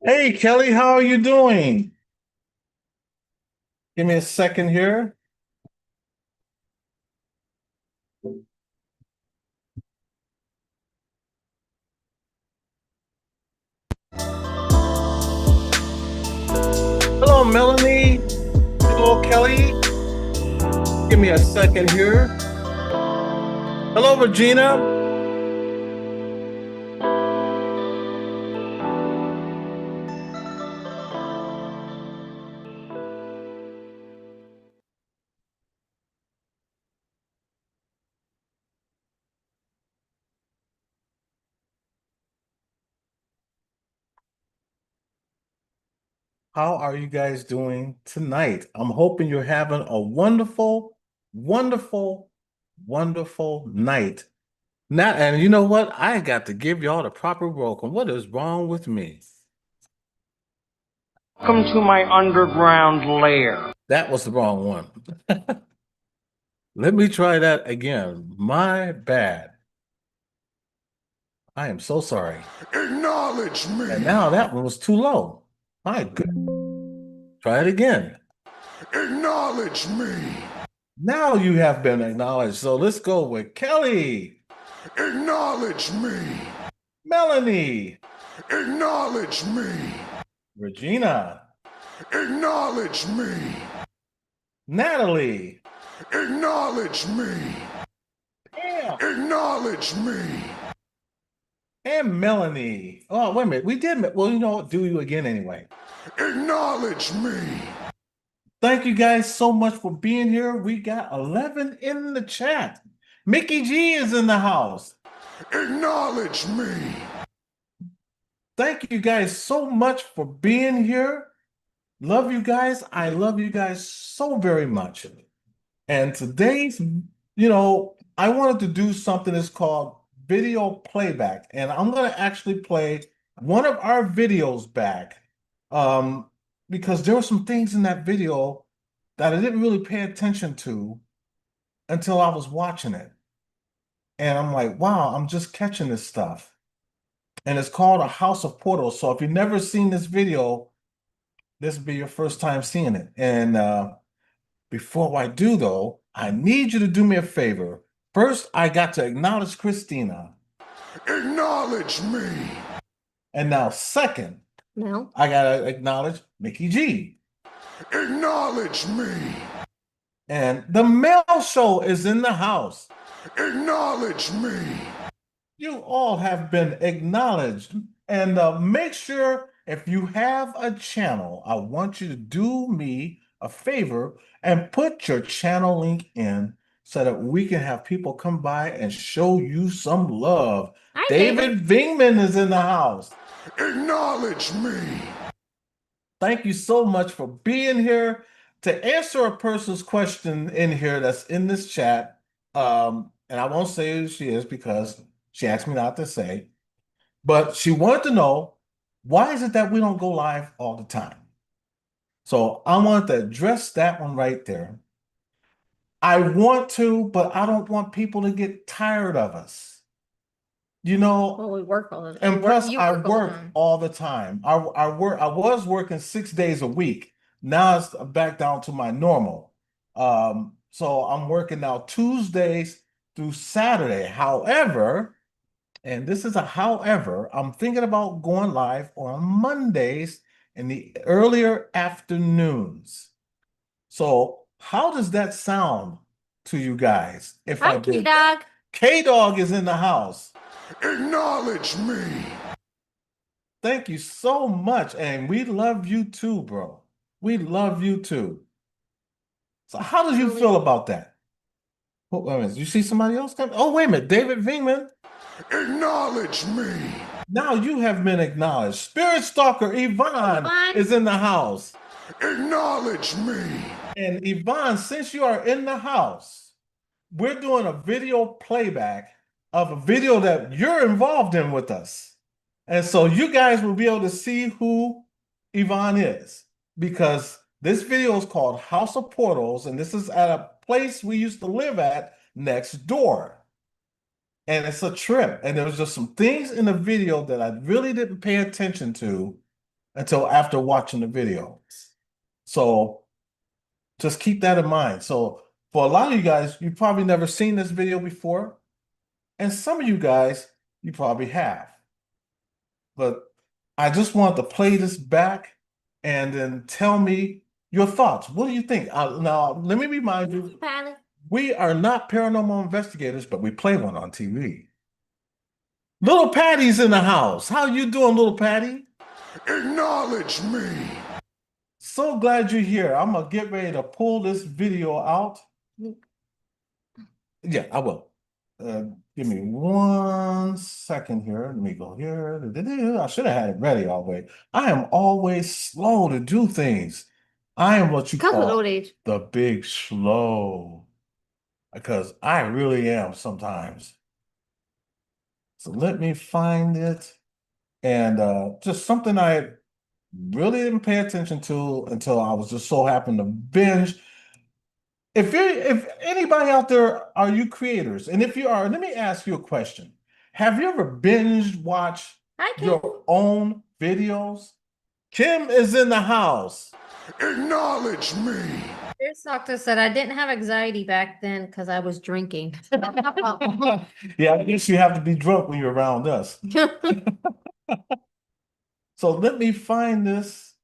Hey, Kelly, how are you doing? Give me a second here. Hello, Melanie. Hello, Kelly. Give me a second here. Hello, Regina. How are you guys doing tonight? I'm hoping you're having a wonderful, wonderful, wonderful night. Now, and you know what? I got to give y'all the proper welcome. What is wrong with me? Welcome to my underground lair. That was the wrong one. Let me try that again. My bad. I am so sorry. Acknowledge me. And now that one was too low. My good. Try it again. Acknowledge me. Now you have been acknowledged. So let's go with Kelly, Acknowledge me. Melanie, Acknowledge me. Regina, Acknowledge me. Natalie, Acknowledge me. Pam, Acknowledge me. and Melanie. Oh, wait a minute. We did. Well, you know what? Do you again anyway. Acknowledge me. Thank you guys so much for being here. We got 11 in the chat. Mickey G is in the house. Acknowledge me. Thank you guys so much for being here. Love you guys. I love you guys so very much. And today's, I wanted to do something that's called video playback. And I'm going to actually play one of our videos back because there were some things in that video that I didn't really pay attention to until I was watching it. And I'm like, wow, I'm just catching this stuff. And it's called A House of Portals. So if you've never seen this video, this will be your first time seeing it. And before I do, though, I need you to do me a favor. First, I got to acknowledge Christina. Acknowledge me. And now, second, No. I got to acknowledge Mickey G. Acknowledge me. And the Mail Show is in the house. Acknowledge me. You all have been acknowledged. And make sure if you have a channel, I want you to do me a favor and put your channel link in so that we can have people come by and show you some love. Hi, David Vingman is in the house. Acknowledge me. Thank you so much for being here. To answer a person's question in here that's in this chat, and I won't say who she is because she asked me not to say, but she wanted to know, why is it that we don't go live all the time? So I wanted to address that one right there. I want to, but I don't want people to get tired of us. Well, we work all the time. And plus I work all the work time. all the time. I was working 6 days a week. Now it's back down to my normal. So I'm working now Tuesdays through Saturday. However, and this is a however, I'm thinking about going live on Mondays in the earlier afternoons. So how does that sound to you guys? If I Hi, did, Dog. K-Dog is in the house. Acknowledge me. Thank you so much. And we love you too, bro. We love you too. So how do you feel about that? Oh, wait a minute. You see somebody else come? Oh, wait a minute. David Vingman. Acknowledge me. Now you have been acknowledged. Spirit Stalker Yvonne is in the house. Acknowledge me. And Yvonne, since you are in the house, we're doing a video playback of a video that you're involved in with us. And so you guys will be able to see who Yvonne is because this video is called House of Portals, and this is at a place we used to live at next door. And it's a trip. And there was just some things in the video that I really didn't pay attention to until after watching the video. So just keep that in mind. So for a lot of you guys, you've probably never seen this video before. And some of you guys, you probably have. But I just want to play this back and then tell me your thoughts. What do you think? Now, let me remind you, we are not paranormal investigators, but we play one on TV. Little Patty's in the house. How you doing, Little Patty? Acknowledge me. So glad you're here. I'm gonna get ready to pull this video out. Yeah, I will. Give me 1 second here. Let me go here. I should have had it ready all the way. I am always slow to do things. I am what you call old age. the big slow. Because I really am sometimes. So let me find it. And just something I really didn't pay attention to until I was just so happened to binge. If anybody out there, are you creators? And if you are, let me ask you a question. Have you ever binge watched your own videos? Kim is in the house. Acknowledge me. This doctor said I didn't have anxiety back then because I was drinking. Yeah, I guess you have to be drunk when you're around us. So let me find this,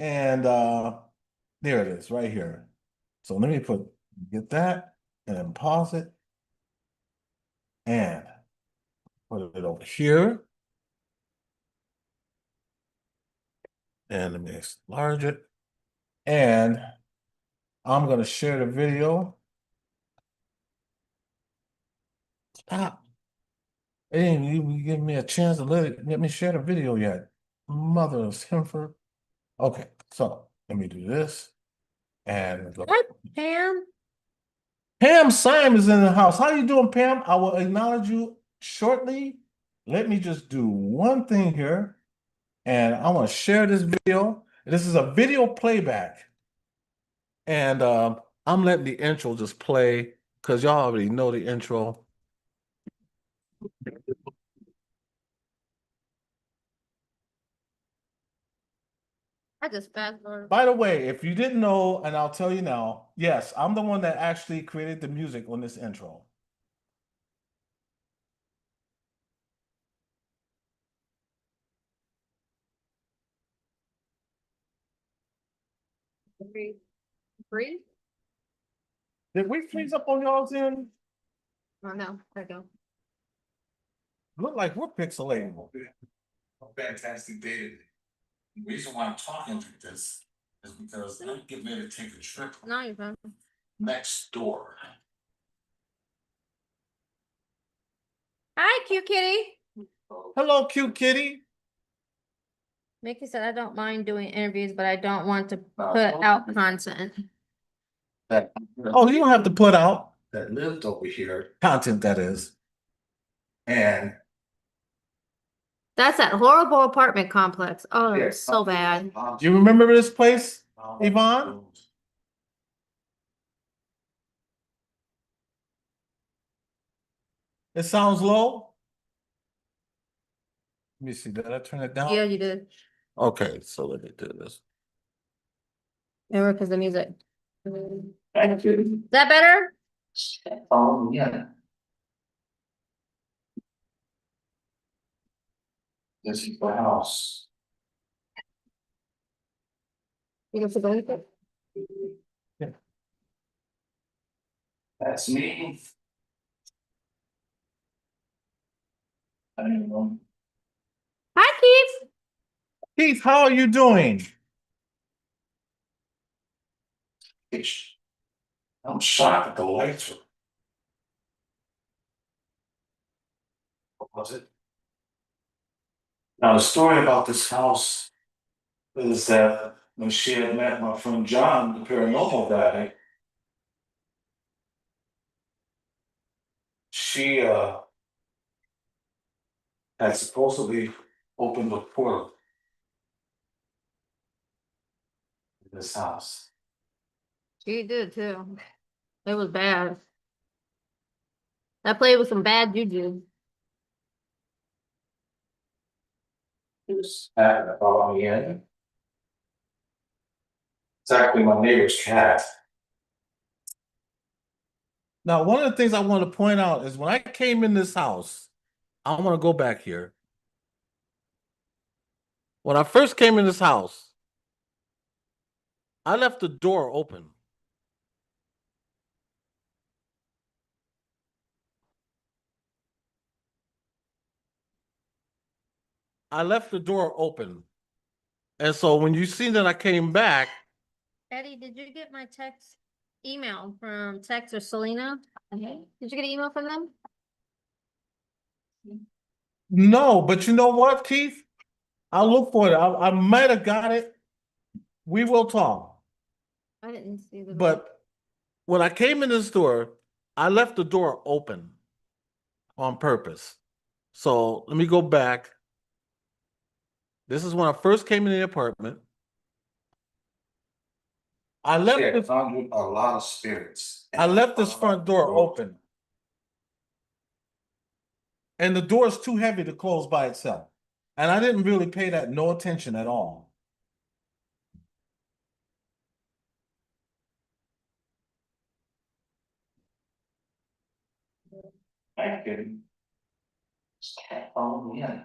and there it is right here. So let me get that and then pause it and put it over here. And let me enlarge it. And I'm going to share the video. Stop. It didn't even give me a chance to let me share the video yet. Mother of Himford. Okay, so let me do this. And go. Hi, Pam. Pam Syme is in the house. How you doing, Pam? I will acknowledge you shortly. Let me just do one thing here. And I want to share this video. This is a video playback. And I'm letting the intro just play because y'all already know the intro. I just fast forward. By the way, if you didn't know, and I'll tell you now, yes, I'm the one that actually created the music on this intro. Breathe. Did we freeze up on y'all's end? Oh no, there you go. Look like we're pixelating. A fantastic day today. The reason why I'm talking like this is because I'm getting ready to take a trip No, you're fine. next door. Hi, cute kitty. Hello, cute kitty. Mickey said I don't mind doing interviews, but I don't want to put out content. Oh, you don't have to put out that lived over here. Content, that is. And That's that horrible apartment complex. Oh, it's so bad. do you remember this place, Yvonne? It sounds low. Let me see. Did I turn it down? Yeah, you did. Okay, so let me do this. Remember, because the music. Is that better? Oh, yeah. This is the house. You know, so That's me. I don't know. Hi, Keith. Keith, how are you doing? I'm shocked at the lights. What was it? Now, the story about this house is that when she had met my friend John, the paranormal guy, she had supposedly opened the portal in this house. She did too. It was bad. That played with some bad juju. It was about me in. It's actually my neighbor's cat. Now, one of the things I want to point out is when I came in this house, I want to go back here. When I first came in this house, I left the door open. I left the door open. And so when you see that I came back, Eddie, did you get my email from Tex or Selena? Okay. Did you get an email from them? no, but you know what, Keith? I'll look for it. I might have got it. We will talk. I didn't see the. But when I came in this door, I left the door open on purpose. So let me go back. This is when I first came in the apartment. I left this, Found a lot of spirits. I left this front door open. And the door is too heavy to close by itself. And I didn't really pay that no attention at all. I couldn't. Just can't follow me in.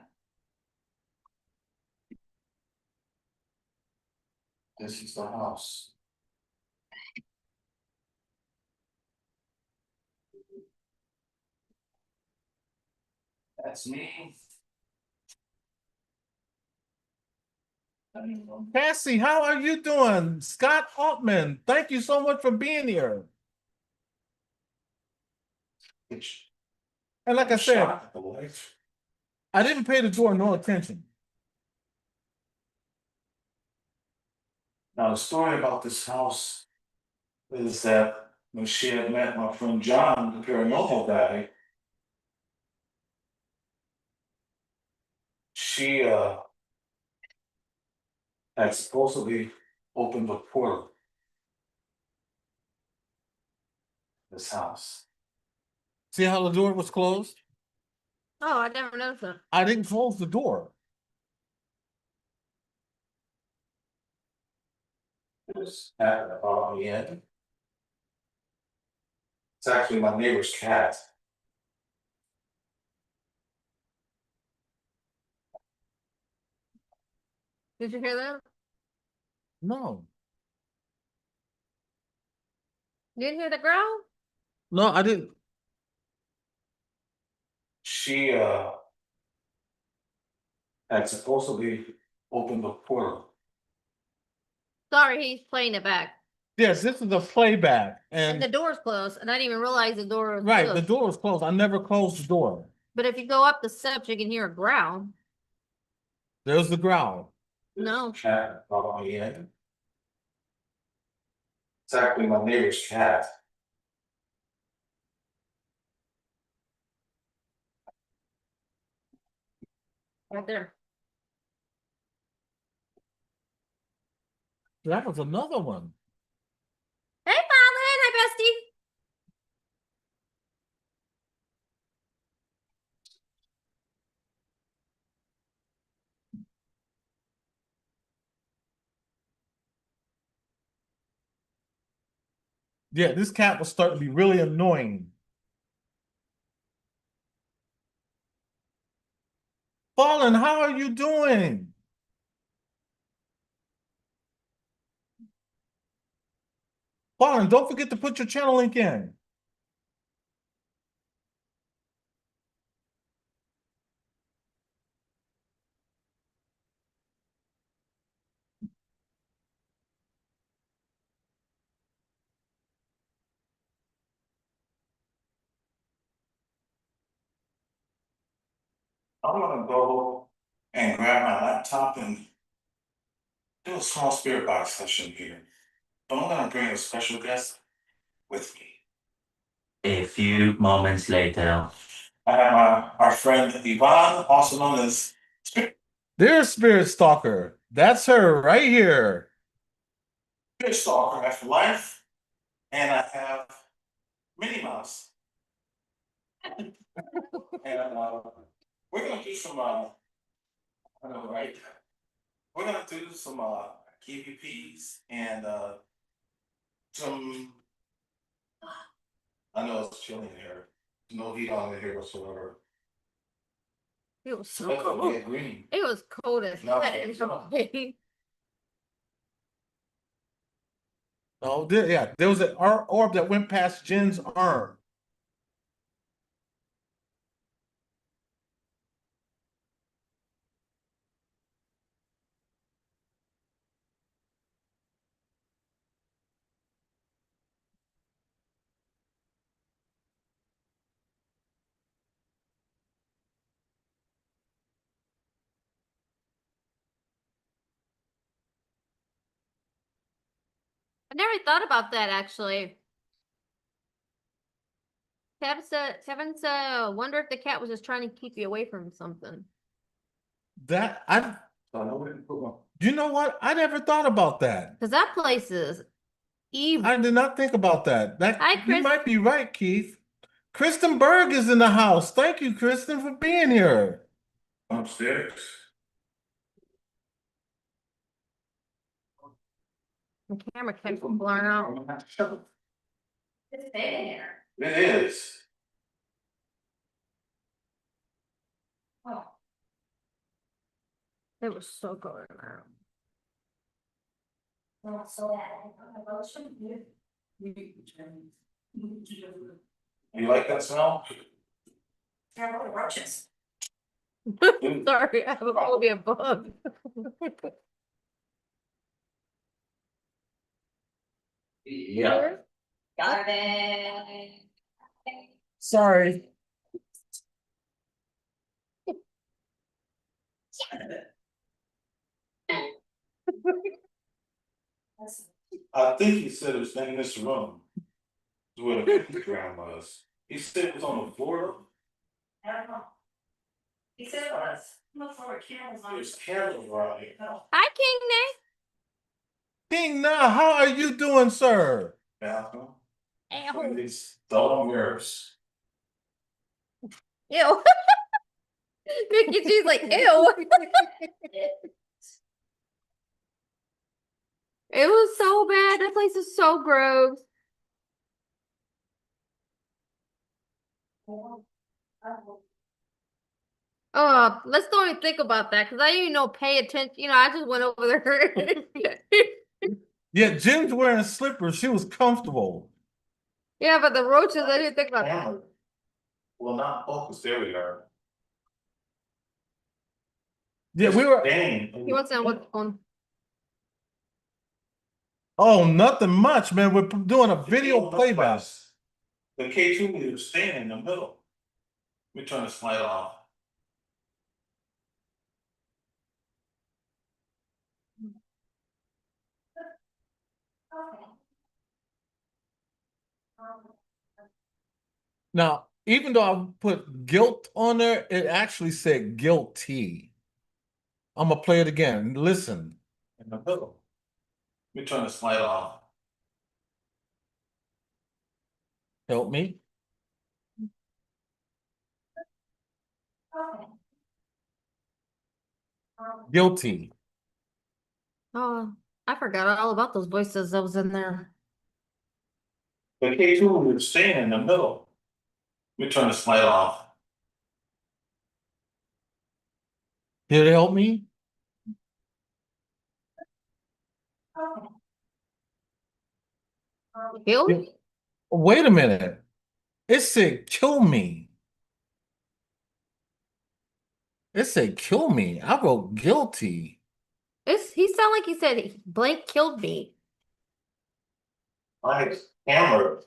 This is the house. That's me. Cassie, how are you doing? Scott Altman, thank you so much for being here. And like I said, I didn't pay the door no attention. Now, the story about this house is that when she had met my friend John, the paranormal guy, she had supposedly opened the portal to this house. See how the door was closed? Oh, I never noticed that. I didn't close the door. It was about me in. It's actually my neighbor's cat. Did you hear that? No, You didn't hear the growl? no, I didn't. She had supposedly opened the portal. Sorry, he's playing it back. Yes, this is a playback. And the And door's closed, and I didn't even realize the door was right, the closed. door was closed. I never closed the door. But if you go up the steps, you can hear a growl. There's the growl. No. Cat about me in. It's actually my neighbor's cat. Right there. That was another one. Hey, Fallon. Hi, bestie. Yeah, this cat was starting to be really annoying. Fallen, how are you doing? Pauline, don't forget to put your channel link in. I'm gonna go and grab my laptop and do a small spirit box session here. But I'm gonna bring a special guest with me. A few moments later. I have our friend Yvonne, also known as Dear Spirit Stalker. That's her right here. Spirit Stalker after life. And I have Minnie Mouse. And we're gonna do some I know, right? We're gonna do some KPPs and some I know it's chilly here. No heat on it here whatsoever. It was so That's cold. what we had green. It was cold as No. shit. Oh, there was an orb that went past Jin's arm. I never thought about that actually. Kevin's wonder if the cat was just trying to keep you away from something. That I You know what? I never thought about that. Because that place is evil. I did not think about that. Hi, You Chris. might be right, Keith. Kristen Berg is in the house. Thank you, Kristen, for being here. Upstairs. The camera kept blurring out. It's there. It is. Oh. It was so good in there. You like that smell? Roaches. Sorry, I have a phobia of bugs. Yeah. Garbage. Sorry. I think he said it was in this room. Where the pentagram was. He said it was on the floor. I don't know. He said it was. Look for a cameras on. There's cameras right here. Hi, King Nick. King Na, how are you doing, sir? Bathroom. Ew. These dull mirrors. Ew. Mickey G's like, ew. It was so bad. That place is so gross. Let's don't even think about that because I didn't even know pay attention. You know, I just went over there. Yeah, Jim's wearing slippers. She was comfortable. Yeah, but the roaches, I didn't think about that. Well, not focus. There we are. Yeah, we were. Dang. He wants to know what's on. Oh, nothing much, man. We're doing a video playback. The K2 meter was staying in the middle. We're trying to slide off. Now, even though I put guilt on there, it actually said guilty. I'm gonna play it again. Listen. In the middle. We're trying to slide off. Help me. Guilty. Oh, I forgot all about those voices that was in there. The K2 was staying in the middle. We're trying to slide off. Did it help me? Killed? Yeah. Wait a minute. It said kill me. It said kill me. I wrote guilty. He sounded like he said blank killed me. My camera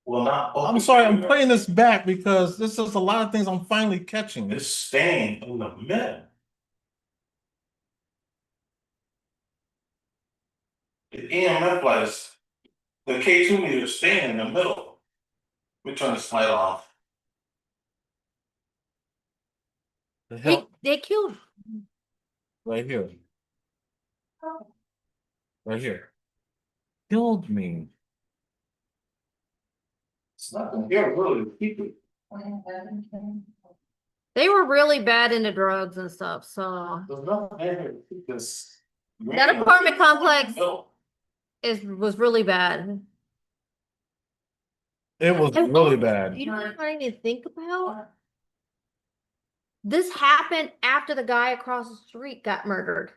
will not I'm focus. sorry, I'm playing this back because this is a lot of things I'm finally catching. It's staying in the middle. The EMF lights, the K2 meter is staying in the middle. Let me turn this light off. The hell, They killed. right here. Right here. Killed me. It's nothing here, really. Keep it. They were really bad into drugs and stuff. So There's nothing here. Keep this. that apartment complex No. was really bad. It was And really also, bad. You know what I didn't even think about? This happened after the guy across the street got murdered.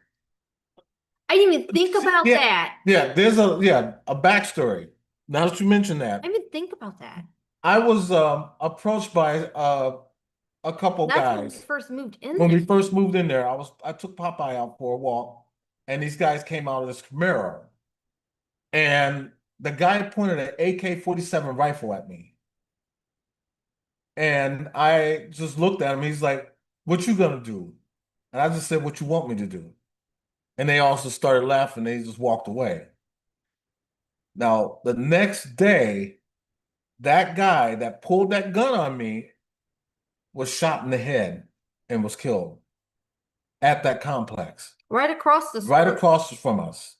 I didn't even think about Yeah. that. Yeah, there's a backstory. Now that you mention I that, didn't even think about that. I was approached by a couple That's when we guys. first moved in When there. we first moved in there, I took Popeye out for a walk, and these guys came out of this Camaro, and the guy pointed an AK-47 rifle at me, and I just looked at him. He's like, "What you gonna do?" And I just said, "What you want me to do?" And they also started laughing. They just walked away. Now the next day, that guy that pulled that gun on me was shot in the head and was killed at that complex, Right across the right street. across from us.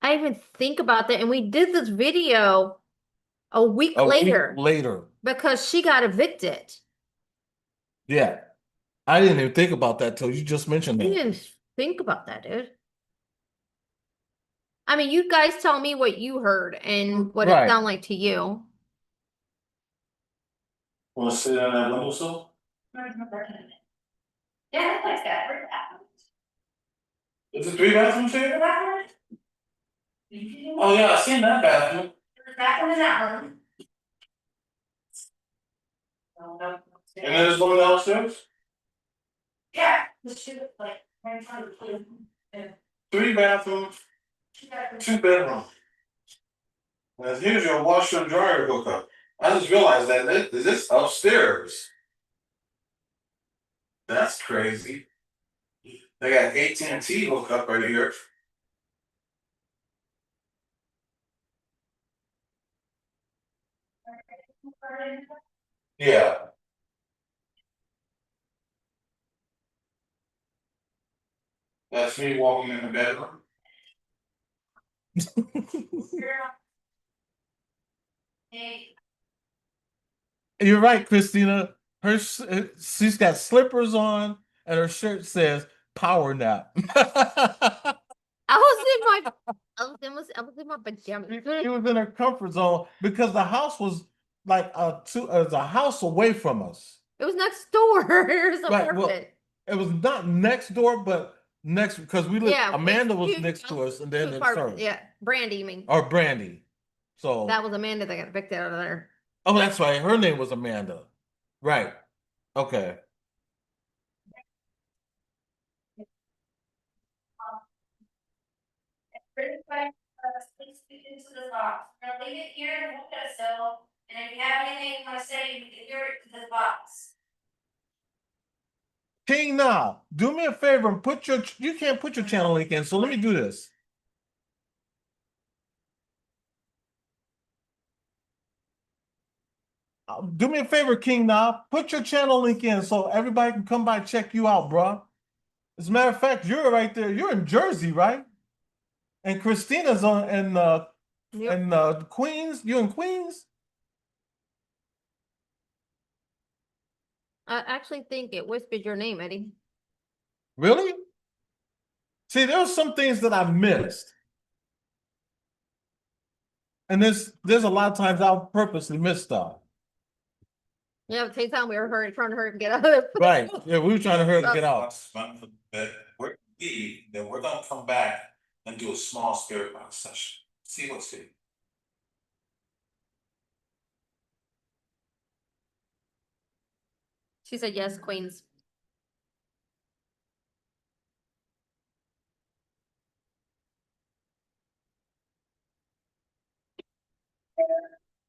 I didn't even think about that. And we did this video a week A week later later. because she got evicted. Yeah. I didn't even think about that till you just mentioned I that. didn't think about that, dude. I mean, you guys tell me what you heard and what it Right. sounded like to you. Want to sit on that windowsill? Yeah, it's like that. Where's that? Is it 3 bathrooms here? Oh yeah, I seen that bathroom. There's that one and that one. And then there's one downstairs? Yeah, the shoe, like, right in front of the. 3 bathrooms, 2 bedrooms. And here's your washer and dryer hookup. I just realized that this upstairs. That's crazy. They got AT&T hookup right here. Yeah. That's me walking in the bedroom. Hey, You're right, Christina. She's got slippers on and her shirt says power nap. I was in my pajamas. She was in her comfort zone because the house was like a house away from us. It was next door. It was Right. Well, apartment. it was not next door, but next because we lived. Yeah, Amanda was two- next to us, and then two it's apartments. her. Yeah, Brandy, you mean? Or Brandy. So That was Amanda that got evicted out of there. oh, that's right. Her name was Amanda. Right. Okay. please speak into the box. Now leave it here and look at it so, and if you have anything you want to say, you can hear it to the box. King Na, do me a favor and you can't put your channel link in, so let me do this. Do me a favor, King Na, put your channel link in so everybody can come by and check you out, bro. As a matter of fact, you're right there. You're in Jersey, right? And Christina's in Queens. You in Queens? I actually think it whispered your name, Eddie. Really? See, there's some things that I've missed. And there's a lot of times I'll purposely miss stuff. Yeah, but same time we were trying to hurry and get out of it. Right. Yeah, we were trying to hurry to get out. That we're gonna come back and do a small spirit box session. See what's here. She said yes, Queens.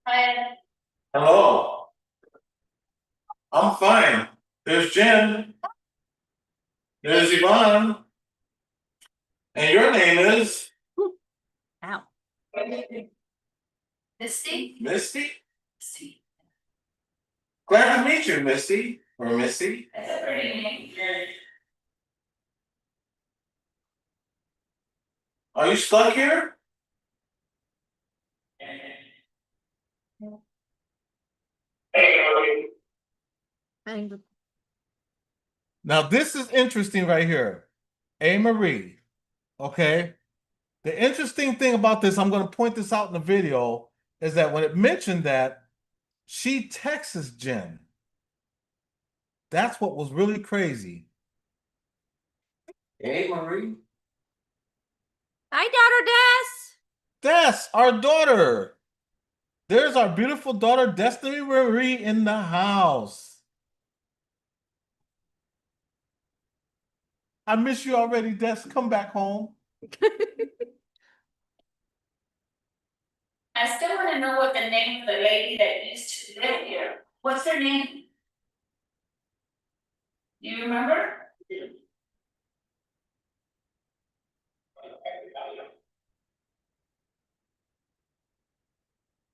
Hi. Hello. I'm fine. There's Jen. There's Yvonne. And your name is Ow. Misty? Misty? Misty. Glad to meet you, Misty. Or Misty. That's a pretty name. Are you stuck here? And Now, this is interesting right here. A. Marie. Okay. The interesting thing about this, I'm going to point this out in the video, is that when it mentioned that, she texts Jen. That's what was really crazy. Hey, Marie. hi, daughter That's our daughter. There's our beautiful daughter, Destiny Marie, in the house. I miss you already, Des. Come back home. I still wanna know what the name of the lady that used to live here. What's her name? Do you remember?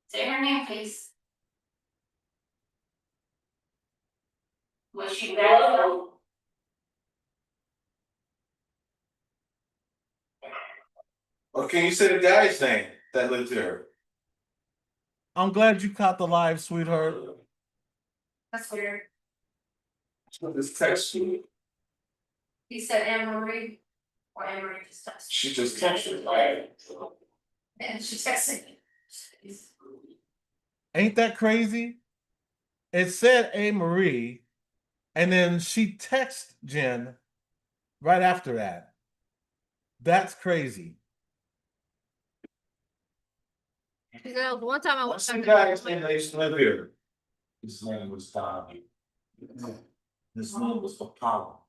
Say her name, please. Was she there? Or can you say the guy's name that lived here? I'm glad you caught the live, sweetheart. That's weird. This text you. He said Anne Marie. Or Anne Marie just texted. She just texted, right? And she texted me. Ain't that crazy? It said A. Marie, and then she texted Jen right after that. That's crazy. She said that was one time I What's went the back. guy's name that used to live here? His name was Tommy. His name was Apollo.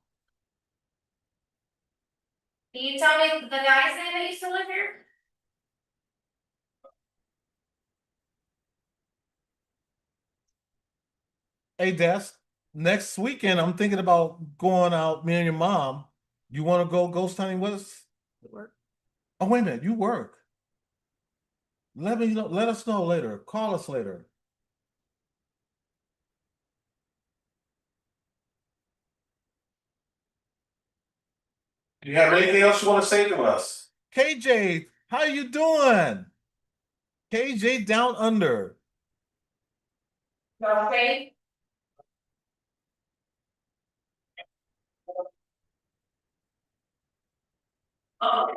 Can you tell me the guy's name that used to live here? Hey, Des, next weekend I'm thinking about going out, me and your mom. You want to go ghost hunting with us? Work. Oh, wait a minute, you work. Let me know, let us know later. Call us later. Do you have anything else you want to say to us? KJ, how you doing? KJ down under. Okay. Oh,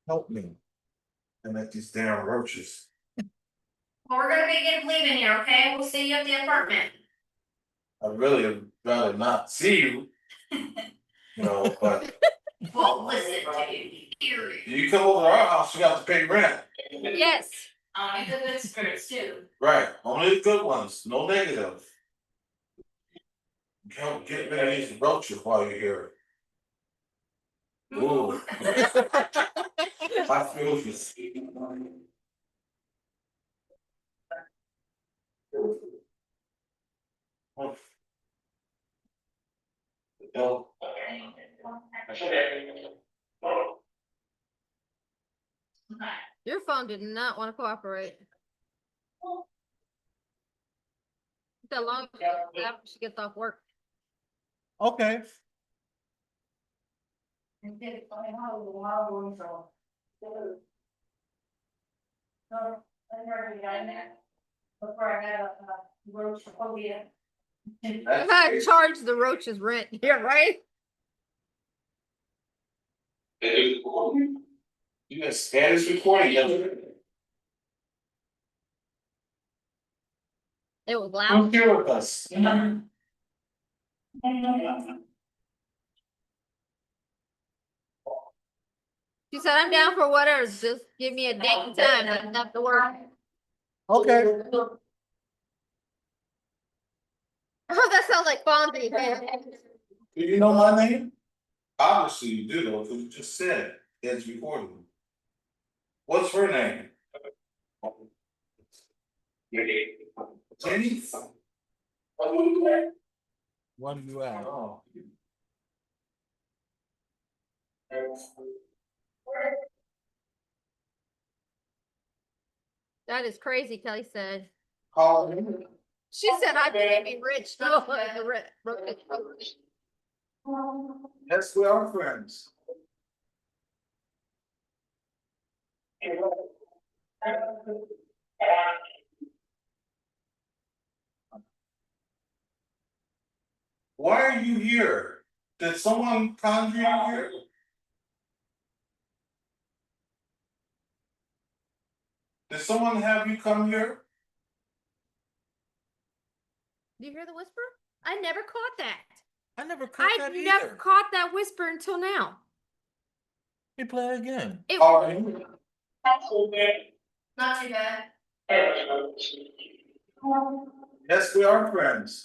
Help me. And at these damn roaches. well, we're gonna be leaving here, okay? We'll see you at the apartment. I really would rather not see you. You know, but Well, listen to you, period. you come over to our house, you got to pay rent. Yes. Only the good spirits too. Right, only the good ones, no negative. Can't get rid of these roaches while you're here. Ooh. I feel this. Oh. Your phone did not want to cooperate. That long after she gets off work. Okay. Before I got a roach phobia. You gotta charge the roaches rent. Yeah, right? You got status recording, It was Come loud. here with us. She said, I'm down for whatever. Just give me a date and time. I don't have to work. Okay. Oh, that sounds like Fonzie, man. Do you know my name? Obviously you do know, because you just said it's recording. What's her name? Jenny? What do you ask? Oh. That is crazy, Kelly said. Call him. She said I can't be rich. No, Yes, we are friends. Why are you here? Did someone conjure you here? Did someone have you come here? Do you hear the whisper? I never caught that. I never caught I that never either. caught that whisper until now. Let me play it again. It, Call him. Not too bad. Yes, we are friends.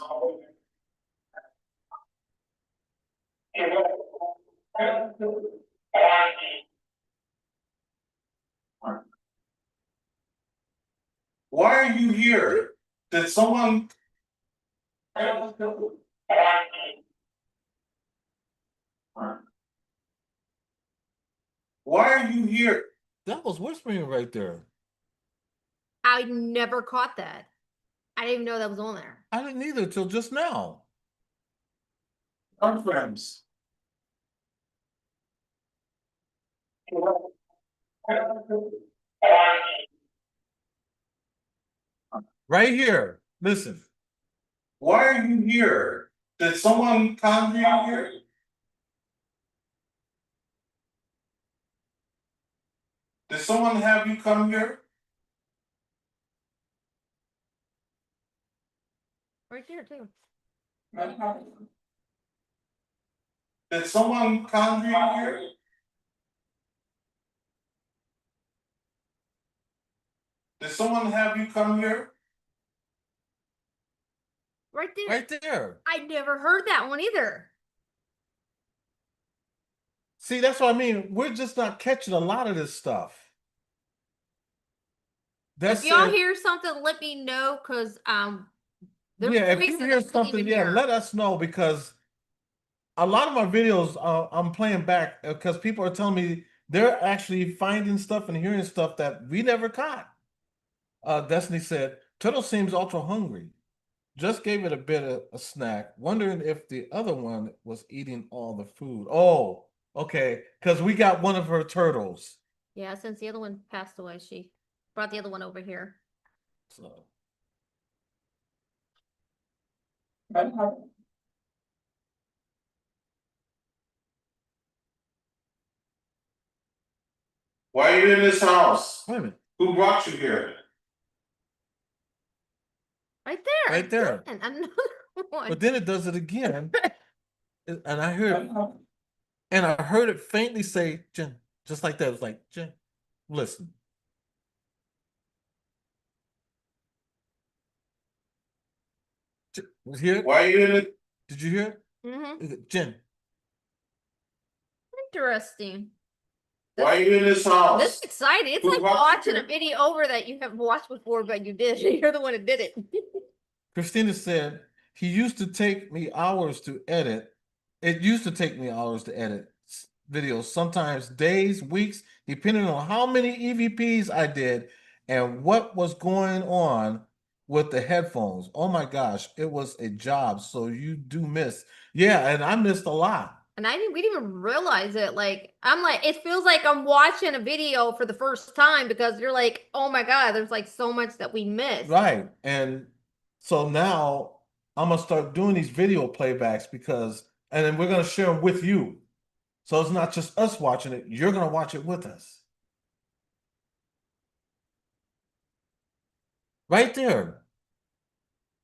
Why are you here? Did someone? Why are you here? That was whispering right there. I never caught that. I didn't even know that was on there. I didn't either till just now. Our friends. Right here. Listen. Why are you here? Did someone conjure you here? Did someone have you come here? Right there too. Did someone conjure you here? Did someone have you come here? Right there. Right there. I never heard that one either. See, that's what I mean. We're just not catching a lot of this stuff. If y'all hear something, let me know, because there's yeah, if you voices hear I didn't something, even yeah, hear. let us know, because a lot of my videos I'm playing back because people are telling me they're actually finding stuff and hearing stuff that we never caught. Destiny said, Turtle seems ultra hungry. Just gave it a bit of a snack, wondering if the other one was eating all the food. Oh, okay, because we got one of her turtles. Yeah, since the other one passed away, she brought the other one over here. So. Why are you in this house? Wait a minute. Who brought you here? Right there. Right there. And another one. But then it does it again. And I heard it faintly say, Jen, just like that. It was like, Jen, listen. Was here? Why are you in it? Did you hear Mm-hmm. it? Jen. Interesting. Why are you in this house? This is exciting. It's Who like brought you watching here? a video over that you haven't watched before, but you did. You're the one that did it. Christina said, he used to take me hours to edit. It used to take me hours to edit videos, sometimes days, weeks, depending on how many EVPs I did and what was going on with the headphones. Oh my gosh, it was a job. So you do miss. Yeah, and I missed a lot. And we didn't even realize it. Like, I'm like, it feels like I'm watching a video for the first time, because you're like, oh my God, there's like so much that we missed. Right. And so now I'm gonna start doing these video playbacks and then we're gonna share them with you. So it's not just us watching it, you're gonna watch it with us. Right there.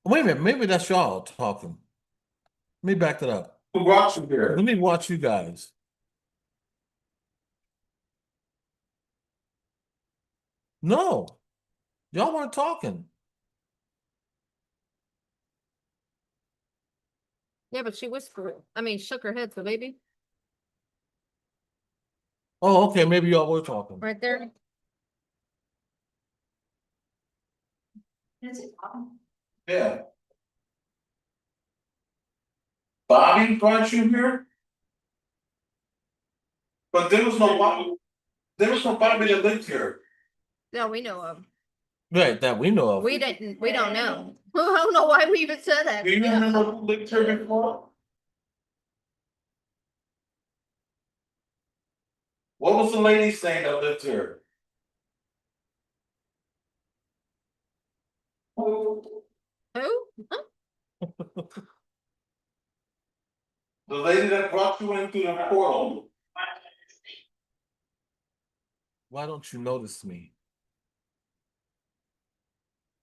Wait a minute, maybe that's y'all talking. Let me back that up. Who brought you here? Let me watch you guys. No, y'all weren't talking. Yeah, but she whispered. I mean, shook her head. So maybe Oh, okay, maybe y'all were talking. right there. Yeah. Bobby brought you here? But there was no Bobby. There was no Bobby that lived here. No, we know of. Right, that we know of. We didn't. We don't know. I don't know why we even said that. Do you Yeah. remember who lived here before? What was the lady's name that lived here? Who? The lady that brought you in through the portal. Why don't you notice me?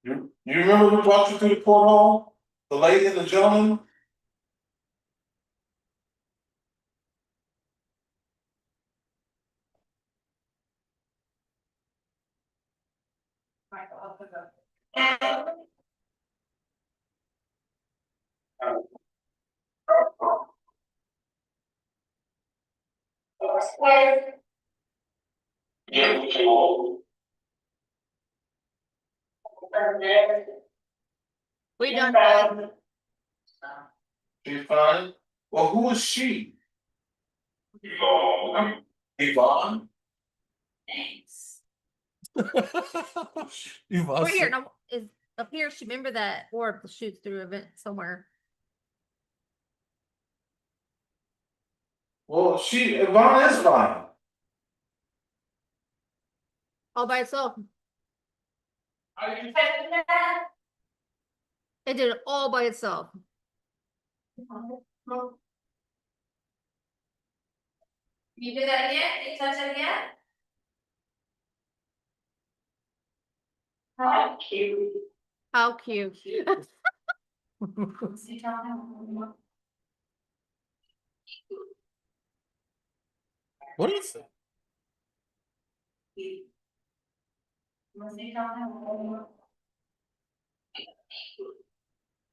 You remember who brought you through the porthole? The lady and the gentleman? We don't know. She's fine. Well, who is she? Yvonne? Thanks. Yvonne We're here. said- No, is up here. She remember that orb that shoots through a vent somewhere. Well, Yvonne is fine. All by itself. Are you touching that? It did it all by itself. You do that again? You touch it again? How cute. How cute. What is it?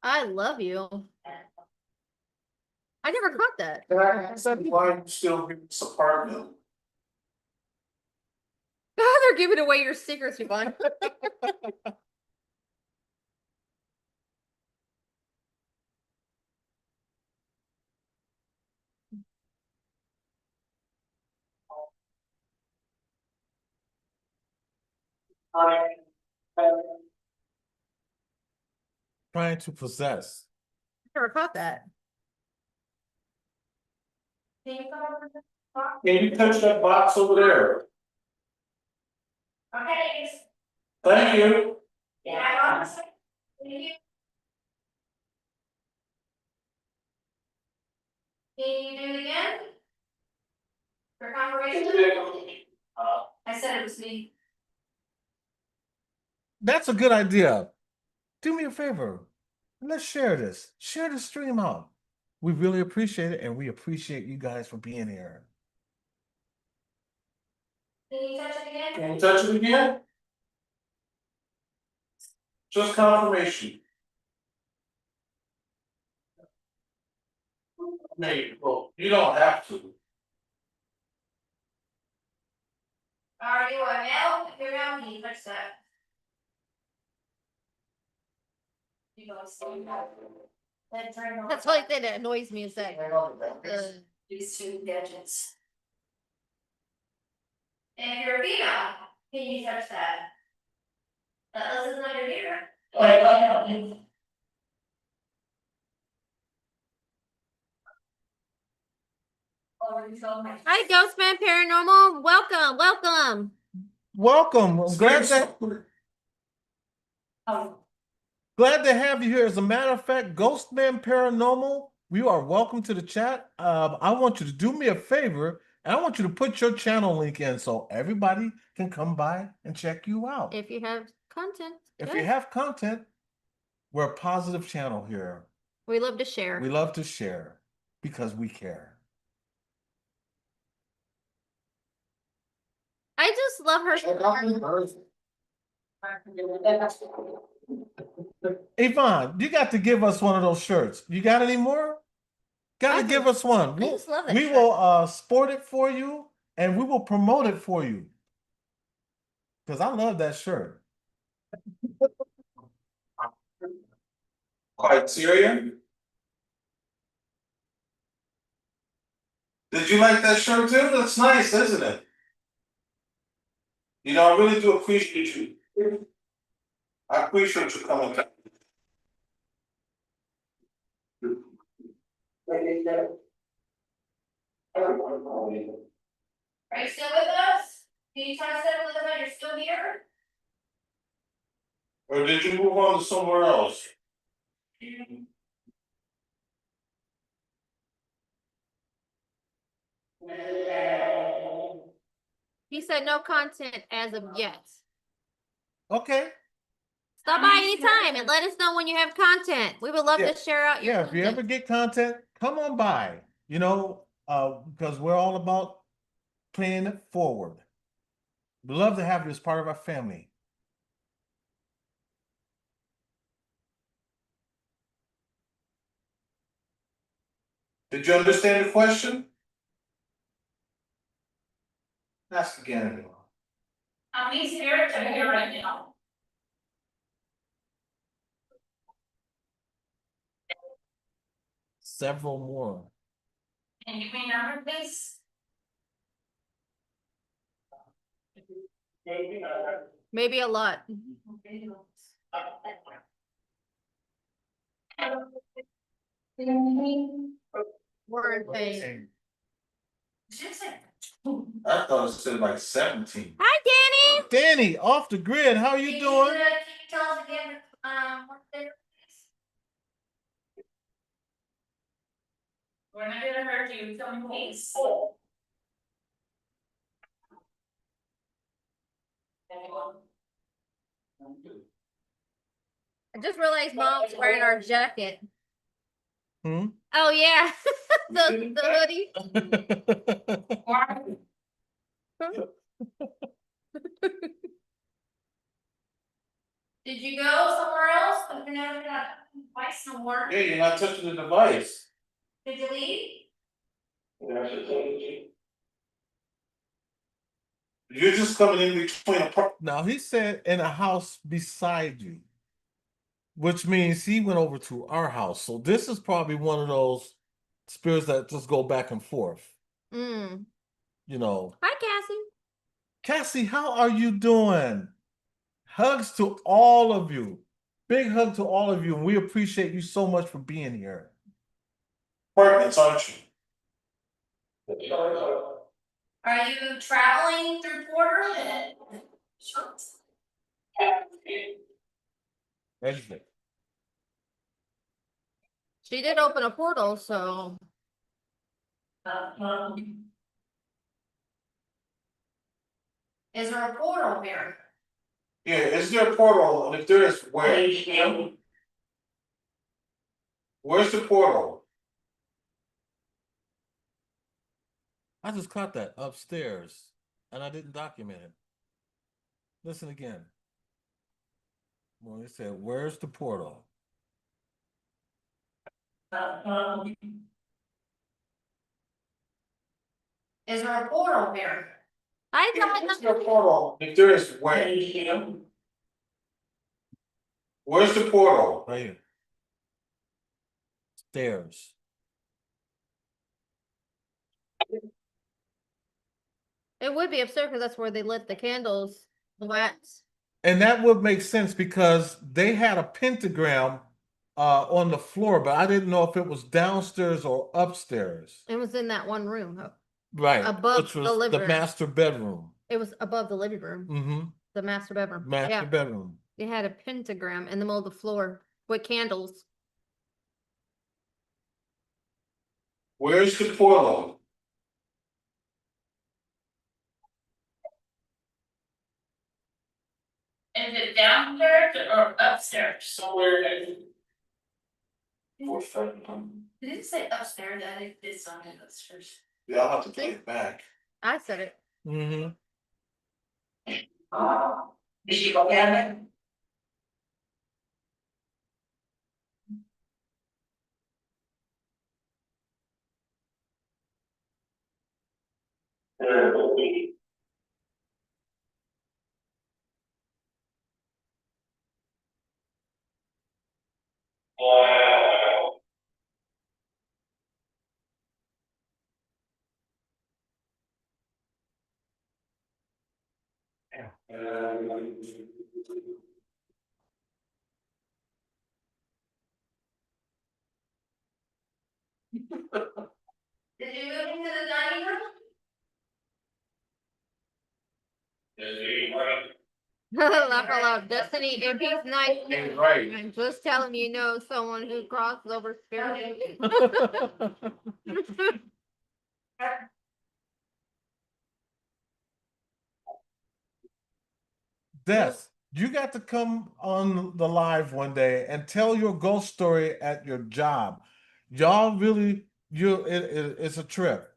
I love you. I never caught that. Why are you still in this apartment? They're giving away your secrets, Yvonne. Trying to possess. Never caught that. Can you touch that box over there? Okay. Thank you. Yeah. Thank you. Can you do it again? For confirmation? I said it was me. That's a good idea. Do me a favor. Let's share this. Share the stream out. We really appreciate it, and we appreciate you guys for being here. Can you touch it again? Can you touch it again? Just confirmation. Well, you don't have to. Are you a male? If you're male, can you touch that? You go slow. Then turn on. That's the only thing that annoys me is that These two gadgets. And if you're a female, can you touch that? Unless it's under here. Hi, Ghostman Paranormal. Welcome, welcome. Welcome. I'm Oh. glad to have you here. As a matter of fact, Ghostman Paranormal, you are welcome to the chat. I want you to do me a favor, and I want you to put your channel link in so everybody can come by and check you out. If you have content, If good. you have content, we're a positive channel here. We love to share. We love to share because we care. I just love her. Yvonne, you got to give us one of those shirts. You got any more? Gotta give us one. I just love that We shirt. will sport it for you and we will promote it for you. Because I love that shirt. Criteria? Did you like that shirt too? That's nice, isn't it? You know, I really do appreciate you. I appreciate you coming. Are you still with us? Can you tell us that you're still here? Or did you move on to somewhere else? He said no content as of yet. Okay. Stop by anytime and let us know when you have content. We would love Yeah. to share out your Yeah, if you ever get content, come on by. You know, because we're all about paying it forward. We love to have you as part of our family. Did you understand the question? Ask again. How many spirits are here right now? Several more. Can you give me a number, please? maybe a lot. We're in pain. I thought it said like 17. Hi, Danny. Danny, off the grid. How are you doing? Can you tell us again, what they're, please? We're not gonna hurt you, tell me please. I just realized Mom's wearing our jacket. Hmm? Oh yeah, the hoodie. Did you go somewhere else? But you're never gonna twice no more. Yeah, you're not touching the device. Did you leave? You're just coming in between a part. Now he said in a house beside you, which means he went over to our house. So this is probably one of those spirits that just go back and forth. Mm. You know. Hi, Cassie. Cassie, how are you doing? Hugs to all of you. Big hug to all of you. And we appreciate you so much for being here. Apartments, aren't you? Are you traveling through Porter? Exit. She did open a portal, so. Is there a portal here? Yeah, is there a portal? And if there is, where? Where's the portal? I just caught that upstairs and I didn't document it. Listen again. Well, he said, where's the portal? Is there a portal here? I Is thought there a portal? If there is, where? Where's the portal? Right here. Stairs. it would be upstairs because that's where they lit the candles, the wax. And that would make sense because they had a pentagram on the floor, but I didn't know if it was downstairs or upstairs. It was in that one room, Right. above which the was living the room. master bedroom. It was above the living room, Mm-hmm. the master bedroom. Master Yeah, bedroom. they had a pentagram in the middle of the floor with candles. Where's the portal? Is it downstairs or upstairs? Somewhere. Did it say upstairs? I think this on it upstairs. Yeah, I'll have to play it back. I said it. Mm-hmm. Oh. Did she go get it? Did you move into the dining room? Laugh out loud. Destiny, if he's nice, He's right. I'm just telling you, know someone who crosses over spirit. Death, you got to come on the live one day and tell your ghost story at your job. Y'all really, it's a trip.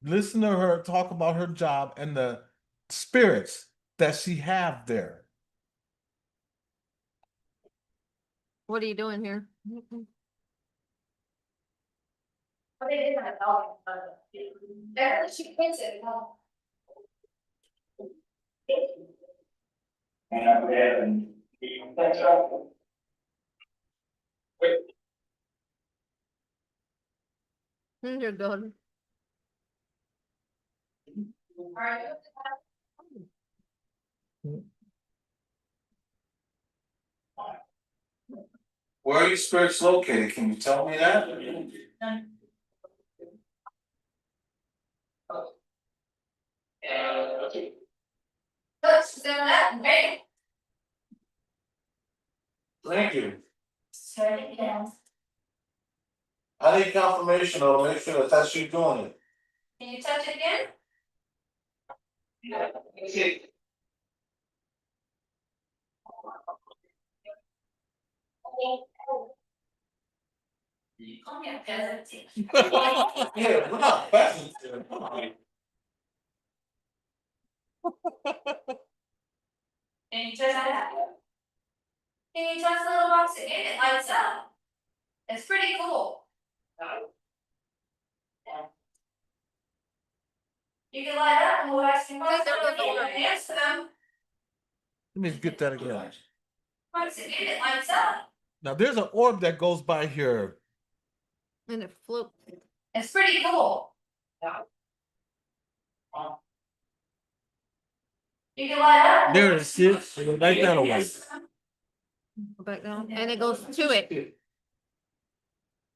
Listen to her talk about her job and the spirits that she have there. What are you doing here? Oh, they did have a dog. There, she quits it. Who's your daughter? Are you? Where are your spirits located? Can you tell me that? Look, she's doing that, right? Thank you. Start it again. I need confirmation though, make sure that that's you doing it. Can you touch it again? Call me a peasant. Yeah, we're not peasants here. Come on. Can you touch that? Can you touch the little box again? It lights up. It's pretty cool. You can light up and we'll ask you questions. Answer them. Let me get that again. Once again, it lights up. Now there's an orb that goes by here. And it floats. It's pretty cool. You can light up. There it is. Like that away. Go back down. And it goes to it.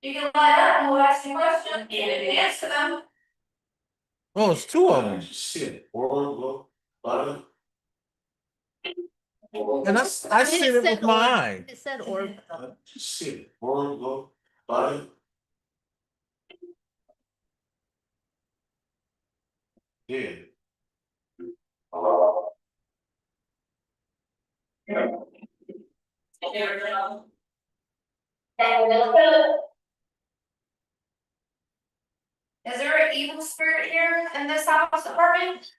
You can light up and we'll ask you questions. You can answer them. Oh, it's two of them. See it. Or, but. And I see it with my eye. It said orb. See it. Or, but. Yeah. Is there an evil spirit here in this house apartment?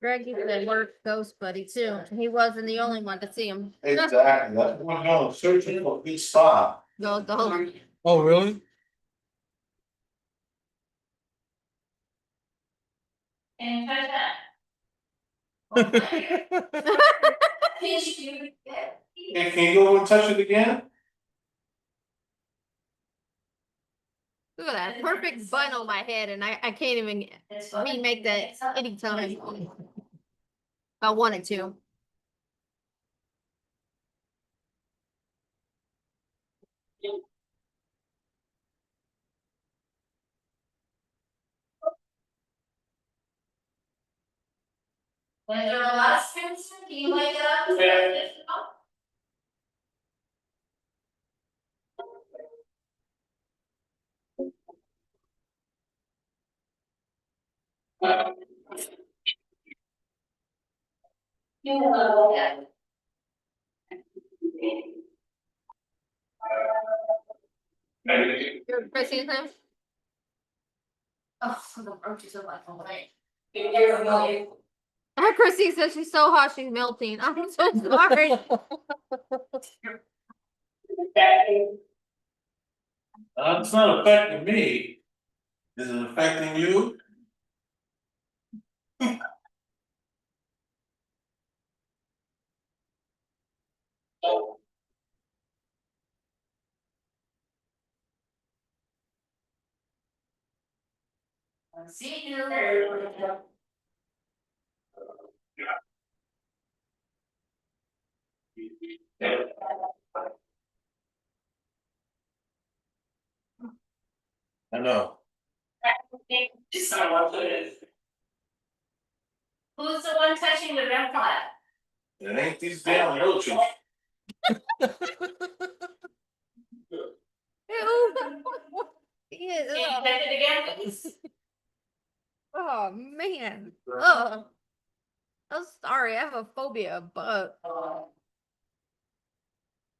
Greg used to work Ghost Buddy too. He wasn't the only one to see him. Exactly, that's what we're doing, searching for a good spot. Go Ghost. Oh, really? Can you touch that? And can you go and touch it again? Look at that perfect bun on my head, and I can't even remake that anytime if I wanted to. When there are a lot of spirits, can you light it up? You're pressing him? Oh, so the roaches are like, oh, wait. Christine says she's so hot she's melting. I'm so sorry. It's not affecting me. Is it affecting you? See you. I know. Who's the one touching the REM pod? It ain't these damn roaches. Ew. Yes, Can you ugh. touch it again, please? Oh man. Oh. I'm sorry, I have a phobia of bugs.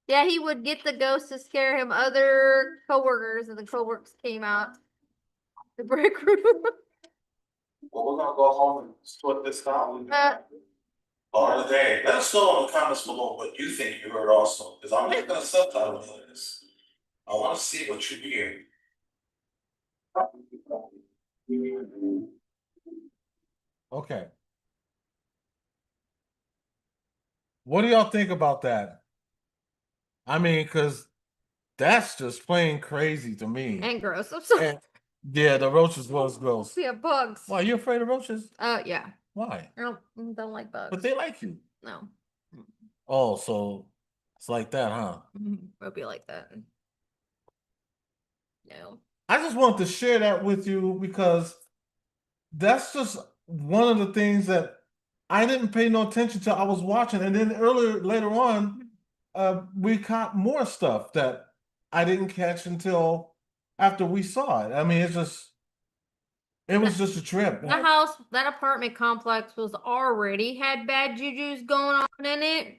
Yeah, he would get the ghost to scare him other coworkers, and the coworkers came out the break room. Well, we're gonna go home and split this down. Uh, All day. Let us know in the comments below what you think you heard also, because I'm not gonna subtitle this. I wanna see what you hear. Okay. What do y'all think about that? I mean, because that's just plain crazy to me. and gross. I'm sorry. And, yeah, the roaches was gross. Yeah, bugs. Why, you afraid of roaches? Yeah. Why? I don't like bugs. But they like you. No. Oh, so it's like that, huh? It'll be like that. No. I just wanted to share that with you because that's just one of the things that I didn't pay no attention to. I was watching, and then later on, we caught more stuff that I didn't catch until after we saw it. I mean, it was just a trip. The house, that apartment complex was already had bad jujus going on in it.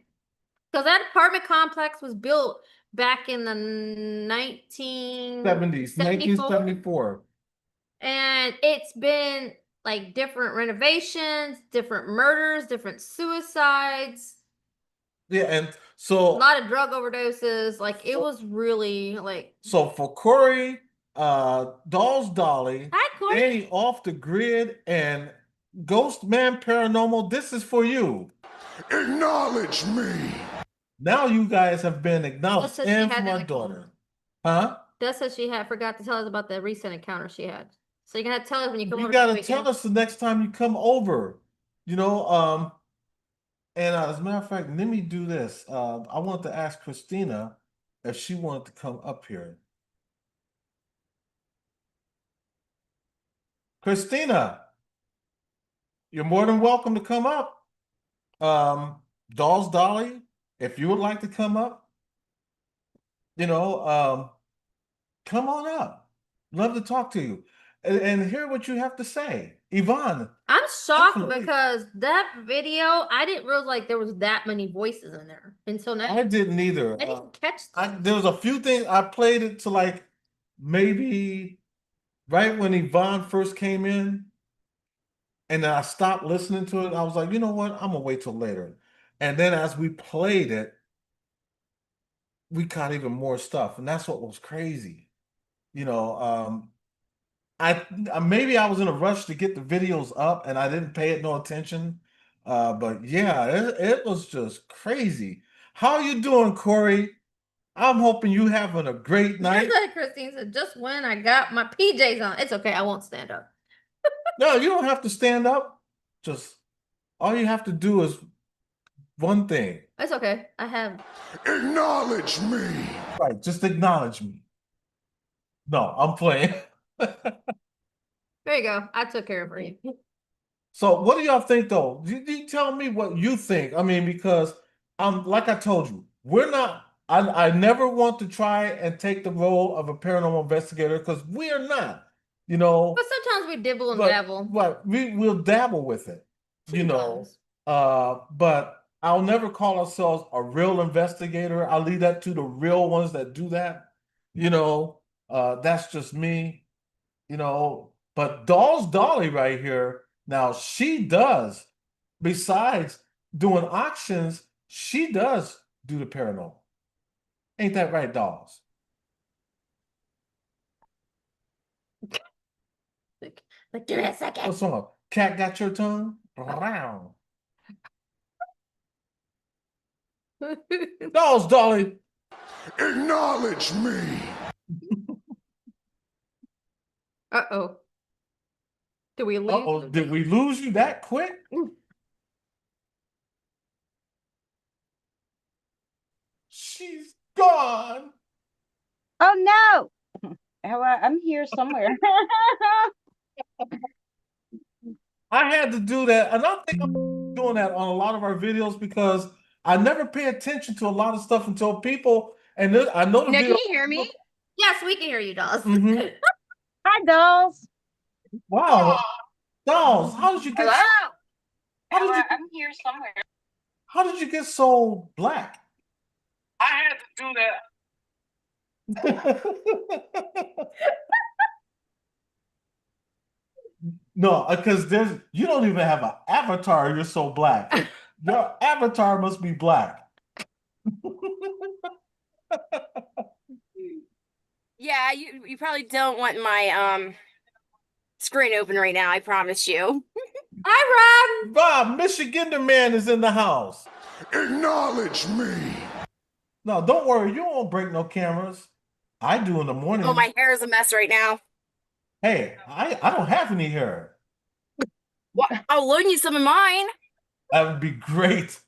Because that apartment complex was built back in the 70s, 1974. And it's been like different renovations, different murders, different suicides. Yeah, and A so lot of drug overdoses. Like it was really like. so for Corey, Dolls Dolly, Hi, Corey. Danny Off the Grid, and Ghost Man Paranormal, this is for you. Acknowledge me. Now you guys have been acknowledged, That's what she and had from in our the daughter. Huh? That's what she had forgot to tell us about the recent encounter she had. So you're gonna have to tell us when you come You over. gotta tell us the next time you come over. You know, and as a matter of fact, let me do this. I wanted to ask Christina if she wanted to come up here. Christina, you're more than welcome to come up. Dolls Dolly, if you would like to come up, you know, come on up. Love to talk to you and hear what you have to say. Yvonne. I'm shocked Definitely. because that video, I didn't realize like there was that many voices in there until now. I didn't either. I didn't catch there was a few things I played it to like maybe right when Yvonne first came in, and then I stopped listening to it. I was like, you know what? I'm gonna wait till later. And then as we played it, we caught even more stuff, and that's what was crazy. You know, maybe I was in a rush to get the videos up, and I didn't pay it no attention. But yeah, it was just crazy. How you doing, Corey? I'm hoping you having a great night. Just like Christine said, just when I got my PJs on. It's okay, I won't stand up. No, you don't have to stand up. Just all you have to do is one thing. It's okay. I have. Acknowledge me. Right, just acknowledge me. No, I'm playing. There you go. I took care of her. So what do y'all think though? You tell me what you think. I mean, because like I told you, we're not I never want to try and take the role of a paranormal investigator because we are not, you know. But sometimes we dibble and But dabble. what we'll dabble with it, you know. But I'll never call ourselves a real investigator. I'll leave that to the real ones that do that. You know, that's just me, you know. But Dolls Dolly right here, now she does besides doing auctions, she does do the paranormal. Ain't that right, dolls? But give me a second. What's wrong? Cat got your tongue? Round. Dolls, Dolly. Acknowledge me. Uh-oh. Did we lose? Uh-oh, did we lose you that quick? She's gone. Oh no! I'm here somewhere. I had to do that, and I think I'm doing that on a lot of our videos because I never pay attention to a lot of stuff until people, and then I know the Now, video. can you hear me? Yes, we can hear you, dolls. Mhm. Hi, dolls. Wow, dolls, how did you get? Hello. How did you? I'm here somewhere. How did you get so black? I had to do that. No, because you don't even have an avatar. You're so black. Your avatar must be black. Yeah, you probably don't want my screen open right now, I promise you. Hi, Rob. Bob, Michigan the man is in the house. Acknowledge me. No, don't worry. You won't break no cameras. I do in the morning. Oh, my hair is a mess right now. Hey, I don't have any hair. Well, I'll loan you some of mine. That would be great.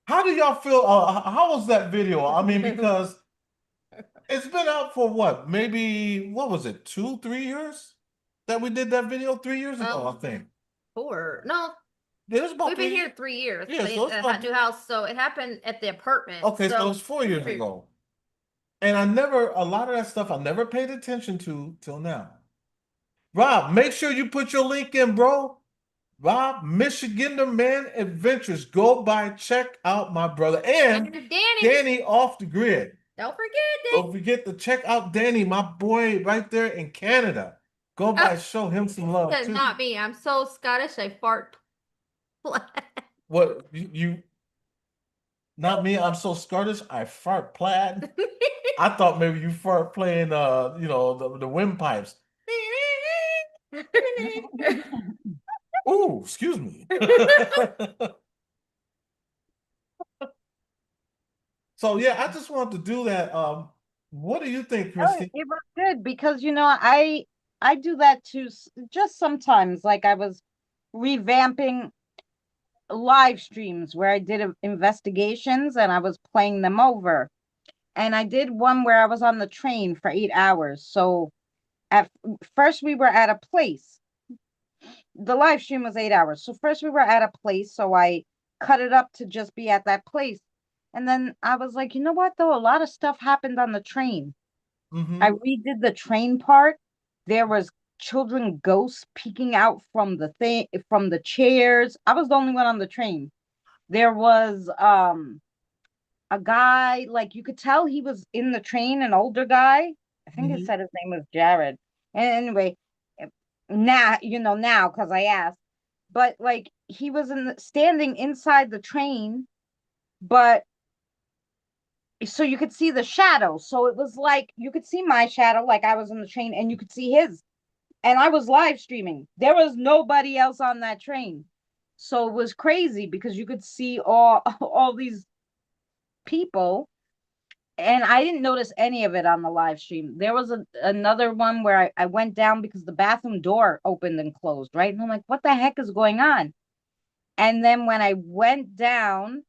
How do y'all feel? How was that video? I mean, because it's been out for what? Maybe, what was it, 2-3 years that we did that video? 3 years ago, I think. 4. No, It was about we've been 3 here 3 years. Yeah, but so it's at about- Hot New House, so it happened at the apartment. Okay, so it was 4 years ago. And a lot of that stuff I never paid attention to till now. Rob, make sure you put your link in, bro. Rob, Michigan the Man Adventures. Go by, check out my brother. And Danny off the grid. Don't forget, Don't forget to check out Danny, my boy right there in Canada. Go by, show him some love That's too. not me. I'm so Scottish, I fart. What you not me, I'm so Scottish, I fart plaid. I thought maybe you fart playing the windpipes. Ooh, excuse me. So yeah, I just wanted to do that. What do you think, Christy? It was good because I do that too just sometimes. Like I was revamping live streams where I did investigations and I was playing them over. And I did one where I was on the train for 8 hours. So at first we were at a place. The live stream was 8 hours. So first we were at a place, so I cut it up to just be at that place. And then I was like, you know what though? A lot of stuff happened on the train. I redid the train part. There was children ghosts peeking out from the chairs. I was the only one on the train. There was a guy, like you could tell he was in the train, an older guy. I think he said his name was Jared. And anyway, now because I asked, but like he was standing inside the train, but so you could see the shadow. So it was like you could see my shadow, like I was in the train, and you could see his. And I was live streaming. There was nobody else on that train. So it was crazy because you could see all these people, and I didn't notice any of it on the live stream. There was another one where I went down because the bathroom door opened and closed, right? And I'm like, what the heck is going on? And then when I went down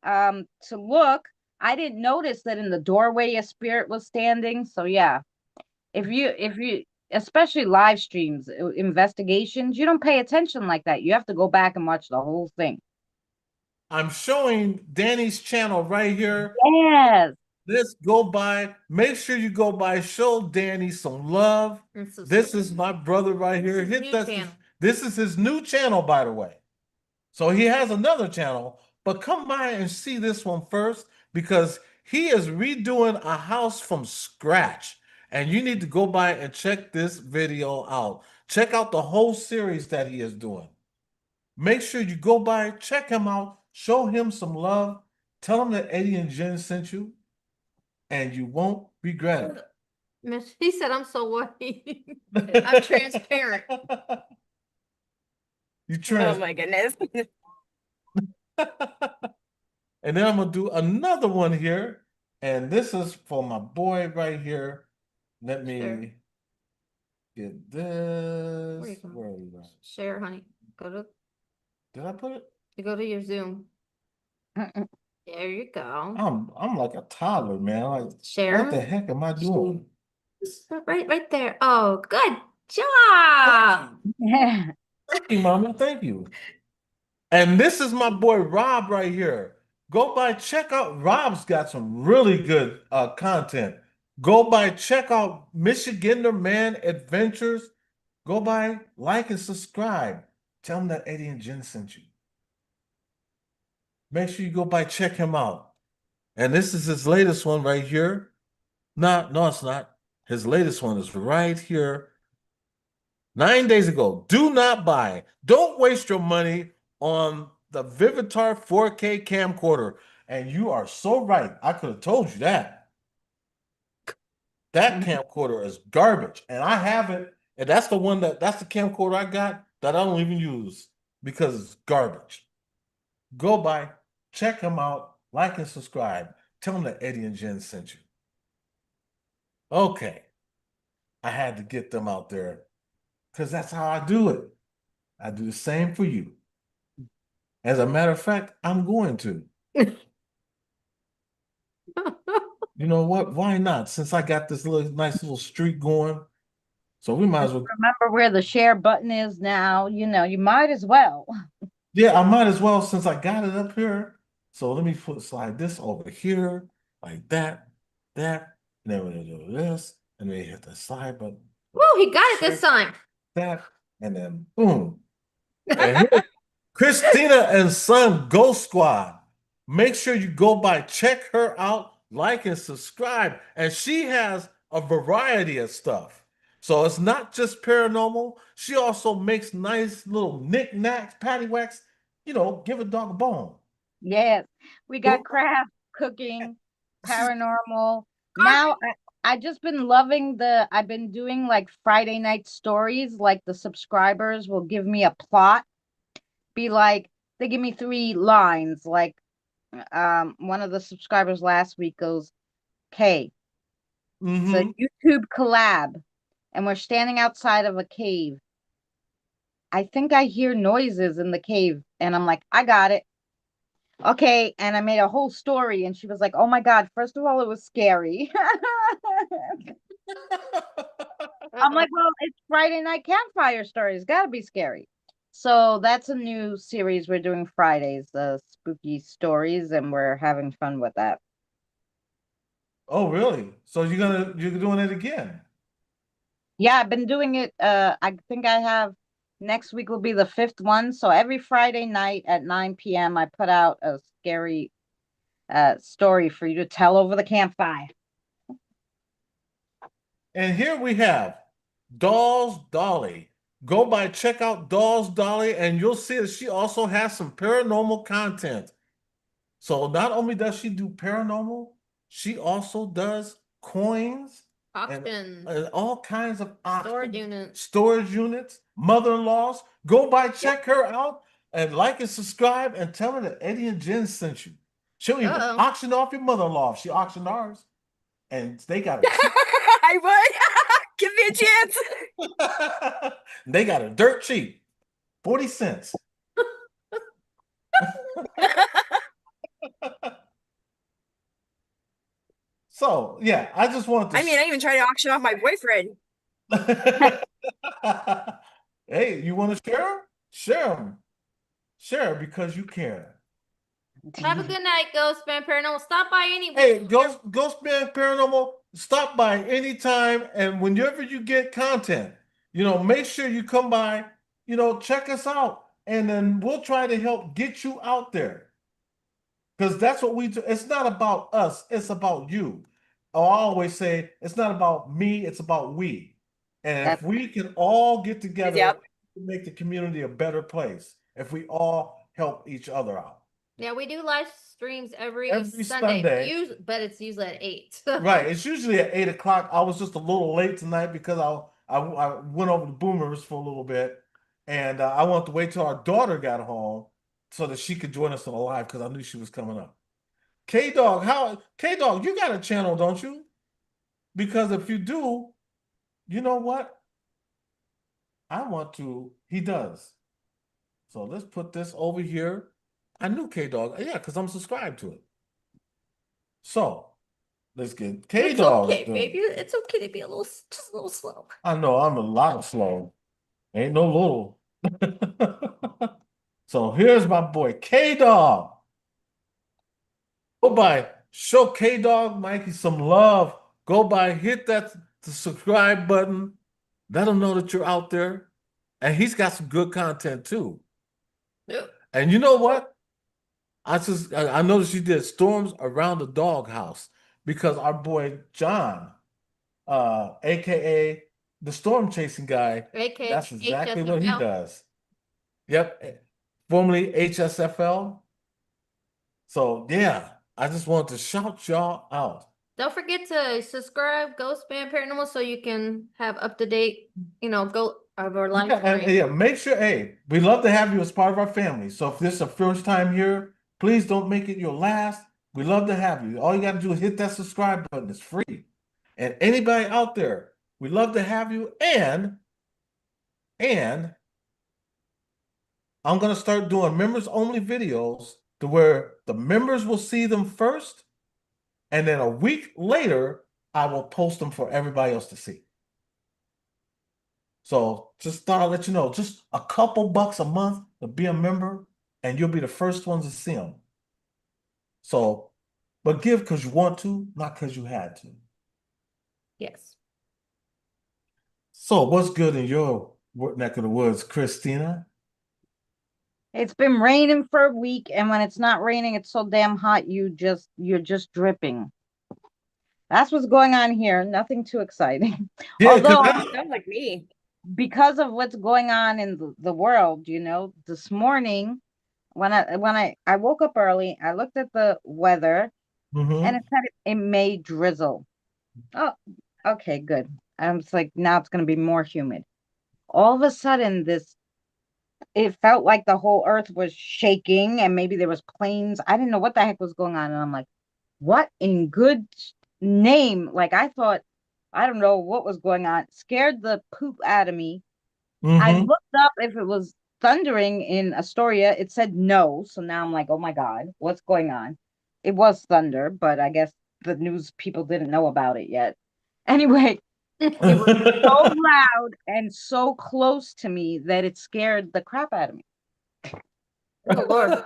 to look, I didn't notice that in the doorway a spirit was standing. So yeah, if you especially live streams, investigations, you don't pay attention like that. You have to go back and watch the whole thing. I'm showing Danny's channel right here. Yes. Let's go by. Make sure you go by. Show Danny some love. This is my brother right here. This is his new channel, by the way. So he has another channel, but come by and see this one first because he is redoing a house from scratch. And you need to go by and check this video out. Check out the whole series that he is doing. Make sure you go by, check him out, show him some love, tell him that Eddie and Jen sent you, and you won't regret it. Miss, he said I'm so white. I'm transparent. You Oh trans. my goodness. And then I'm gonna do another one here, and this is for my boy right here. Let me Sure. get Where you this. going? Where are you at? Share, honey. Did I put it? Go to your Zoom. Mm-mm. There you go. I'm like a toddler, man. Like, Share. what the heck am I doing? Right there. Oh, good job. Thank you, Mama. Thank you. And this is my boy Rob right here. Go by, check out. Rob's got some really good content. Go by, check out Michigander Man Adventures. Go by, like and subscribe. Tell him that Eddie and Jen sent you. Make sure you go by, check him out. And this is his latest one right here. No, it's not. His latest one is right here. 9 days ago. Do not buy. Don't waste your money on the Vivitar 4K camcorder. And you are so right. I could have told you that. That camcorder is garbage. And I have it. And that's the camcorder I got that I don't even use because it's garbage. Go by, check him out, like and subscribe. Tell him that Eddie and Jen sent you. Okay. I had to get them out there because that's how I do it. I do the same for you. As a matter of fact, I'm going to. You know what? Why not? Since I got this nice little streak going. So we might as well. Remember where the share button is now. You know, you might as well. Yeah, I might as well since I got it up here. So let me slide this over here like that, and then we're gonna do this, and then hit the slide button. Woo, he got it this time. That, and then boom. And here's Christina and Son Ghost Squad. Make sure you go by, check her out, like and subscribe. And she has a variety of stuff. So it's not just paranormal. She also makes nice little knickknacks, paddywhacks. You know, give a dog a bone. Yes, we got Well- craft, cooking, paranormal. Now I just been loving I've been doing like Friday night stories, like the subscribers will give me a plot. Be like, they give me 3 lines. Like one of the subscribers last week goes, "Okay, it's a YouTube collab, and we're standing outside of a cave. I think I hear noises in the cave." And I'm like, I got it. Okay, and I made a whole story, and she was like, "Oh my God, first of all, it was scary." I'm like, "Well, it's Friday night campfire stories, gotta be scary." So that's a new series we're doing Fridays, the spooky stories, and we're having fun with that. Oh, really? So you're doing it again? Yeah, I've been doing it. I think I have next week will be the 5th one. So every Friday night at 9 p.m. I put out a scary story for you to tell over the campfire. And here we have Dolls Dolly. Go by, check out Dolls Dolly, and you'll see that she also has some paranormal content. So not only does she do paranormal, she also does coins Auctions. and all kinds of Storage units. mother-in-laws. Go by, check her out, and like and subscribe, and tell her that Eddie and Jen sent you. She'll even auction off your mother-in-law. She auctioned ours, and they got it. I would. Give me a chance. They got it dirt cheap, 40 cents. So yeah, I just wanted to. I mean, I even tried to auction off my boyfriend. Hey, you want to share? Share them. Share because you care. Have a good night, Ghost Man Paranormal. Stop by any. Hey, Ghost Man Paranormal, stop by anytime, and whenever you get content, make sure you come by, check us out, and then we'll try to help get you out there. Because that's what we do. It's not about us, it's about you. I always say it's not about me, it's about we. And if we can all get together, Yep. to make the community a better place, if we all help each other out. Yeah, we do live streams every Every Sunday. Sunday. But it's usually at 8. Right. It's usually at 8 o'clock. I was just a little late tonight because I went over to Boomers for a little bit, and I wanted to wait till our daughter got home so that she could join us on the live because I knew she was coming up. K Dog, you got a channel, don't you? Because if you do, you know what? He does. So let's put this over here. I knew K Dog, yeah, because I'm subscribed to it. So let's get K Dog. It's okay, baby. It's okay to be just a little slow. I know I'm a lot slow. Ain't no little. So here's my boy K Dog. Go by, show K Dog Mikey some love. Go by, hit the subscribe button. Let him know that you're out there. And he's got some good content too. Yep. And you know what? I noticed you did storms around the doghouse because our boy John, aka the storm chasing guy, AKA that's exactly what he HSFL. does. Yep, formerly HSFL. So yeah, I just wanted to shout y'all out. Don't forget to subscribe, Ghost Band Paranormal, so you can have up to date, go of our live stream. Yeah, make sure, hey, we love to have you as part of our family. So if this is the first time here, please don't make it your last. We love to have you. All you got to do is hit that subscribe button. It's free. And anybody out there, we love to have you. And I'm going to start doing members only videos to where the members will see them first. And then a week later, I will post them for everybody else to see. So just thought I'd let you know, just a couple bucks a month to be a member, and you'll be the first ones to see them. So, but give because you want to, not because you had to. Yes. So what's good in your neck of the woods, Christina? It's been raining for a week, and when it's not raining, it's so damn hot you're just dripping. That's what's going on here. Nothing too exciting. Yeah, Although Sounds like me. because of what's going on in the world, this morning when I woke up early, I looked at the weather and it said it may drizzle. Oh, okay, good. I was like, now it's going to be more humid. All of a sudden, it felt like the whole earth was shaking and maybe there was planes. I didn't know what the heck was going on. And I'm like, what in good name? Like I thought, I don't know what was going on. Scared the poop out of me. I looked up if it was thundering in Astoria. It said no. So now I'm like, oh my God, what's going on? It was thunder, but I guess the news people didn't know about it yet. Anyway, it was so loud and so close to me that it scared the crap out of me. Oh, Lord.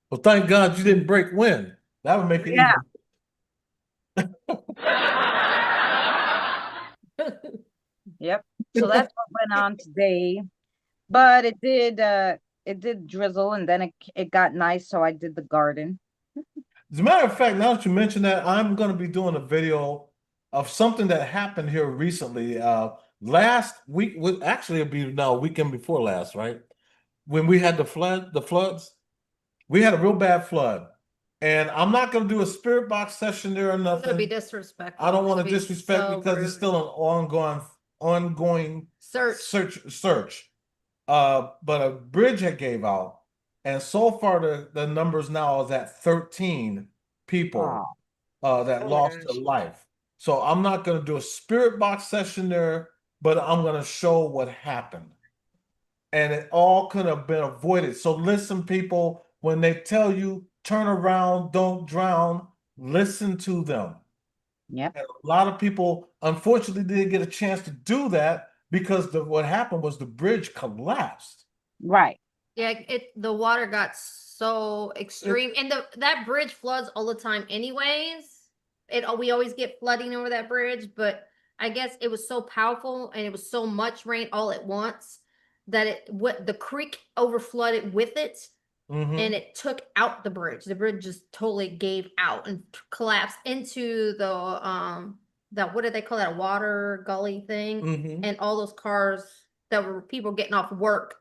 Well, thank God you didn't break wind. That would make it even. Yep. So that's what went on today. But it did drizzle and then it got nice, so I did the garden. As a matter of fact, now that you mention that, I'm going to be doing a video of something that happened here recently. Last week, actually, it'll be now weekend before last, right? When we had the floods, we had a real bad flood. And I'm not going to do a spirit box session there or It's nothing. gonna be disrespectful. I don't want to disrespect so because it's still an ongoing search. But a bridge had gave out, and so far the numbers now is at 13 people that lost their life. So I'm not going to do a spirit box session there, but I'm going to show what happened. And it all could have been avoided. So listen, people, when they tell you turn around, don't drown, listen to them. Yep. And a lot of people, unfortunately, didn't get a chance to do that because what happened was the bridge collapsed. Right. Yeah, the water got so extreme, and that bridge floods all the time, anyways. We always get flooding over that bridge, but I guess it was so powerful and it was so much rain all at once that the creek overflooded with it, and it took out the bridge. The bridge just totally gave out and collapsed into the that, what did they call that, a water gully thing? Mhm. And all those cars that were people getting off work,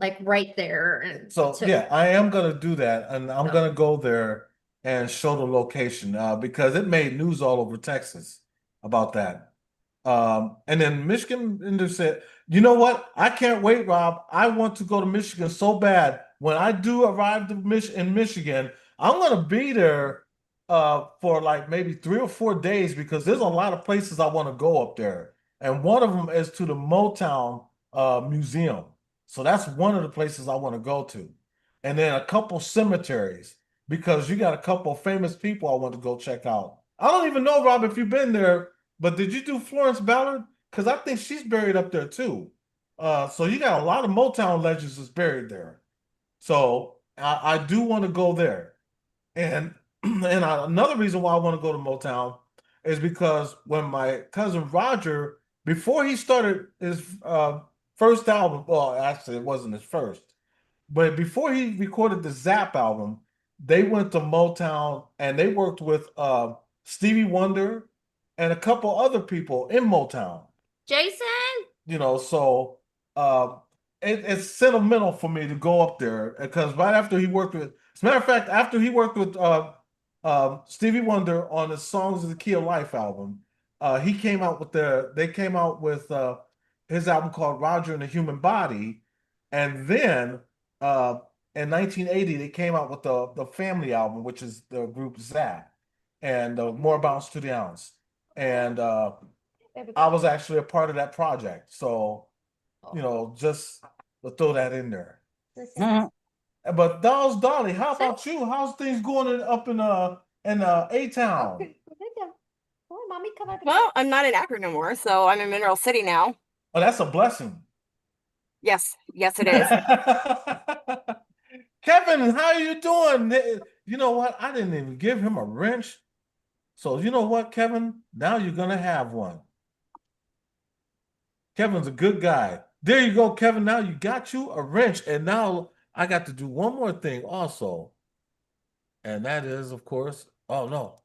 like right there. And So yeah, I am gonna do that, and I'm gonna go there and show the location because it made news all over Texas about that. And then Michigan and said, you know what? I can't wait, Rob. I want to go to Michigan so bad. When I do arrive to in Michigan, I'm gonna be there for like maybe 3 or 4 days because there's a lot of places I want to go up there. And one of them is to the Motown Museum. So that's one of the places I want to go to. And then a couple cemeteries because you got a couple famous people I want to go check out. I don't even know, Rob, if you've been there, but did you do Florence Ballard? Because I think she's buried up there too. So you got a lot of Motown legends that's buried there. So I do want to go there. And another reason why I want to go to Motown is because when my cousin Roger, before he started his first album, well, actually it wasn't his first, but before he recorded the Zap album, they went to Motown and they worked with Stevie Wonder and a couple other people in Motown. Jason? You know, so uh, it's sentimental for me to go up there because right after he worked with, as a matter of fact, after he worked with Stevie Wonder on the Songs of the Key of Life album, he came out with they came out with his album called Roger and the Human Body, and then uh, in 1980 they came out with the Family album, which is the group Zap, and More Bounce to the Ounce, and I was actually a part of that project, so you know, just to throw that in there. Mhm. But Dolls Dolly, how about you? How's things going up in A Town? Okay, come on, mommy, come up. Well, I'm not in Akron no more, so I'm in Mineral City now. Oh, that's a blessing. Yes, yes, it is. Kevin, how are you doing? You know what? I didn't even give him a wrench. So you know what, Kevin? Now you're gonna have one. Kevin's a good guy. There you go, Kevin. Now you got you a wrench, and now I got to do one more thing also, and that is, of course, oh no,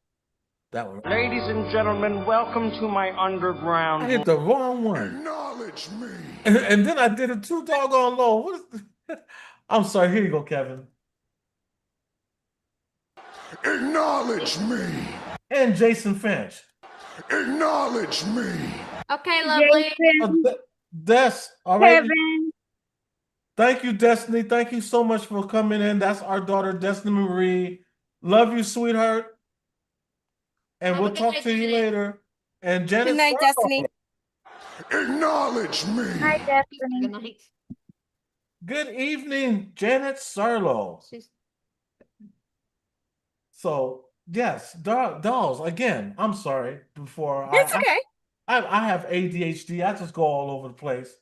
that one. Ladies and gentlemen, welcome to my underground. I hit the wrong one, Acknowledge me. and then I did it too doggone low. What is I'm sorry. Here you go, Kevin, Acknowledge me. and Jason Finch. Acknowledge me. Okay, lovely. Jason, Des, all right. Kevin. Thank you, Destiny. Thank you so much for coming in. That's our daughter, Destiny Marie. Love you, sweetheart. And Have a we'll good talk night, to you Janet. later. And Janet, Good night, Destiny. Acknowledge me. Hi, Destiny. Good night. good evening, Janet Sarlo. She's So yes, dolls. Again, I'm sorry. Before It's okay. I have ADHD. I just go all over the place.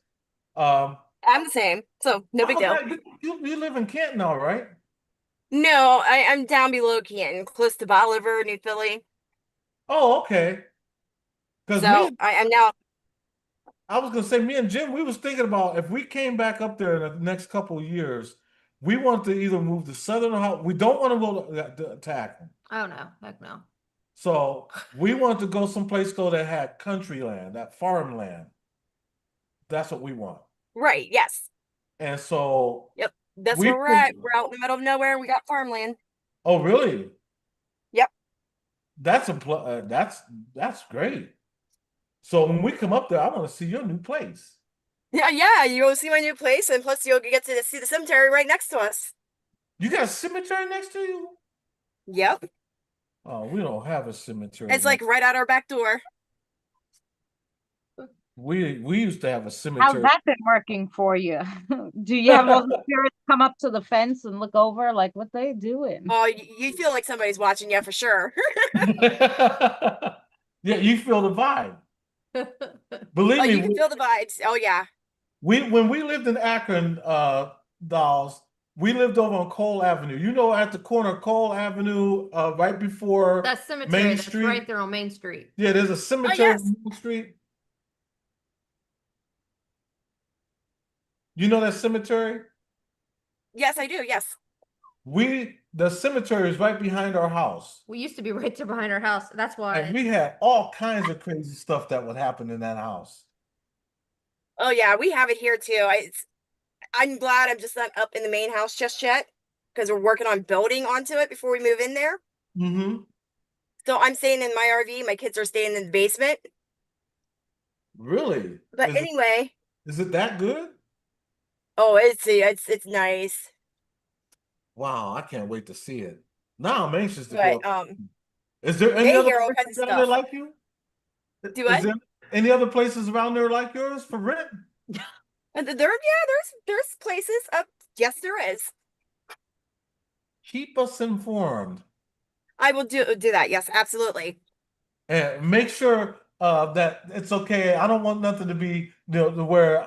Um, I'm the same, so no big deal. You live in Canton now, right? No, I'm down below Canton, close to Bolivar, New Philly. Oh, okay. Because So I'm now. I was gonna say, me and Jim, we was thinking about if we came back up there in the next couple of years, we want to either move to Southern Ohio. We don't want to go to Akron. oh no, heck no. So we want to go someplace though that had country land, that farmland. That's what we want. Right, yes. And so Yep. That's we where we're at. We're out in the middle of nowhere. We got farmland. oh really? Yep. That's that's great. So when we come up there, I want to see your new place. Yeah, you'll see my new place, and plus you'll get to see the cemetery right next to us. You got a cemetery next to you? Yep. Oh, we don't have a cemetery. It's like right out our back door. We used to have a How's cemetery. that been working for you? Do you have all the spirits come up to the fence and look over like what they doing? Oh, you feel like somebody's watching you for sure. Yeah, you feel the vibe. Believe Oh, me, you can feel the vibes. Oh yeah. when we lived in Akron, dolls, we lived over on Cole Avenue. You know, at the corner of Cole Avenue, right before That cemetery Main that's Street. right there on Main Street. Yeah, there's a cemetery yes. on Main Street. You know that cemetery? Yes, I do. Yes. the cemetery is right behind our house. We used to be right there behind our house. That's why. And we had all kinds of crazy stuff that would happen in that house. Oh yeah, we have it here too. I'm glad I'm just not up in the main house just yet because we're working on building onto it before we move in there. Mm-hmm. So I'm staying in my RV. My kids are staying in the basement. Really? But anyway, Is it that good? oh, it's nice. Wow, I can't wait to see it. Now I'm anxious to But go. Is there any they other hear all places kinds of around there stuff. like you? Do Is what? there any other places around there like yours for rent? And there's places up. Yes, there is. Keep us informed. I will do that. Yes, absolutely. And make sure that it's okay. I don't want nothing to be, to where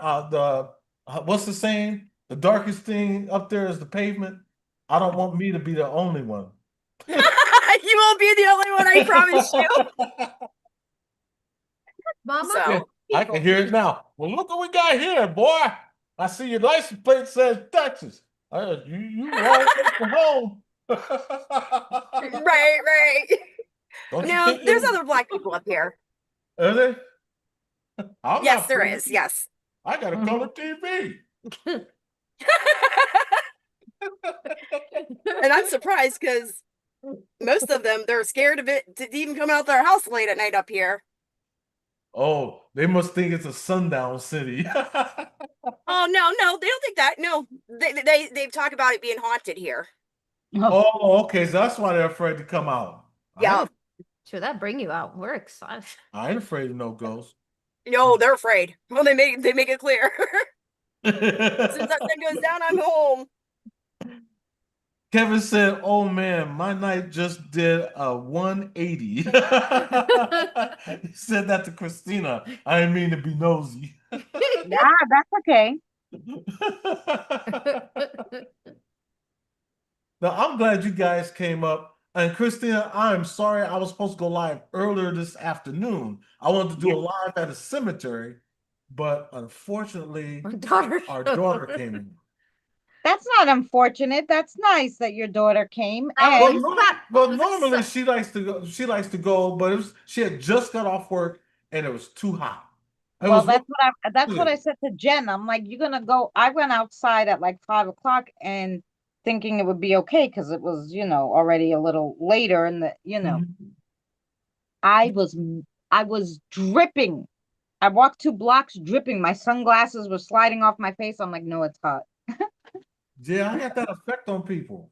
what's the saying? The darkest thing up there is the pavement. I don't want me to be the only one. You won't be the only one, I promise you. Mama, So I can hear it now. Well, look what we got here, boy. I see your license plate says Texas. You all from home. right. Don't you No, think there's other black people up here. Are they? I'm Yes, not there crazy. is. Yes. I got a color TV. And I'm surprised because most of them, they're scared of it to even come out their house late at night up here. Oh, they must think it's a sundown city. Oh no, they don't think that. No, they talk about it being haunted here. Oh, okay. So that's why they're afraid to come out. Yeah. should that bring you out? We're excited. I ain't afraid of no ghosts. No, they're afraid. Well, they make it clear. As soon as that sun goes down, I'm home. Kevin said, "Oh man, my night just did a 180." He said that to Christina. I didn't mean to be nosy. Yeah, that's okay. Now, I'm glad you guys came up. And Christina, I'm sorry I was supposed to go live earlier this afternoon. I wanted to do a live at a cemetery, but unfortunately, our daughter came in. That's not unfortunate. That's nice that your daughter came. Oh, And Well, normally she likes to go. She likes to go, but she had just got off work and it was too hot. well, that's what I said to Jen. I'm like, you're gonna go. I went outside at like 5 o'clock and thinking it would be okay because it was, already a little later in the, Mhm. I was dripping. I walked 2 blocks dripping. My sunglasses were sliding off my face. I'm like, no, it's hot. Yeah, I got that effect on people.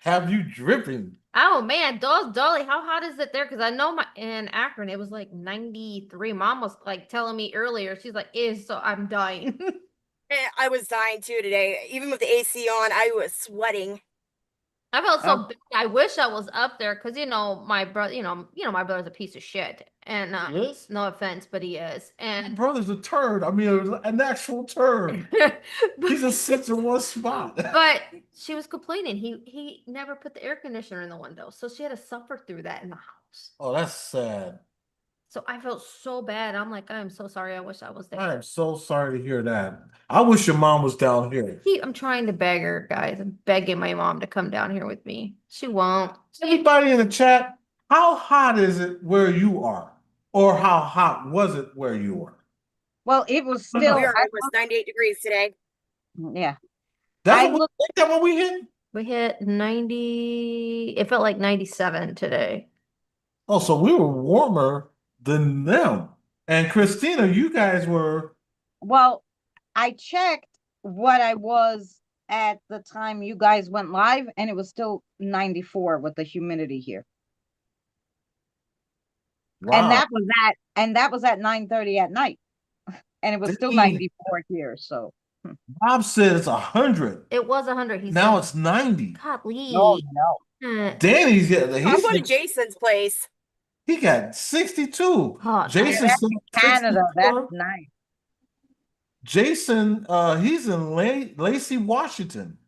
Have you dripping? Oh man, Dolly, how hot is it there? Because I know in Akron it was like 93. Mom was like telling me earlier. She's like, "Is so I'm dying." I was dying too today. Even with the AC on, I was sweating. I felt so bad. I wish I was up there because my brother, my brother's a piece of shit, and Yes? no offense, but he is. My And brother's a turd. I mean, an actual turd. He just sits in one spot. but she was complaining he never put the air conditioner in the window, so she had to suffer through that in the house. Oh, that's sad. So I felt so bad. I'm like, I'm so sorry. I wish I was there. I am so sorry to hear that. I wish your mom was down here. I'm trying to beg her, guys. I'm begging my mom to come down here with me. She won't. Anybody in the chat, how hot is it where you are? Or how hot was it where you were? Well, it was We still, are almost 98 degrees today. yeah. That's what we hit? We hit 90. It felt like 97 today. Oh, so we were warmer than them. And Christina, you guys were. Well, I checked what I was at the time you guys went live, and it was still 94 with the humidity here. Wow. And that was at 9:30 at night. And it was still 94 here. So Bob said it's 100. It was 100. Now it's 90. Golly. no. Danny's I'm going to Jason's place. He got 62. Oh, Jason That's said Canada. 64. That's nice. Jason, he's in Lacey, Washington.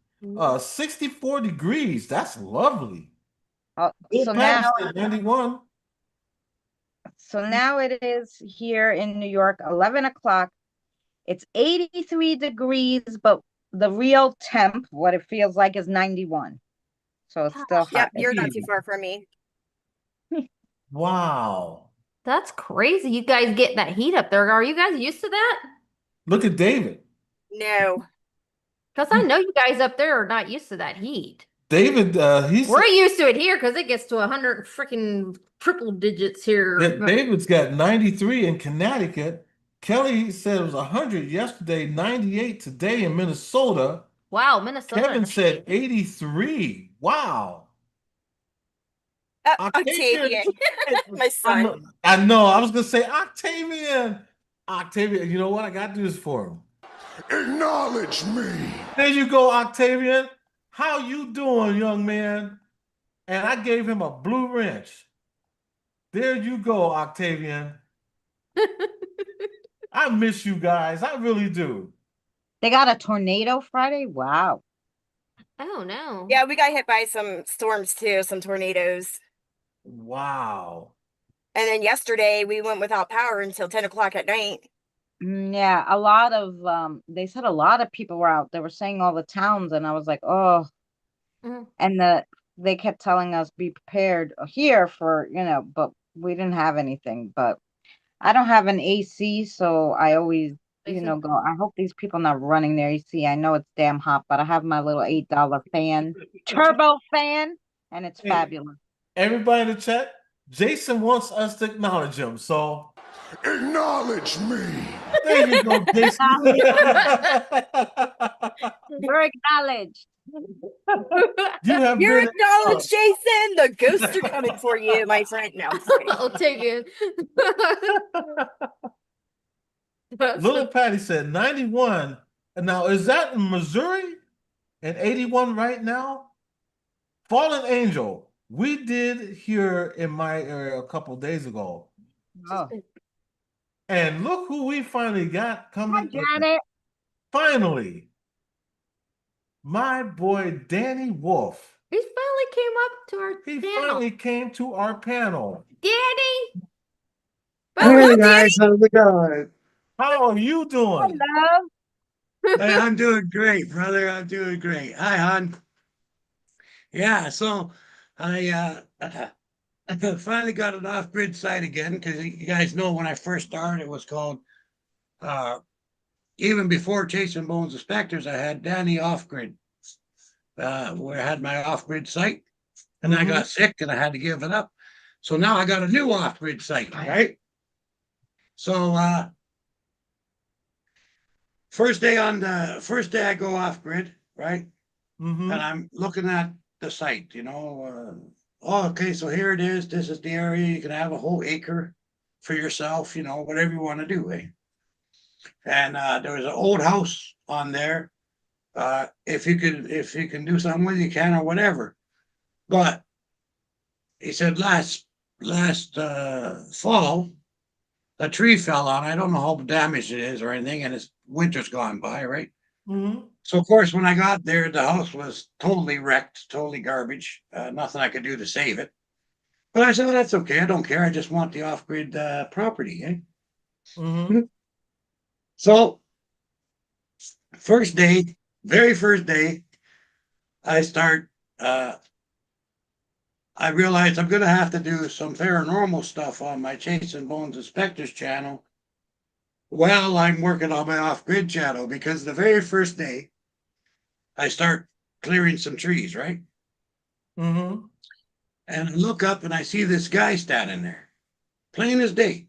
64 degrees. That's lovely. So now 91. So now it is here in New York, 11 o'clock. It's 83 degrees, but the real temp, what it feels like, is 91. So it's still hot. Yep, you're not too far from me. Wow. That's crazy. You guys get that heat up there. Are you guys used to that? Look at David. No. Because I know you guys up there are not used to that heat. David, he's We're used to it here because it gets to 100 freaking triple digits here. David's got 93 in Connecticut. Kelly said it was 100 yesterday, 98 today in Minnesota. Wow, Minnesota. Kevin said 83. Wow. Octavian, my son. I know. I was gonna say Octavian. Octavian, you know what? I gotta do this for him. Acknowledge me. There you go, Octavian. How you doing, young man? And I gave him a blue wrench. There you go, Octavian. I miss you guys. I really do. They got a tornado Friday. Wow. Oh no. Yeah, we got hit by some storms too, some tornadoes. Wow. And then yesterday we went without power until 10 o'clock at night. Yeah, a lot of they said a lot of people were out. They were saying all the towns, and I was like, oh. And they kept telling us be prepared here for, but we didn't have anything. But I don't have an AC, so I always, go. I hope these people not running their AC. I know it's damn hot, but I have my little $8 fan, turbo fan, and it's fabulous. Everybody in the chat, Jason wants us to acknowledge him. So Acknowledge me. there you go, Jason. You're acknowledged. You're acknowledged, Jason. The ghosts are coming for you, my friend. No, I'll take it. Little Patty said 91. Now, is that in Missouri? And 81 right now? Fallen Angel. We did here in my area a couple days ago. Oh. And look who we finally got coming. I got it. Finally. My boy Danny Wolf. He finally came up to our panel. Finally came to our panel. Danny! Hey guys, how's it going? How are you doing? Hello. Hey, I'm doing great, brother. I'm doing great. Hi, hon. Yeah, so I finally got an off-grid site again because you guys know when I first started, it was called even before Chasing Bones of Specters, I had Danny off-grid, where I had my off-grid site, and I got sick and I had to give it up. So now I got a new off-grid site, right? So first day I go off-grid, right? And I'm looking at the site, oh, okay, so here it is. This is the area. You can have a whole acre for yourself, whatever you want to do, eh? And there was an old house on there. If you can do something with it, you can or whatever. But he said last fall, a tree fell on. I don't know how damaged it is or anything, and it's winter's gone by, right? So of course, when I got there, the house was totally wrecked, totally garbage. Nothing I could do to save it. But I said, well, that's okay. I don't care. I just want the off-grid property, eh? So very first day, I realized I'm going to have to do some paranormal stuff on my Chasing Bones Inspectors channel while I'm working on my off-grid channel, because the very first day I start clearing some trees, right? And I look up and I see this guy standing there, plain as day.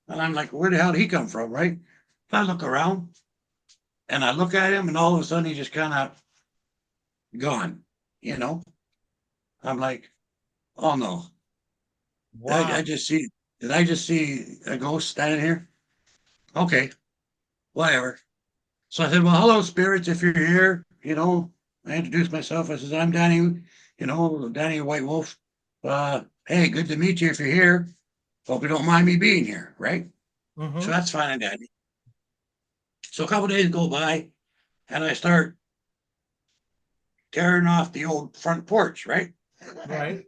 And I'm like, where the hell did he come from, right? I look around and I look at him, and all of a sudden he just kind of gone, I'm like, oh no. Wow. Did I just see a ghost standing here? Okay, whatever. So I said, well, hello, spirits, if you're here, I introduced myself. I said, I'm Danny, Danny White Wolf. Hey, good to meet you if you're here. Hope you don't mind me being here, right? So that's fine and dandy. So a couple days go by, and I start tearing off the old front porch, right? Right.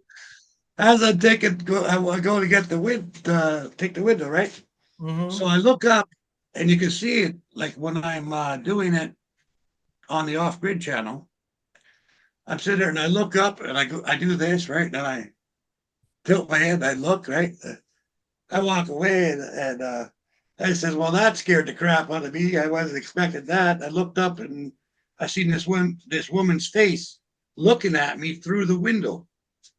As I go to get the take the window, right? So I look up, and you can see it, like when I'm doing it, on the off-grid channel. I'm sitting there and I look up and I do this, right? And I tilt my head, I look, right? I walk away and I said, well, that scared the crap out of me. I wasn't expecting that. I looked up and I seen this woman's face looking at me through the window,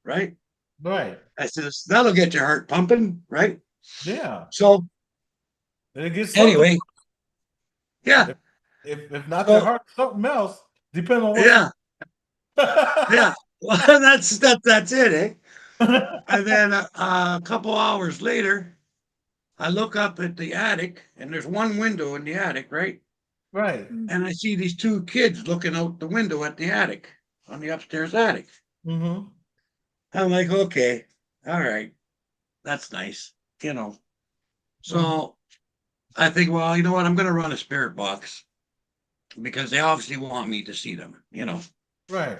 right? Right. I says, that'll get your heart pumping, right? Yeah. So And it gets something. anyway, yeah. If not your So heart, something else. Depending on what. yeah, yeah. Well, that's it, eh? And then a couple hours later, I look up at the attic, and there's one window in the attic, right? Right. And I see these two kids looking out the window at the attic, on the upstairs attic. Mm-hmm. I'm like, okay, all right, that's nice, you know. So I think, well, you know what? I'm going to run a spirit box because they obviously want me to see them, you know. Right.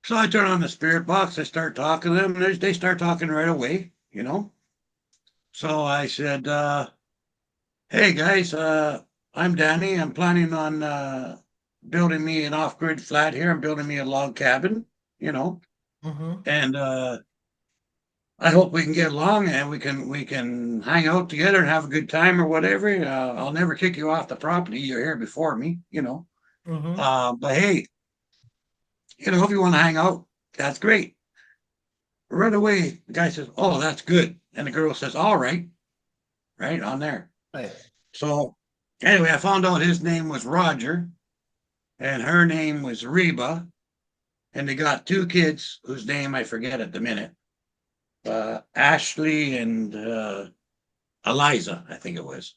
So I turn on the spirit box. I start talking to them, and they start talking right away, you know. So I said, hey guys, I'm Danny. I'm planning on building me an off-grid flat here. I'm building me a log cabin, you know, Mm-hmm. and I hope we can get along and we can hang out together and have a good time or whatever. I'll never kick you off the property. You're here before me, you know. Mm-hmm. But hey, you know, if you want to hang out, that's great. Right away, the guy says, "Oh, that's good," and the girl says, "All right," right on there. Right. So anyway, I found out his name was Roger and her name was Reba, and they got two kids whose name I forget at the minute. Ashley and Eliza, I think it was.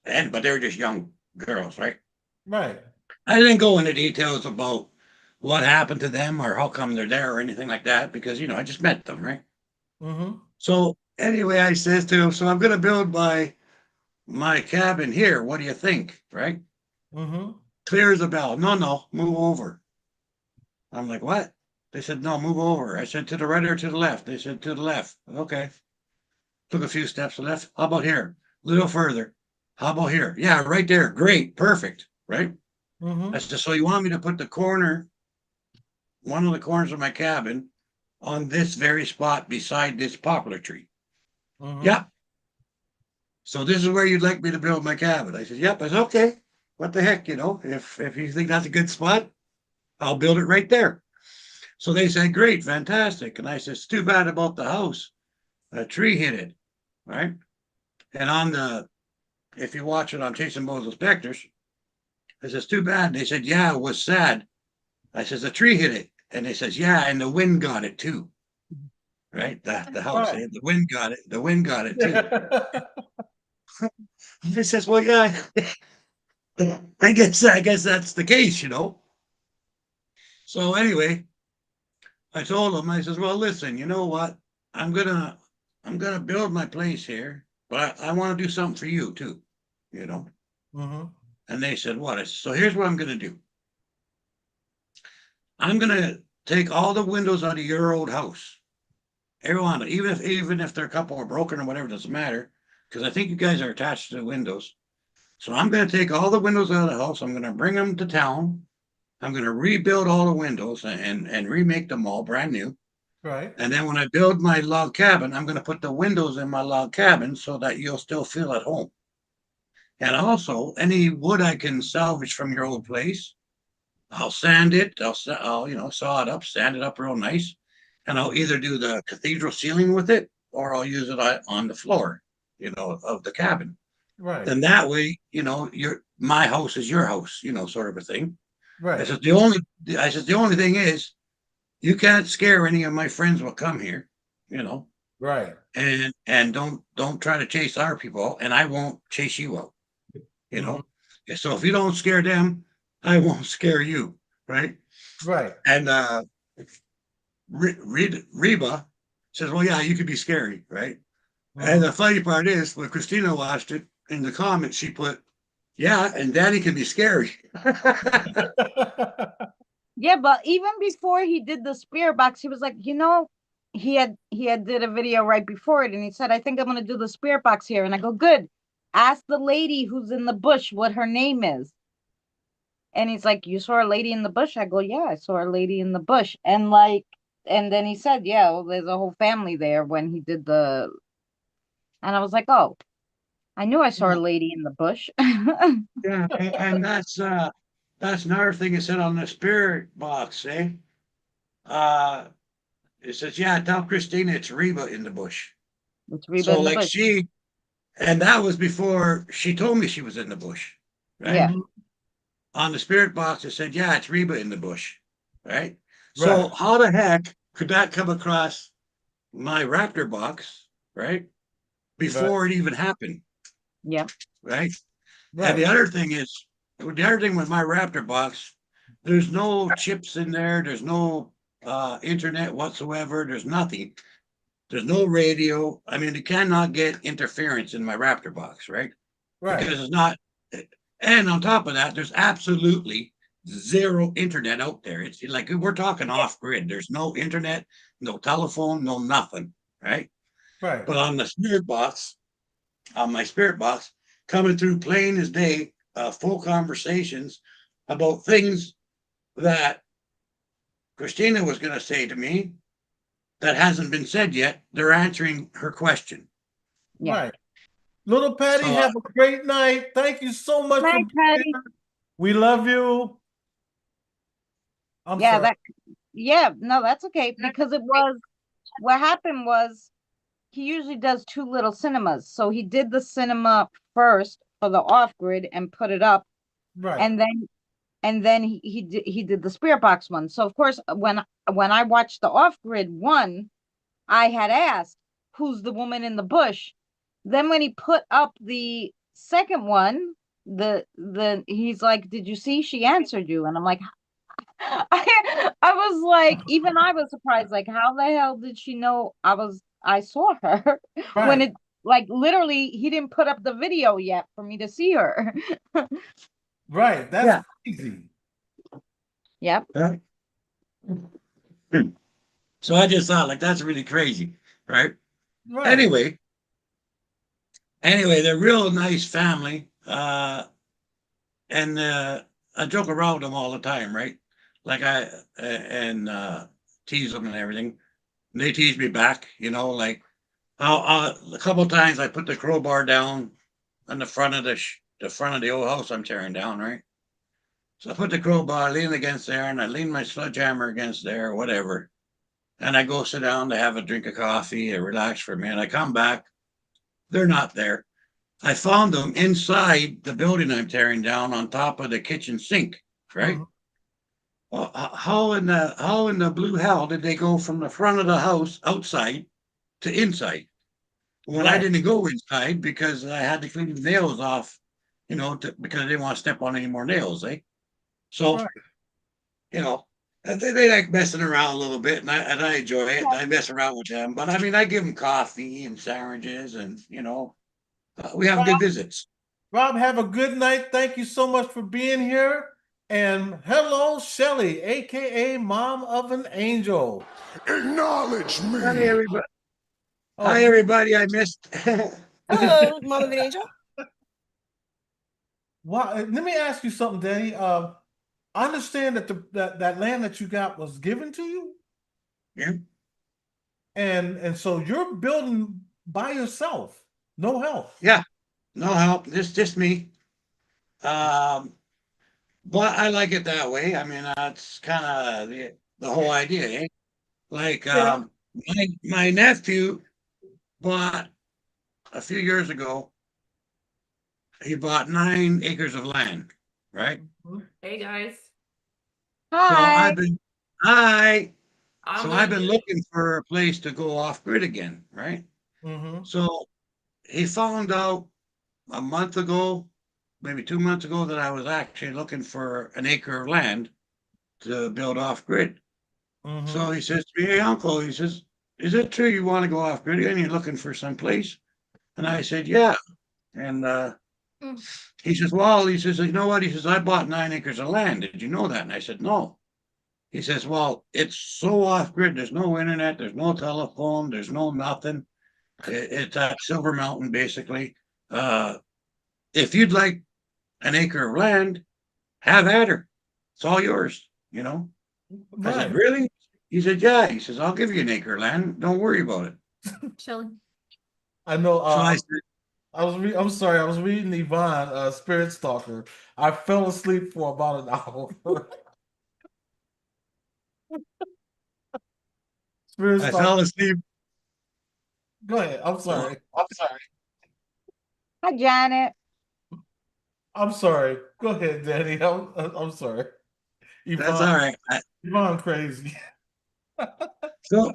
But they were just young girls, right? Right. I didn't go into details about what happened to them or how come they're there or anything like that because I just met them, right? Mm-hmm. So anyway, I says to him, so I'm gonna build my cabin here. What do you think? Right? Mm-hmm. Clear as a bell. No, move over. I'm like, what? They said, no, move over. I said, to the right or to the left? They said, to the left. Okay. Took a few steps to the left. How about here? A little further. How about here? Yeah, right there. Great. Perfect. Right? I Mm-hmm. said, so you want me to put one of the corners of my cabin on this very spot beside this poplar tree? Mm-hmm. Yeah. So this is where you'd like me to build my cabin? I said, yep. I said, okay. What the heck, if you think that's a good spot, I'll build it right there. So they said, great, fantastic. And I said, it's too bad about the house. A tree hit it, right? And if you watch it on Chasing Moses Specters, I says, too bad. They said, yeah, it was sad. I says, a tree hit it. And they says, yeah, and the wind got it too. Right? The house, Right. the wind got it. The wind got it too. He says, well, yeah, I guess that's the case. So anyway, I told him, I says, well, listen, you know what? I'm gonna build my place here, but I want to do something for you too, you know. Mm-hmm. And they said, what? I said, so here's what I'm gonna do. I'm gonna take all the windows out of your old house. Everyone, even if they're a couple are broken or whatever, doesn't matter. Because I think you guys are attached to the windows. So I'm gonna take all the windows out of the house. I'm gonna bring them to town. I'm gonna rebuild all the windows and remake them all brand new. Right. And then when I build my log cabin, I'm going to put the windows in my log cabin so that you'll still feel at home. And also, any wood I can salvage from your old place, I'll sand it. I'll saw it up, sand it up real nice, and I'll either do the cathedral ceiling with it or I'll use it on the floor, of the cabin. Right. And that way, my house is your house, sort of a thing. I Right. said the only thing is you can't scare any of my friends will come here, you know, Right. and don't try to chase our people, and I won't chase you out, you Mm-hmm. know. So if you don't scare them, I won't scare you, right? Right. And Reba says, "Well, yeah, you could be scary, right?" And the funny part is, when Christina watched it in the comments, she put, "Yeah, and Daddy can be scary." Yeah, but even before he did the spirit box, he was like, he had did a video right before it, and he said, I think I'm gonna do the spirit box here. And I go, good. Ask the lady who's in the bush what her name is. And he's like, "You saw a lady in the bush?" I go, "Yeah, I saw a lady in the bush." And like, and then he said, "Yeah, well, there's a whole family there when he did the," and I was like, "Oh, I knew I saw a lady in the bush." Yeah, and that's another thing it said on the spirit box, eh? Uh it says, yeah, tell Christina it's Reba in the bush. It's Reba So in the like bush. and that was before she told me she was in the bush, right? Yeah. Mhm. On the spirit box, it said, yeah, it's Reba in the bush, right? So Right. how the heck could that come across my Raptor box, right? Right. Before it even happened, Yep. right? And Right. the other thing with my Raptor box, there's no chips in there. There's no internet whatsoever. There's nothing. There's no radio. I mean, it cannot get interference in my Raptor box, right? Right. Because it's not. And on top of that, there's absolutely zero internet out there. It's like we're talking off grid. There's no internet, no telephone, no nothing, right? Right. But on the spirit box, on my spirit box, coming through plain as day, full conversations about things that Christina was going to say to me that hasn't been said yet. They're answering her question. Yeah. Right. Little Patty, So have a great night. Thank you so much for Night, being Patty. here. We love you. I'm Yeah, sorry. that yeah, no, that's okay because it was what happened was he usually does two little cinemas. So he did the cinema first for the off grid and put it up, Right. and then he did the spirit box one. So of course when I watched the off grid one, I had asked who's the woman in the bush. Then when he put up the second one, the he's like, "Did you see? She answered you." And I'm like, I was like, even I was surprised, like, how the hell did she know I saw her when Right. it like literally he didn't put up the video yet for me to see her. Right. That's yeah. crazy. Yep. Right. So I just thought like that's really crazy, right? Right. Anyway, they're real nice family. And I joke around with them all the time, right? Like and tease them and everything. And they tease me back, like a couple of times I put the crowbar down on the front of the front of the old house I'm tearing down, right? So I put the crowbar, lean against there, and I lean my sledgehammer against there, whatever. And I go sit down to have a drink of coffee and relax for a minute. I come back, they're not there. I found them inside the building I'm tearing down on top of the kitchen sink, right? Mhm. Well, how in the blue hell did they go from the front of the house outside to inside when I Right. didn't go inside because I had to clean the nails off, because I didn't want to step on any more nails, eh? So, Right. you know, they like messing around a little bit, and I enjoy it. I mess around with them, but I mean, I give them coffee and sandwiches, and we have good visits. Rob, have a good night. Thank you so much for being here. And hello, Shelly, aka Mom of an Angel. Acknowledge Hi, me. everybody. Hi, Oh, everybody. I missed. Hello, Mom of an Angel. wow. Let me ask you something, Danny. I understand that that land that you got was given to you, Yeah. and so you're building by yourself, no help. Yeah. No help. Just me. Um, but I like it that way. I mean, that's kind of the whole idea, eh? Like, Yeah. my nephew bought a few years ago, he bought 9 acres of land, right? Hey guys, So Hi. hi. I'm So gonna I've been do. looking for a place to go off grid again, right? Mm-hmm. So he found out a month ago, maybe 2 months ago, that I was actually looking for an acre of land to build off grid. Mm-hmm. So he says to me, "Hey, uncle," he says, "is it true you want to go off grid again? You're looking for some place?" And I said, "Yeah." And Mm. he says, "Well," he says, "you know what?" He says, "I bought 9 acres of land. Did you know that?" And I said, "No." He says, "Well, it's so off grid. There's no internet. There's no telephone. There's no nothing. It's at Silver Mountain, basically. If you'd like an acre of land, have at her. It's all yours, you know. I said, Right. really? He said, yeah. He says, I'll give you an acre of land. Don't worry about it. Chilling. I know. So I said, I'm sorry. I was reading Yvonne, Spirit Stalker. I fell asleep for about an hour. Spirit I Stalker. fell asleep. Go ahead. I'm So sorry. I'm sorry. Hi, Janet. I'm sorry. Go ahead, Danny. I'm sorry. that's Yvonne. all right. Yvonne crazy. So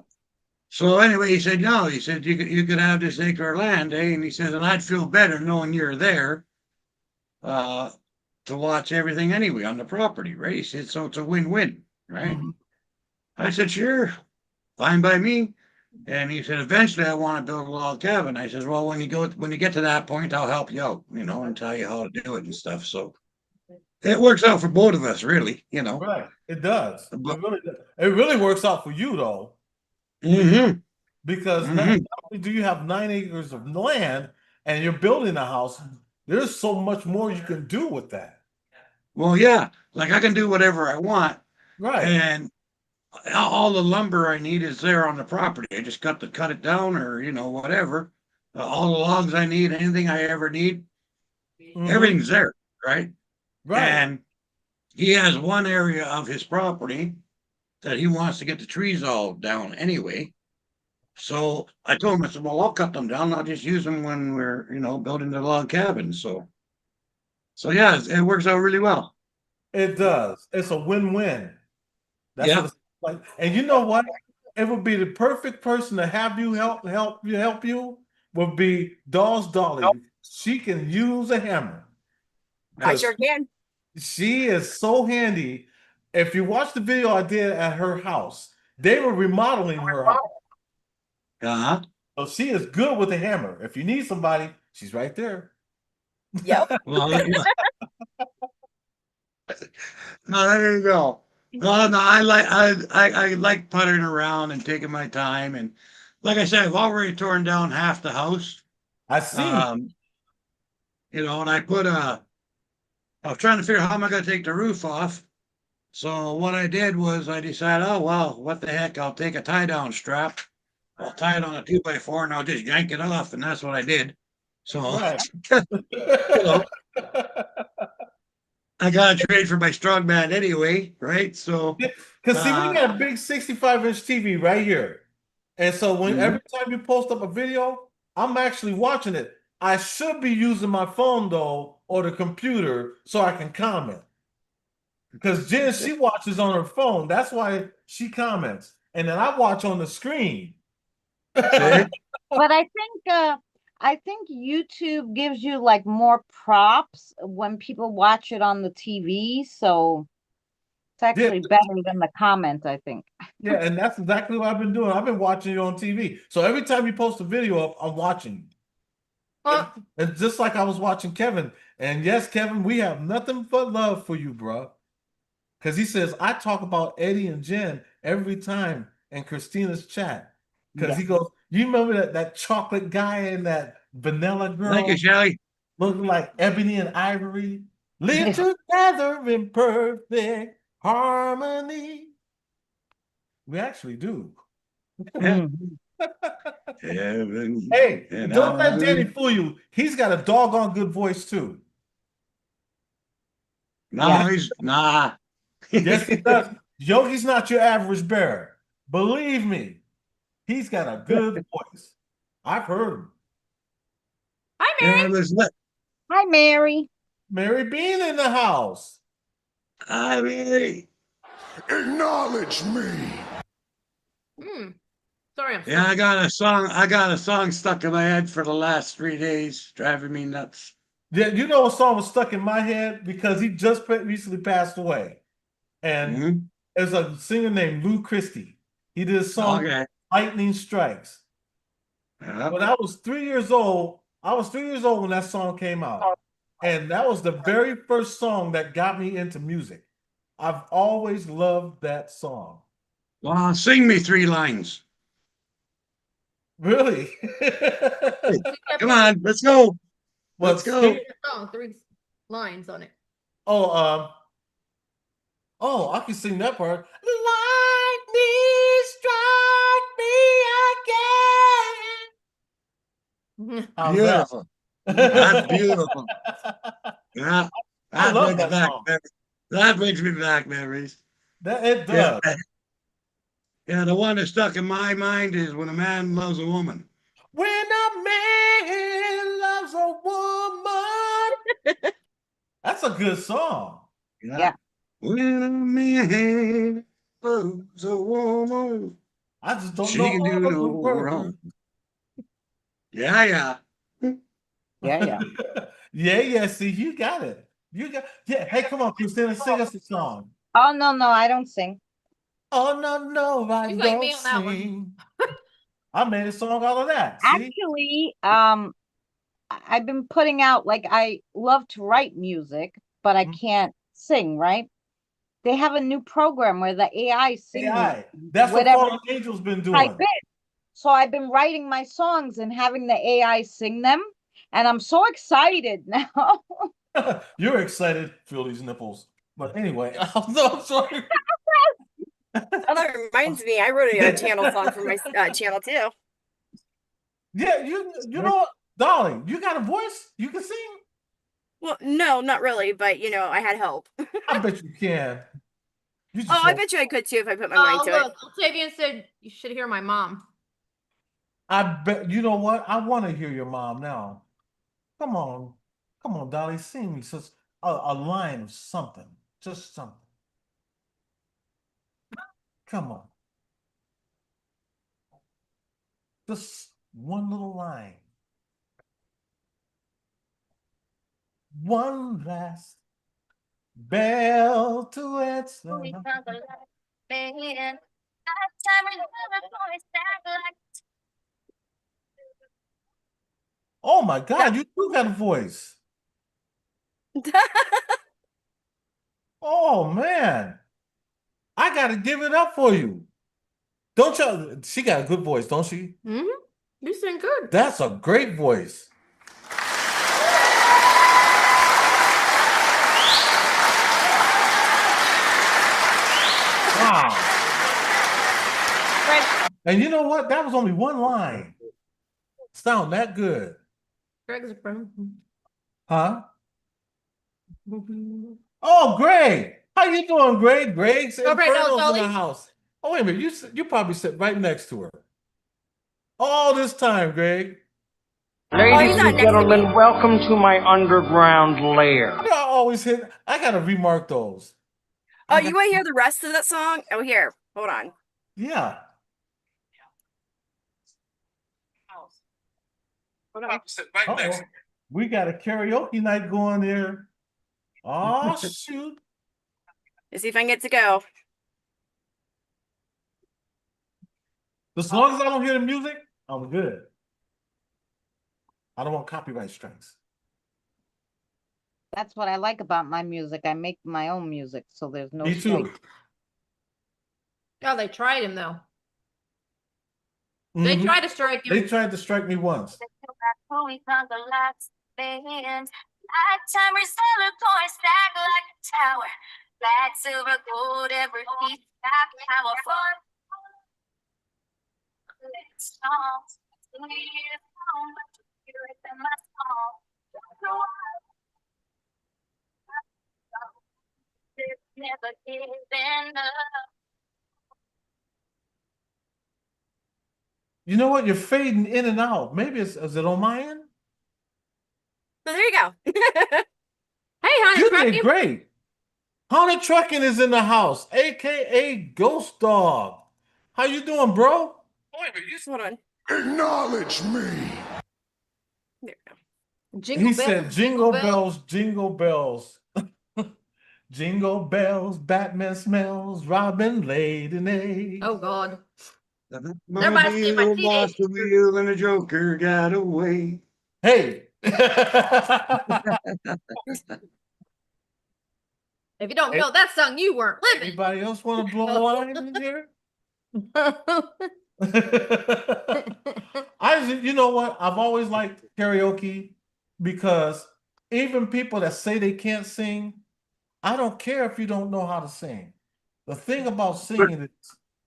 so anyway, he said, no, he said, you could have this acre of land, eh? And he said, and I'd feel better knowing you're there uh, to watch everything anyway on the property, right? He said, so it's a win-win, right? Mhm. I said, sure, fine by me. And he said, eventually I want to build a log cabin. I said, well, when you get to that point, I'll help you out, and tell you how to do it and stuff. So it works out for both of us, really, Right. It does. But, It really works out for you though, hmm because not hmm only do you have 9 acres of land and you're building a house, there's so much more you can do with that. Well, yeah, like I can do whatever I want, Right. and all the lumber I need is there on the property. I just cut it down, or whatever. All the logs I need, anything I ever need, Hmm. everything's there, right? Right. And he has one area of his property that he wants to get the trees all down anyway. So I told him, I said, well, I'll cut them down. I'll just use them when we're, building the log cabin. So yeah, it works out really well. It does. It's a win-win. That's what Yeah. it's like. And you know what? It would be the perfect person to have you help you would be Dawes Dolly. She can use a hammer I because sure can. she is so handy. If you watch the video I did at her house, they were remodeling her house. Uh-huh. So she is good with a hammer. If you need somebody, she's right there. Yep. Well, yeah. No, there you go. No, no, I like puttering around and taking my time, and like I said, I've already torn down half the house. I seen. Um, and I was trying to figure out how am I gonna take the roof off. So what I did was I decided, oh well, what the heck, I'll take a tie down strap, I'll tie it on a 2x4 and I'll just yank it off, and that's what I did. So Right. you know, I got to trade for my strongman anyway, right? So Because see, we uh got a big 65-inch TV right here. And so when mhm. every time you post up a video, I'm actually watching it. I should be using my phone though, or the computer, so I can comment. Because Jen, she watches on her phone. That's why she comments. And then I watch on the screen. See? But I think YouTube gives you like more props when people watch it on the TV, so it's Yeah, actually better than the comment, I think. yeah, and that's exactly what I've been doing. I've been watching you on TV. So every time you post a video up, I'm watching. Well, And just like I was watching Kevin. And yes, Kevin, we have nothing but love for you, bro. Because he says, I talk about Eddie and Jen every time in Christina's chat. Because Yeah. he goes, you remember that chocolate guy and that vanilla Thank you, girl Shelly. looking like ebony and ivory? Live together in perfect harmony. We actually do. Yeah. Mhm. Heaven Hey, and don't let Danny I. fool you. He's got a doggone good voice too. Yeah. No, he's nah. Yes, he does. Yogi's not your average bear. Believe me, he's got a good voice. I've heard him. hi, Yeah, Mary. Hi, Mary. Mary Bean in the house. I mean, Acknowledge me. Sorry, I'm yeah, I got a song stuck in my head for the last 3 days, driving me nuts. Yeah, you know what song was stuck in my head because he just recently passed away. And Mhm. there's a singer named Lou Christie. He did a song Okay. Lightning Strikes. Yeah. When I was 3 years old, I was 3 years old when that song came out. And that was the very first song that got me into music. I've always loved that song. Well, sing me 3 lines. Really? Hey, come on, let's go. Let's What's go. song, 3 lines on it. oh Oh, I can sing that part. Lightning strike me again. How's that? Beautiful. That's beautiful. Yeah, I that love brings that back song. memories. That brings me back memories. That it Yeah, does. yeah. The one that stuck in my mind is when a man loves a woman. When a man loves a woman. That's a good song. Yeah. When a man loves a woman, I just don't she know can all do of the no wrong. Yeah, yeah. Yeah. Yeah. See, you got it. You got yeah. Hey, come on, Christina, sing us a song. Oh no, I don't sing. Oh no, I You like don't me on that one. sing. I made a song out of that. See? Actually, I've been putting out, like, I love to write music, but I can't sing, right? They have a new program where the AI sing AI. That's what whatever Fallen Angel's been type doing. in. So I've been writing my songs and having the AI sing them, and I'm so excited now. You're excited, feel these nipples. But anyway, I'm sorry. Oh, that reminds me. I wrote a channel song for my channel too. Yeah, you know what, darling, you got a voice? You can sing? Well, no, not really, but I had help. I bet you can. You Oh, just I won't. bet you I could too if I put my mind Oh, to it. look, Octavian said you should hear my mom. I bet you know what? I want to hear your mom now. Come on. Come on, Dolly, sing me just a line of something. Just something. Come on. Just one little line. One last bell to answer. Oh my God, you do got a voice. Oh man. I gotta give it up for you. Don't you? She got a good voice, don't she? Mm-hmm. You sing good. That's a great voice. Wow. And you know what? That was only one line. Sound that good. Greg's brown. Huh? Oh, Greg. How you doing, Greg? Greg's Go right now, Inferno's in the Dolly. house. Oh, wait a minute. You probably sit right next to her. All this time, Greg. Ladies he's not and next to me. gentlemen, welcome to my underground lair. I always hit. I gotta remark those. Oh, you want to hear the rest of that song? Oh, here. Hold on. Yeah. Hold on. Uh-oh. We got a karaoke night going there. Oh, shoot. Let's see if I can get to go. As long as I don't hear the music, I'm good. I don't want copyright strikes. That's what I like about my music. I make my own music, so there's no Me too. strike. Oh, they tried him though. They Mhm. tried to strike him. They tried to strike me once. You know what? You're fading in and out. Maybe is it on my end? So there you go. Hey, honey, You trucking. did great. Haunted Trucking is in the house, aka Ghost Dog. How you doing, bro? Hold on. Acknowledge me. There we go. Jingle He bells, said, "Jingle bells, jingle bells, jingle bells. Batman smells. Robin laid an egg." Oh God. The Everybody's getting my Mobile lost the teenage. wheel and the Joker got away. Hey. If you don't know that song, you weren't living. Anybody else want to blow a line in here? You know what? I've always liked karaoke because even people that say they can't sing, I don't care if you don't know how to sing. The thing about singing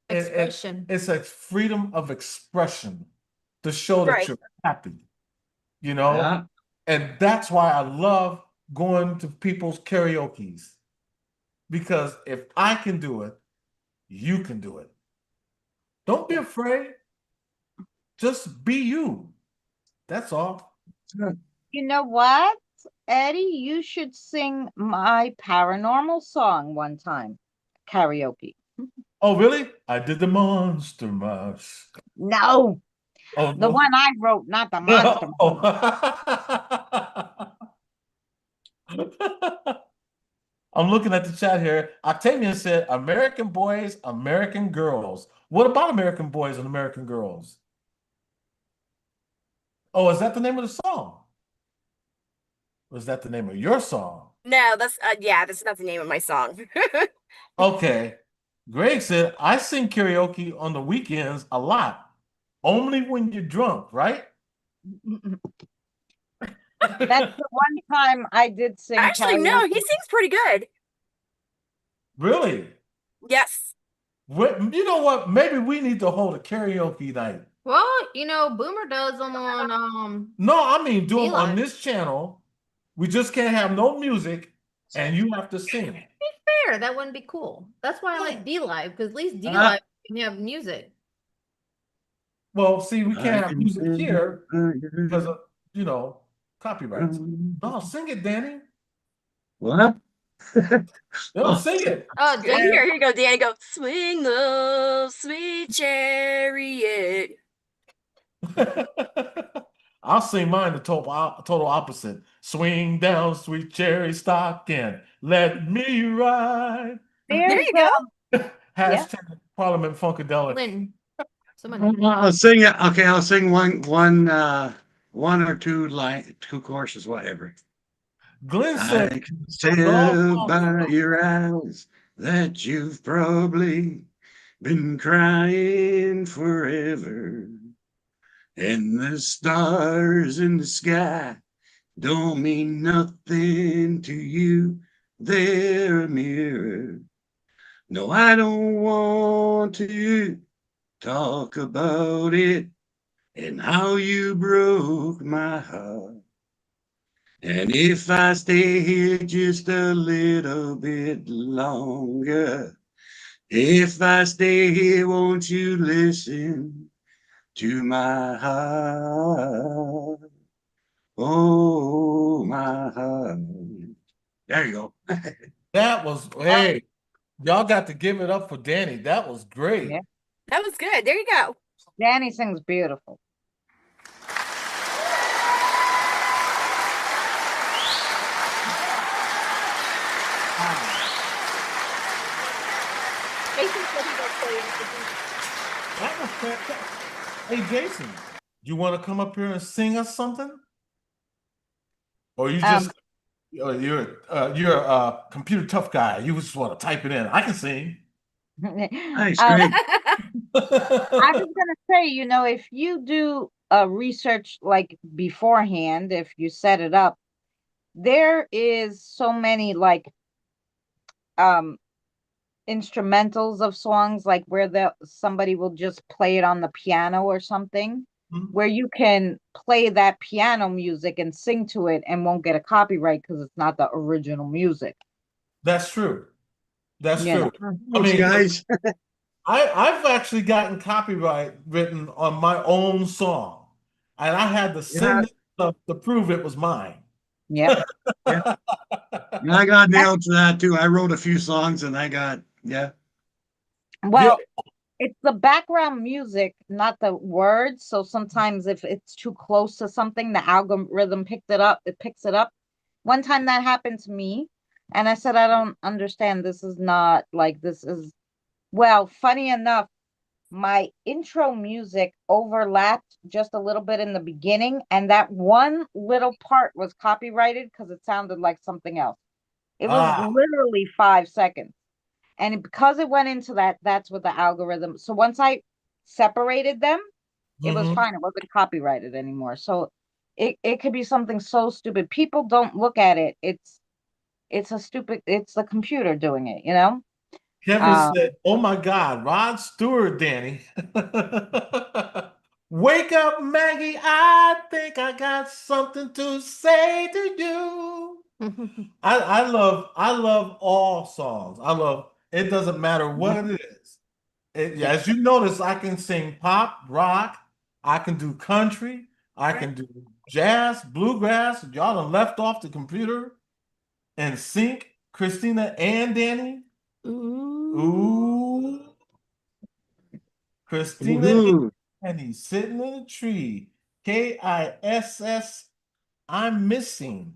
is Expression. it's a freedom of expression to show that Right. you're happy, you know? Yeah. And that's why I love going to people's karaoke's. Because if I can do it, you can do it. Don't be afraid. Just be you. That's all. You know what, Eddie? You should sing my paranormal song one time. Karaoke. Oh, really? I did the Monster Mash. No, Oh, the no. one I wrote, not the monster. I'm looking at the chat here. Octavian said, American boys, American girls. What about American boys and American girls? Oh, is that the name of the song? Or is that the name of your song? No, that's yeah, that's not the name of my song. Okay. Greg said, I sing karaoke on the weekends a lot. Only when you're drunk, right? That's the one time I did sing Actually, no, he karaoke. sings pretty good. Really? Yes. You know what? Maybe we need to hold a karaoke night. Well, Boomer does them on No, I mean do them on D-Live. this channel. We just can't have no music, and you have to sing. Be fair, that wouldn't be cool. That's why I like D-Live, because at least Uh, D-Live can have music. Well, see, we I can't have can music sing here for because you. of copyrights. No, sing it, Danny. What? No, sing it. Oh, Jason, Here you go, Dan. Go swing the sweet chariot. I'll sing mine the total opposite. Swing down, sweet cherry stocking, let me ride. There There's you go. Hashtag Parliament Funkadelic. Lynn, somebody. I'll sing it. Okay, I'll sing one or two courses, whatever. Glenn I said, can "Those all tell songs by your eyes that you've probably been crying forever. And the stars in the sky don't mean nothing to you. They're a mirror. No, I don't want to talk about it and how you broke my heart. And if I stay here just a little bit longer, if I stay here, won't you listen to my heart? Oh, my heart. There you go. That was, hey, y'all got to give it up for Danny. That was great. Yeah. That was good. There you go. Danny sings beautiful. Jason said he does karaoke. That was fantastic. Hey, Jason, you want to come up here and sing us something? Or you just, you're a computer tough guy. You just want to type it in. I can sing. Nice, Um, great. I was gonna say, if you do a research like beforehand, if you set it up, there is so many like um instrumentals of songs, like where somebody will just play it on the piano or something, Mhm. where you can play that piano music and sing to it and won't get a copyright because it's not the original music. That's true. That's You know. true. I Thanks, mean, guys. I've actually gotten copyright written on my own song, and I had to sing Yeah, this stuff to prove it was mine. Yeah. yeah. And I got nailed to that too. I wrote a few songs and I got, yeah. Well, it's the background music, not the words. So sometimes if it's too close to something, the algorithm picked it up. It picks it up. One time that happened to me, and I said, I don't understand. This is not like this is. Well, funny enough, my intro music overlapped just a little bit in the beginning, and that one little part was copyrighted because it sounded like something else. It was Ah, literally 5 seconds. And because it went into that, that's what the algorithm. So once I separated them, it was mhm. fine. It wasn't copyrighted anymore. So it could be something so stupid. People don't look at it. It's it's the computer doing it, you know? Kevin Um, said, "Oh my God, Rod Stewart, Danny." Wake up, Maggie. I think I got something to say to you. I love all songs. I love it doesn't matter what it is. Yeah, as you notice, I can sing pop, rock, I can do country, I can do jazz, bluegrass. Y'all done left off the computer and sync Christina and Danny. Ooh, Christina Woohoo. and he's sitting in a tree. KISS. I'm missing.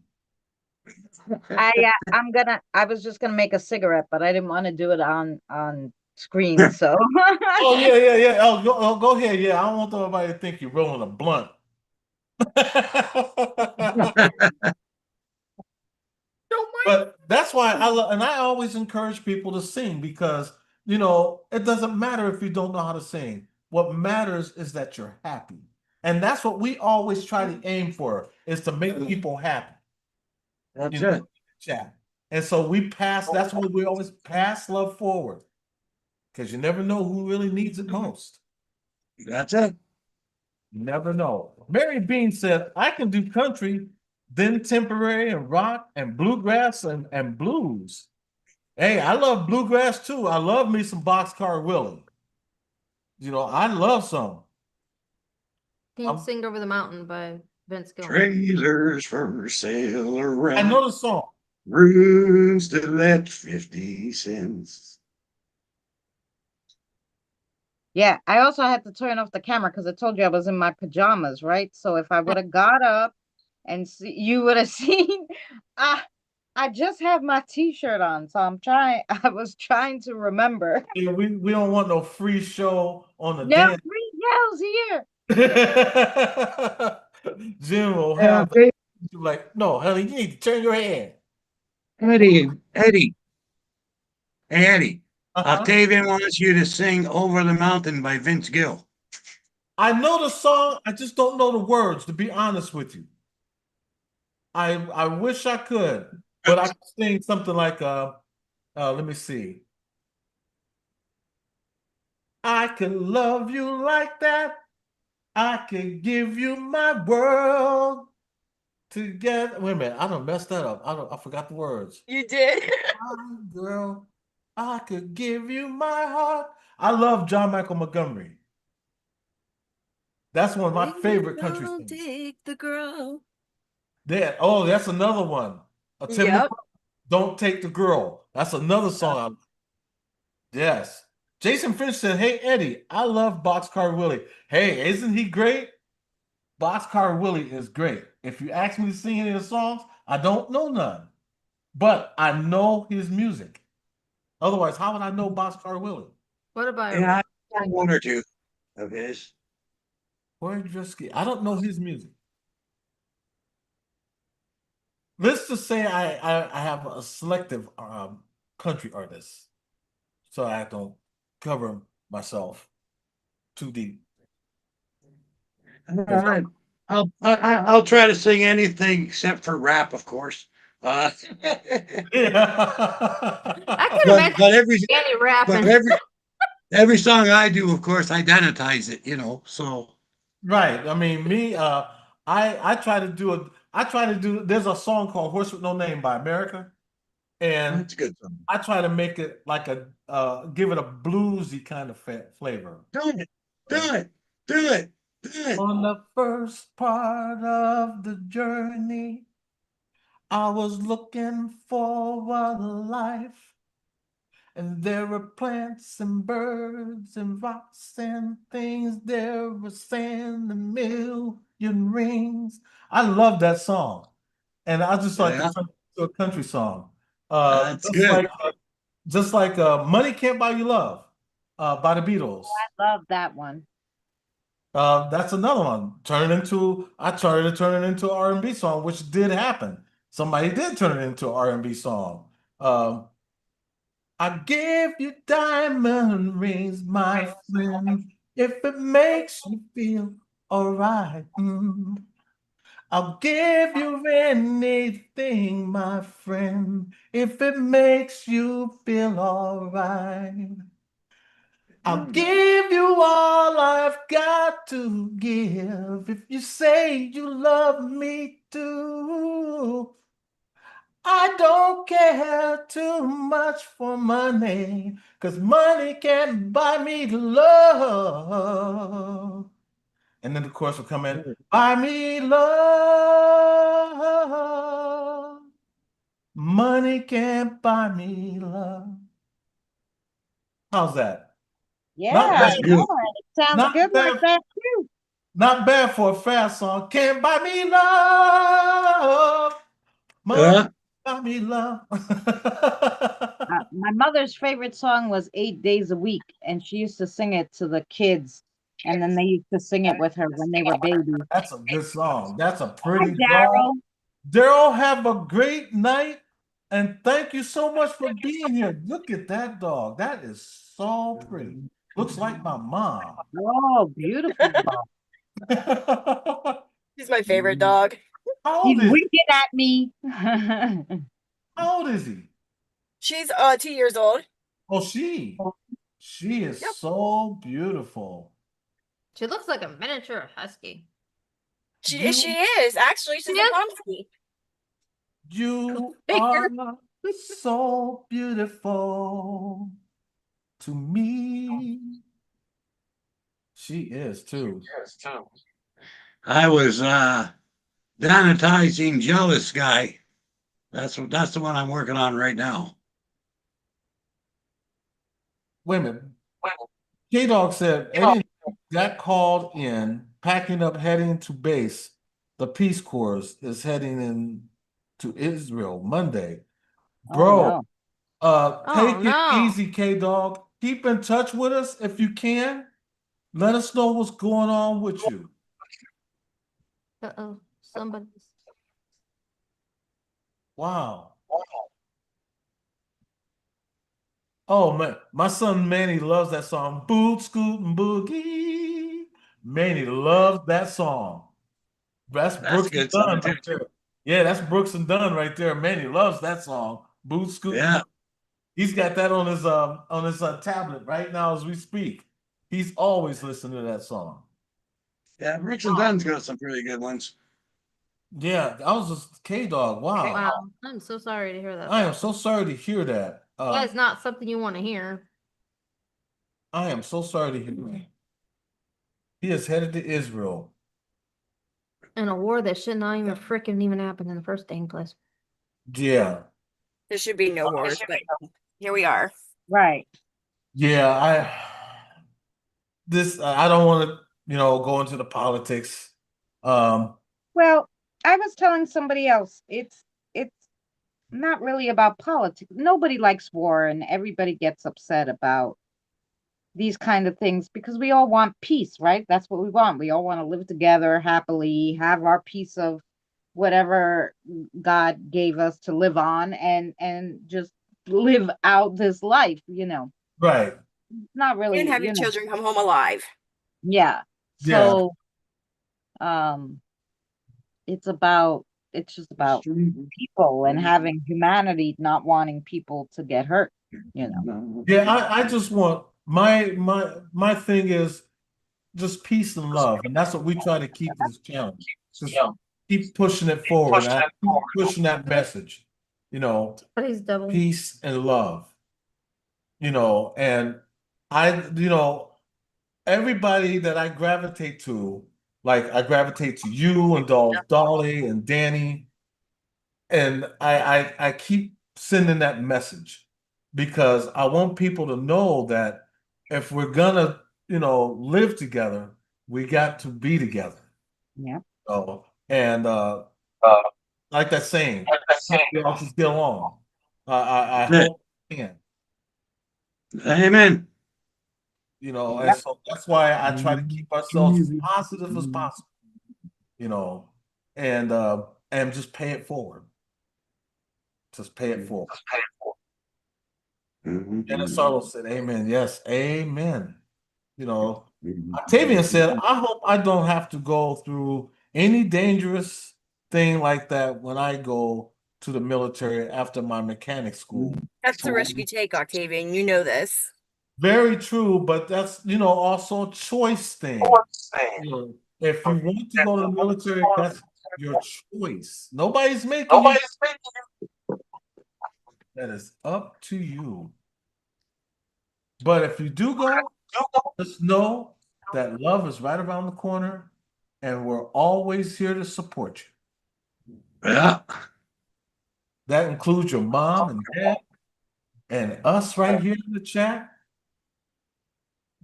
I was just gonna make a cigarette, but I didn't want to do it on screen, so Oh yeah, yeah, yeah. Oh, go ahead. Yeah, I don't want nobody to think you're rolling a blunt. But that's why I love, and I always encourage people to sing because it doesn't matter if you don't know how to sing. What matters is that you're happy, and that's what we always try to aim for is to make people happy. That's You know, it. chat. And so we pass. That's why we always pass love forward because you never know who really needs it most. That's it. You never know. Mary Bean said, I can do country, then temporary and rock and bluegrass and blues. Hey, I love bluegrass too. I love me some Boxcar Willie. I love some. Pink Sing Over the Mountain by Vince Gill. Trailers for sale I around. know the song. Rooms to let 50 cents. yeah, I also had to turn off the camera because I told you I was in my pajamas, right? So if I would have got up and you would have seen, I just have my t-shirt on, so I was trying to remember. Yeah, we don't want no free show on the No dance. free yells here. Jim will Yeah, have like, no, honey, you need to turn your head. Eddie, Eddie, hey, Eddie. Uh-huh. Octavian wants you to sing Over the Mountain by Vince Gill. I know the song, I just don't know the words, to be honest with you. I wish I could, but I could sing something like let me see. I could love you like that. I could give you my world together. Wait a minute, I done messed that up. I forgot the words. You did. My girl, I could give you my heart. I love John Michael Montgomery. That's one of my favorite country songs. Take the girl. That's another one. Yep. Don't Take the Girl. That's another song. Yes. Jason Finch said, Hey, Eddie, I love Boxcar Willie. Hey, isn't he great? Boxcar Willie is great. If you ask me to sing any of the songs, I don't know none, but I know his music. Otherwise, how would I know Boxcar Willie? What about Yeah, I know one or two of his. I don't know his music. Let's just say I have a selective country artist, so I don't cover myself too deep. All right. I'll try to sing anything except for rap, of course. I could but, imagine but every Danny but rapping. every song I do, of course, identifies it. So Right. I mean, me, I try to do there's a song called Horse with No Name by America. And that's a good song. I try to make it like give it a bluesy kind of flavor. Do it, do it, do it, do it. On the first part of the journey, I was looking for a life. And there were plants and birds and rocks and things. There were sand and million rings. I love that song. And I just like to Yeah, turn it to a country song. that's Just good. like Money Can't Buy You Love by the Beatles. I love that one. That's another one. I tried to turn it into an R&B song, which did happen. Somebody did turn it into an R&B song. I give you diamond rings, my friend, if it makes you feel all right. I'll give you anything, my friend, if it makes you feel all right. I'll give you all I've got to give if you say you love me too. I don't care too much for money, 'cause money can't buy me love. And then the chorus will come in, buy me love. Money can't buy me love. How's that? Not Yeah, bad. That's no, beautiful. it sounds Not good like bad. that too. Not bad for a fast song. Can't buy me love. Money Uh, buy me love. My mother's favorite song was 8 Days a Week, and she used to sing it to the kids, and then they used to sing it with her when they were babies. That's a good song. That's a Hi, pretty dog. Daryl. Daryl, have a great night. And thank you so much for being here. Look at that dog. That is so pretty. Looks like my mom. Oh, beautiful dog. He's my favorite dog. How He's old is he? winking at me. How old is he? She's 2 years old. Oh, she is Yep. so beautiful. She looks like a miniature husky. She You, is actually. She's Yeah. a Pomsky. you are so beautiful to me. She is too. I was sanitizing Jealous Guy. That's the one I'm working on right now. Wait a minute. K-Dog said Eddie got called in, packing up, heading to base. The Peace Corps is heading in to Israel Monday. Oh, Bro, no. take Oh it no. easy, K-Dog. Keep in touch with us if you can. Let us know what's going on with you. Uh-oh. Somebody's. Wow. Oh man, my son Manny loves that song. Boot scootin' boogie. Manny loves that song. That's That's a Brooks and good song Dunn too. right there. Yeah, that's Brooks and Dunn right there. Manny loves that song. Boot scootin'. Yeah, He's got that on his tablet right now as we speak. He's always listening to that song. yeah. Brooks and Dunn's got some pretty good ones. Yeah, I was just K-Dog. Wow. Wow. I'm so sorry to hear that. I am so sorry to hear that. That is not something you want to hear. I am so sorry to hear that. He is headed to Israel. In a war that should not even freaking even happen in the first dang place. Yeah. There should be no wars, but here we are. Right. Yeah, I don't want to, go into the politics. Well, I was telling somebody else, it's not really about politics. Nobody likes war, and everybody gets upset about these kind of things because we all want peace, right? That's what we want. We all want to live together happily, have our piece of whatever God gave us to live on, and just live out this life, Right. Not really, And have your children come home alive. yeah. Yeah. So it's just about people and having humanity, not wanting people to get hurt, Yeah, I just want my thing is just peace and love. And that's what we try to keep this channel. Just keep pushing it forward. I keep pushing that message, Please double. peace and love. And everybody that I gravitate to, like I gravitate to you and Dolly and Danny, and I keep sending that message because I want people to know that if we're gonna, live together, we got to be together. Yeah. And like that saying, we all just get along. I hope we can. Amen. And so that's why I try to keep ourselves as positive as possible, and just pay it forward. Just pay it forward. And Sarlo said, Amen. Yes, amen. Octavian said, I hope I don't have to go through any dangerous thing like that when I go to the military after my mechanic school. That's the risk you take, Octavian. You know this. Very true, but that's also a choice thing. If you want to go to the military, that's your choice. Nobody's making you. That is up to you. But if you do go, just know that love is right around the corner, and we're always here to support you. Yeah. That includes your mom and dad and us right here in the chat.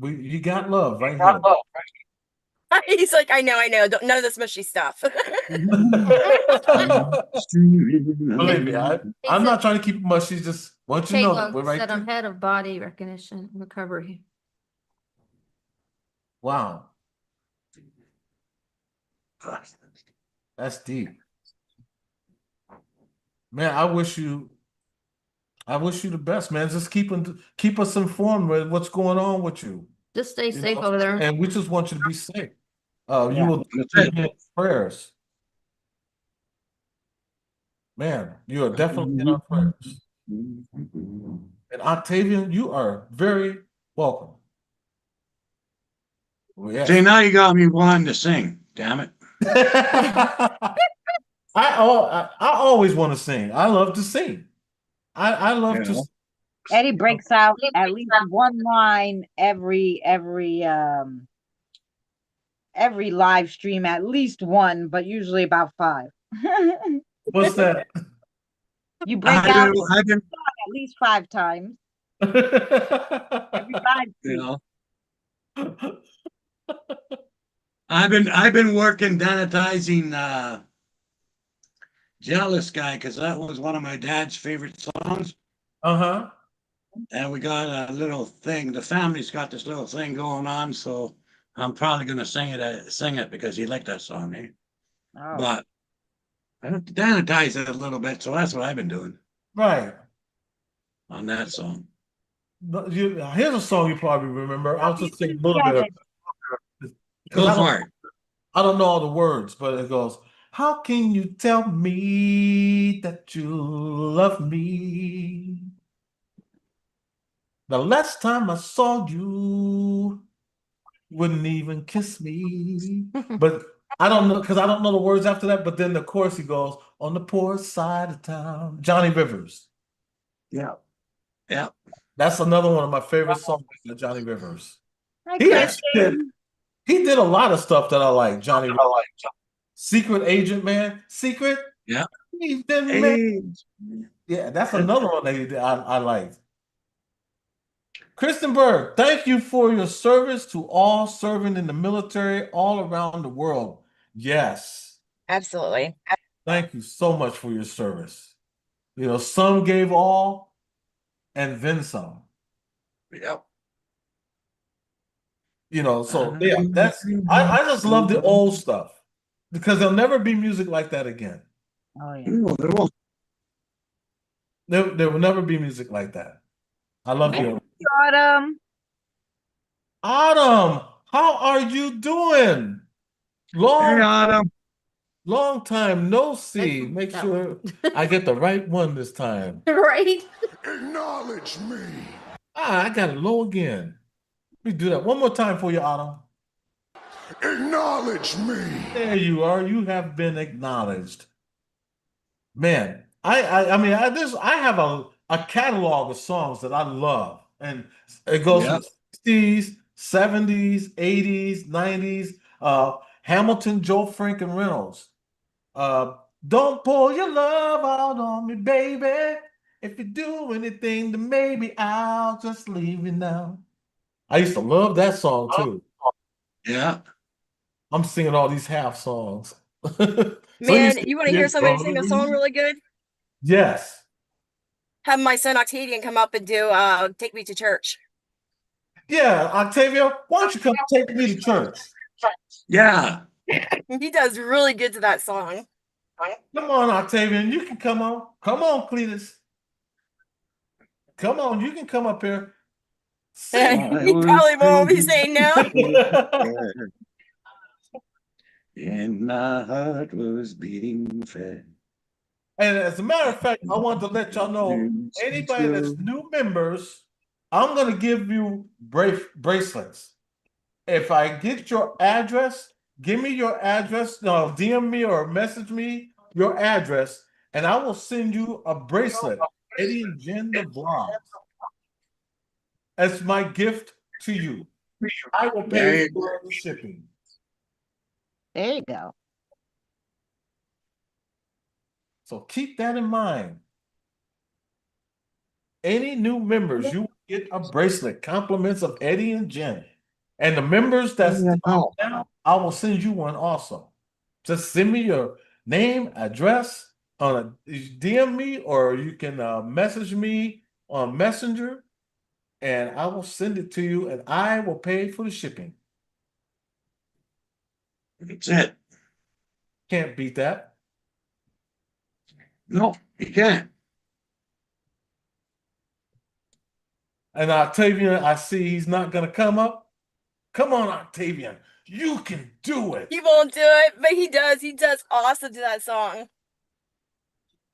You got love right here. He's like, I know. None of this mushy stuff. Believe me, I'm not trying to keep it mushy. Just want you to know that we're right said I'm there. head of body recognition recovery. Wow. That's deep. Man, I wish you the best, man. Just keep us informed with what's going on with you. Just stay You safe know, over there. and we just want you to be safe. Yeah, You will that's be it. in prayers. Man, you are definitely in our prayers. And Octavian, you are very welcome. Well, yes. See, now you got me wanting to sing. Damn it. I always want to sing. I love to sing. I love to. Eddie breaks out at least one line every live stream, at least one, but usually about 5. What's that? You break out at least 5 times every live stream. I've been working sanitizing Jealous Guy because that was one of my dad's favorite songs. Uh-huh. And we got a little thing. The family's got this little thing going on, so I'm probably gonna sing it because he liked that song, eh? Oh. But I have to sanitize it a little bit, so that's what I've been doing Right. on that song. Here's a song you probably remember. I'll just sing a little bit of it. Go for it. I don't know all the words, but it goes, how can you tell me that you love me? The last time I saw you, wouldn't even kiss me. But I don't know, because I don't know the words after that. But then the chorus, he goes, on the poor side of town. Johnny Rivers. Yeah. Yeah. That's another one of my favorite songs by Johnny Rivers. He did a lot of stuff that I like. Johnny Rivers. Secret Agent, man. Secret. Yeah. Yeah, that's another one that I like. Kristen Berg, thank you for your service to all serving in the military all around the world. Yes. Absolutely. Thank you so much for your service. Some gave all and then some. Yep. So yeah, I just love the old stuff because there'll never be music like that again. Oh yeah. There will never be music like that. I love you. Autumn. Autumn, how are you doing? Long time no see. Make sure I get the right one this time. Right? Acknowledge me. I got it low again. Let me do that one more time for you, Autumn. Acknowledge me. There you are. You have been acknowledged. Man, I have a catalog of songs that I love, and it goes from the 60s, 70s, 80s, 90s. Hamilton, Joe Frank, and Reynolds. Don't pour your love out on me, baby. If you do anything, then maybe I'll just leave you now. I used to love that song too. Yeah. I'm singing all these half songs. Man, you want to hear somebody sing a song really good? Yes. Have my son Octavian come up and do Take Me to Church. Yeah, Octavia, why don't you come take me to church? Yeah. He does really good to that song. Come on, Octavian, you can come on. Come on, Cletus. Come on, you can come up here. He probably won't be saying no. and my heart was beating fast. And as a matter of fact, I want to let y'all know, anybody that's new members, I'm gonna give you bracelets. If I get your address, give me your address, no, DM me or message me your address, and I will send you a bracelet. Eddie and Jen the vlog. As my gift to you. I will There pay you for the shipping. There you go. So keep that in mind. Any new members, you will get a bracelet, compliments of Eddie and Jen. And the members that's go. now, I will send you one also. Just send me your name, address on a DM me, or you can message me on Messenger, and I will send it to you, and I will pay for the shipping. That's it. Can't beat that. No, you can't. And Octavian, I see he's not going to come up. Come on, Octavian. You can do it. He won't do it, but he does. He does awesome to that song.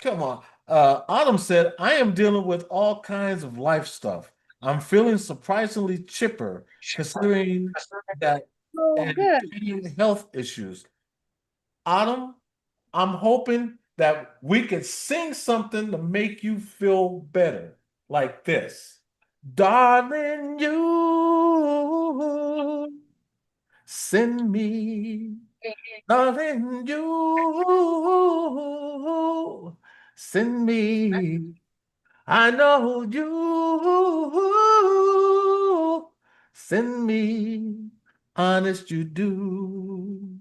Come on. Autumn said, I am dealing with all kinds of life stuff. I'm feeling surprisingly chipper considering that Oh, and good. health issues. Autumn, I'm hoping that we could sing something to make you feel better, like this. Darling, you send me, darling, you send me. I know you send me, honest you do.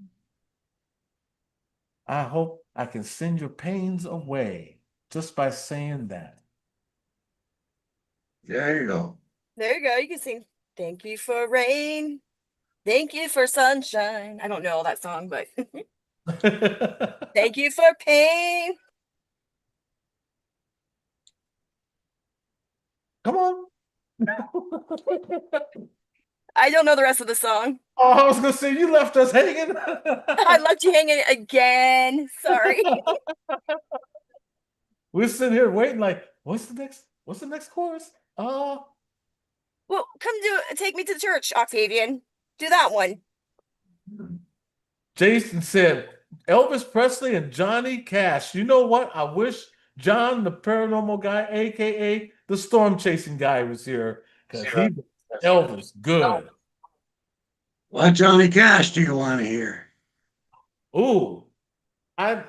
I hope I can send your pains away just by saying that. There you go. There you go. You can sing Thank You for Rain. Thank you for sunshine. I don't know that song, but thank you for pain. Come on. I don't know the rest of the song. Oh, I was gonna say you left us hanging. I left you hanging again. Sorry. We're sitting here waiting, like, what's the next chorus? Well, take me to the church, Octavian. Do that one. Jason said Elvis Presley and Johnny Cash. You know what? I wish John, the paranormal guy, aka the storm chasing guy, was here because he Elvis good. What Johnny Cash do you want to hear? Ooh, I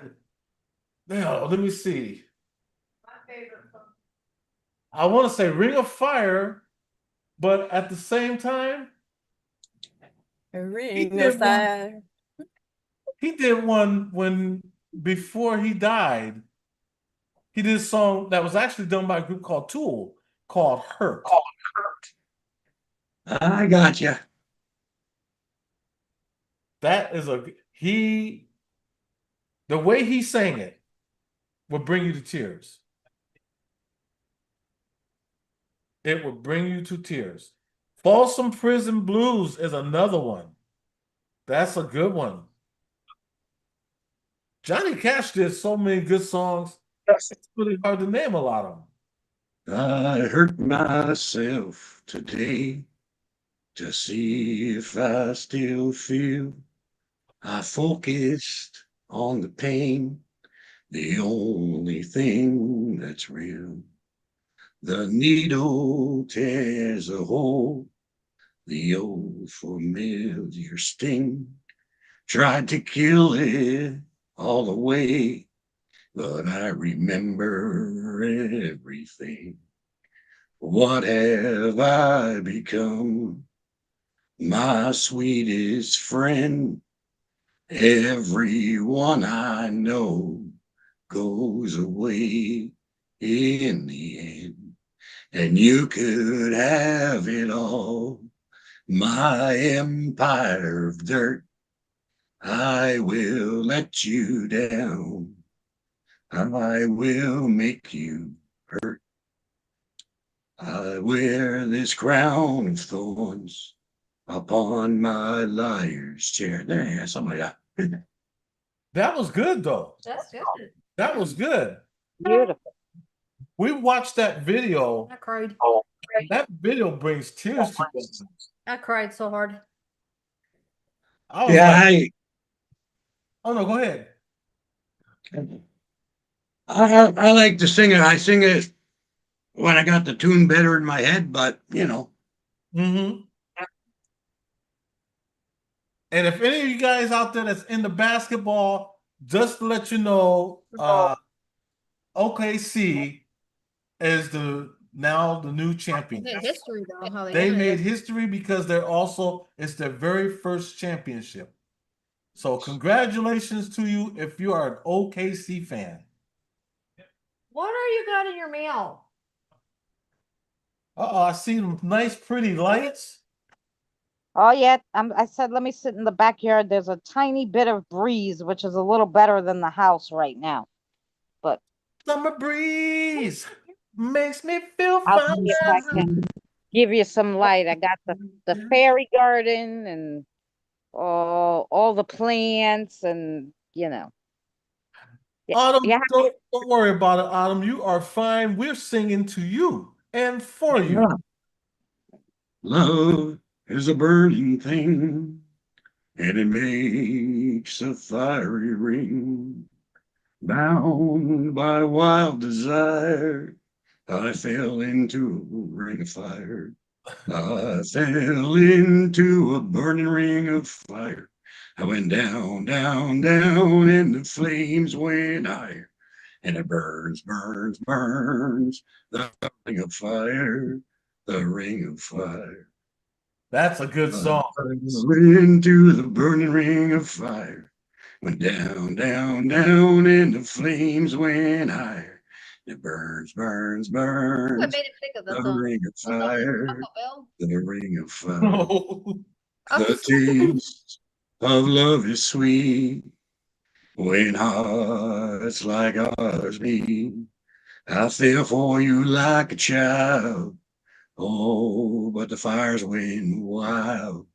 now let me see. My favorite song. I want to say Ring of Fire, but at the same time, A he ring of did one. fire. He did one when before he died. He did a song that was actually done by a group called Tool called Hurt. I got you. That is the way he sang it would bring you to tears. It would bring you to tears. Folsom Prison Blues is another one. That's a good one. Johnny Cash did so many good songs. It's really hard to name a lot of them. I hurt myself today to see if I still feel. I focused on the pain, the only thing that's real. The needle tears a hole, the old familiar sting. Tried to kill it all away, but I remember everything. What have I become? My sweetest friend. Everyone I know goes away in the end. And you could have it all. My empire of dirt. I will let you down. I will make you hurt. I wear this crown of thorns upon my liar's chair. There, yeah, something like that. That was good though. That's good. That was good. Beautiful. We watched that video. I cried. That video brings tears to your eyes. I cried so hard. I was Yeah, like, oh no, go ahead. I like to sing it. I sing it when I got the tune better in my head, but you know. Mm-hmm. And if any of you guys out there that's into basketball, just to let you know, OKC is now the new champion. They made history though, how they They ended made it. history because it's their very first championship. So congratulations to you if you are an OKC fan. What are you got in your mail? Uh-oh, I see them nice, pretty lights. Oh yeah, I said let me sit in the backyard. There's a tiny bit of breeze, which is a little better than the house right now. But Summer breeze makes me feel I'll fine. see if I can give you some light. I got the fairy garden and all the plants and yeah, Autumn, yeah. don't worry about it, Autumn. You are fine. We're singing to you and for you. Love is a burning thing, and it makes a fiery ring. Bound by wild desire, I fell into a ring of fire. I fell into a burning ring of fire. I went down, down, down, and the flames went higher. And it burns, burns, burns, the ring of fire, the ring of fire. That's a good song. Into the burning ring of fire. Went down, down, down, and the flames went higher. It burns, burns, What burns. made it think of The the song? ring of fire, Taco Bell? the ring of fire. No. The taste of love is sweet when hearts like ours beat. I fell for you like a child. Oh, but the fires went wild.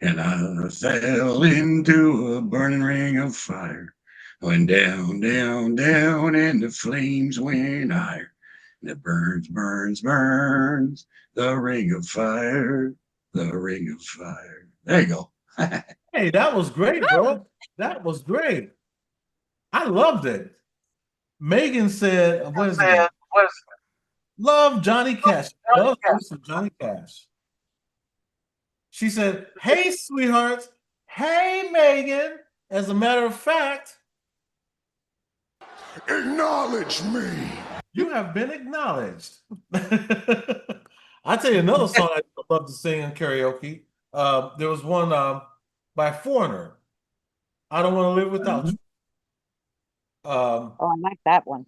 And I fell into a burning ring of fire. Went down, down, down, and the flames went higher. And it burns, burns, burns, the ring of fire, the ring of fire. There you go. Hey, that was great, bro. That was great. I loved it. Megan said, what is it? Love Johnny Cash. Love some Johnny Cash. She said, hey, sweethearts. Hey, Megan. As a matter of fact, Acknowledge me. you have been acknowledged. I'll tell you another song I love to sing in karaoke. There was one by Foreigner. I Don't Want to Live Without You. Oh, I like that one.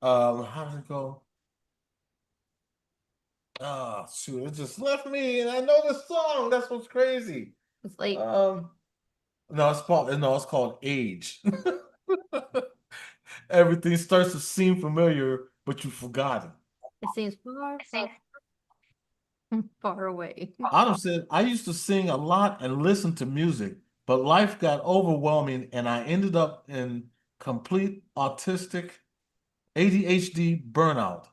How does it go? Oh, shoot, it just left me, and I know the song. That's what's crazy. It's like No, it's called Age. Everything starts to seem familiar, but you've forgotten. it seems far, far away. Autumn said, I used to sing a lot and listen to music, but life got overwhelming and I ended up in complete autistic ADHD burnout.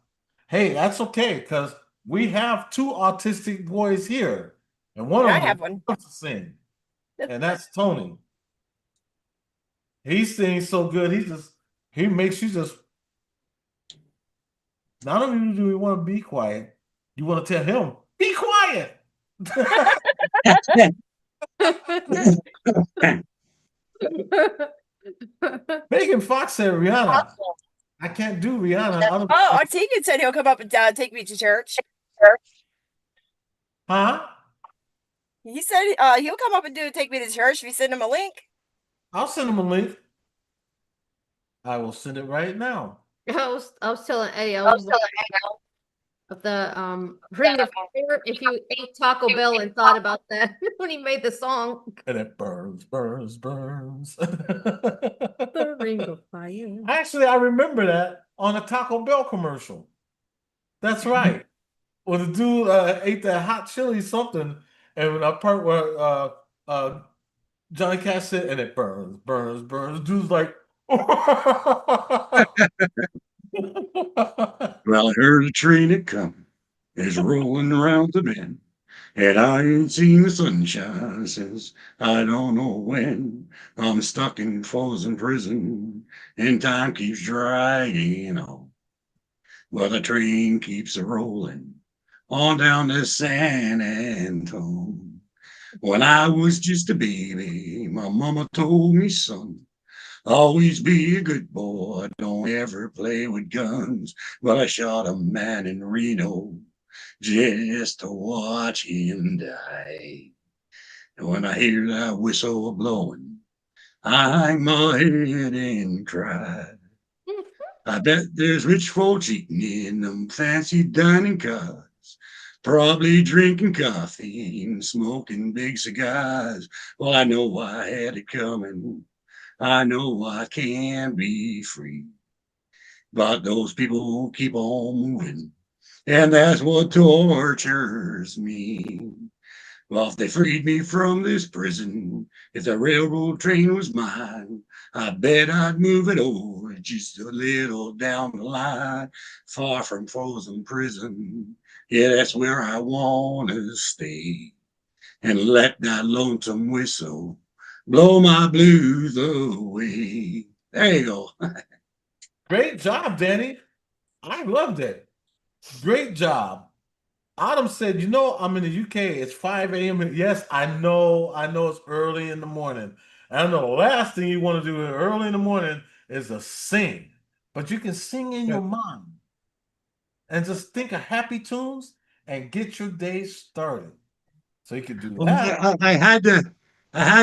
Hey, that's okay, because we have two autistic boys here, and one I of them have one. loves to sing, and that's Tony. He sings so good, he makes you just not only do you want to be quiet, you want to tell him, be quiet. Megan Fox said Rihanna. I can't do Rihanna. Oh, Tegan said he'll come up and take me to church. Huh? He said he'll come up and take me to church if you send him a link. I'll send him a link. I will send it right now. I was telling Eddie, I was of the ring of fire. If you ate Taco Bell and thought about that when he made the song, And it burns, burns, burns. the ring of fire. Actually, I remember that on a Taco Bell commercial. That's right. When the dude ate that hot chili something, and a part where Johnny Cash said, and it burns, burns, burns. Dude's like, Well, I heard a train that come is rolling around the bend, and I ain't seen the sunshine since I don't know when. I'm stuck in frozen prison, and time keeps dragging on. Well, the train keeps a rolling on down to San Antone. When I was just a baby, my mama told me, son, always be a good boy, don't ever play with guns. Well, I shot a man in Reno just to watch him die. And when I hear that whistle blowing, I hang my head and cry. I bet there's rich folks eating in them fancy dining cars, probably drinking coffee and smoking big cigars. Well, I know I had it coming. I know I can be free. But those people keep on moving, and that's what tortures me. Well, if they freed me from this prison, if the railroad train was mine, I bet I'd move it over just a little down the line, far from frozen prison. Yeah, that's where I want to stay, and let that lonesome whistle blow my blues away. There you go. great job, Danny. I loved it. Great job. Autumn said, you know, I'm in the UK. It's 5 a.m. Yes, I know it's early in the morning. I know the last thing you want to do early in the morning is to sing. But you can sing in your mind and just think of happy tunes and get your day started. So you can do Well, that. I had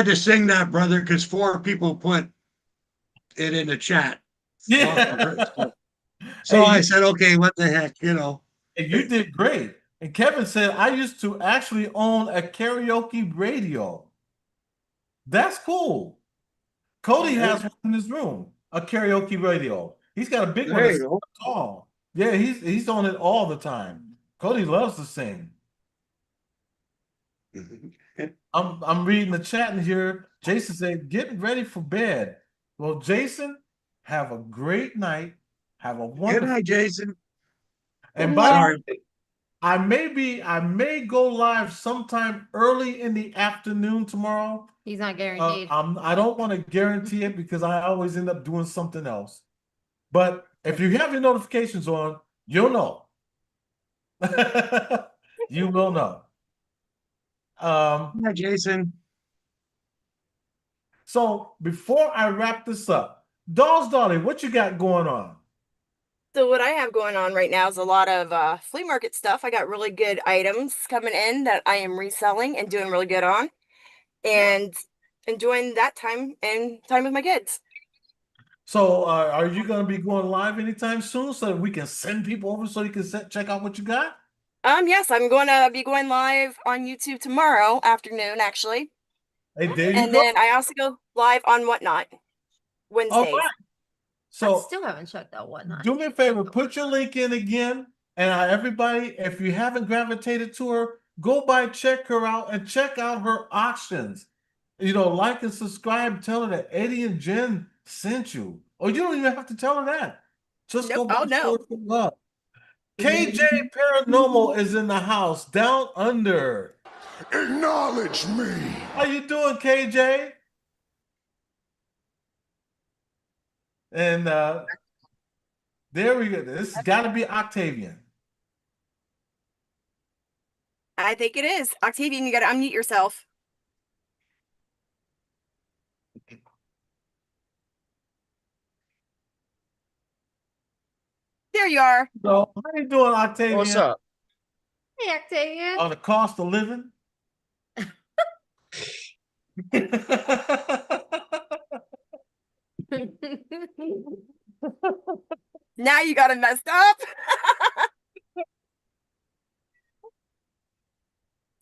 to sing that, brother, because 4 people put it in the chat. Yeah. So I You, said, okay, what the heck, you know. and you did great. And Kevin said, I used to actually own a karaoke radio. That's cool. Cody has one in his room, a karaoke radio. He's got a big one There you that's go. tall. Yeah, he's on it all the time. Cody loves to sing. I'm reading the chat in here. Jason said, getting ready for bed. Well, Jason, have a great night. Have a Good wonderful night, Jason. and by the Sorry. way, I may go live sometime early in the afternoon tomorrow. He's not guaranteed. I don't want to guarantee it because I always end up doing something else. But if you have your notifications on, you'll know. You will know. Good night, Jason. So before I wrap this up, Dolls Dolly, what you got going on? So what I have going on right now is a lot of flea market stuff. I got really good items coming in that I am reselling and doing really good on, and enjoying that time and time with my kids. So are you going to be going live anytime soon so that we can send people over so you can check out what you got? Yes, I'm going to be going live on YouTube tomorrow afternoon, actually. Hey, there you And go. then I also go live on Whatnot All Wednesdays. right. I So still haven't checked out Whatnot. do me a favor, put your link in again. And everybody, if you haven't gravitated to her, go by, check her out, and check out her auctions. You know, like and subscribe. Tell her that Eddie and Jen sent you. Or you don't even have to tell her that. Just go Nope. by Oh, no. show some love. KJ Paranormal is in the house, down under. Acknowledge me. How you doing, KJ? And there we go. This has got to be Octavian. I think it is. Octavian, you got to unmute yourself. There you are. So, how you doing, Octavian? What's up? Hey, Octavian. On the cost of living? Now you got it messed up.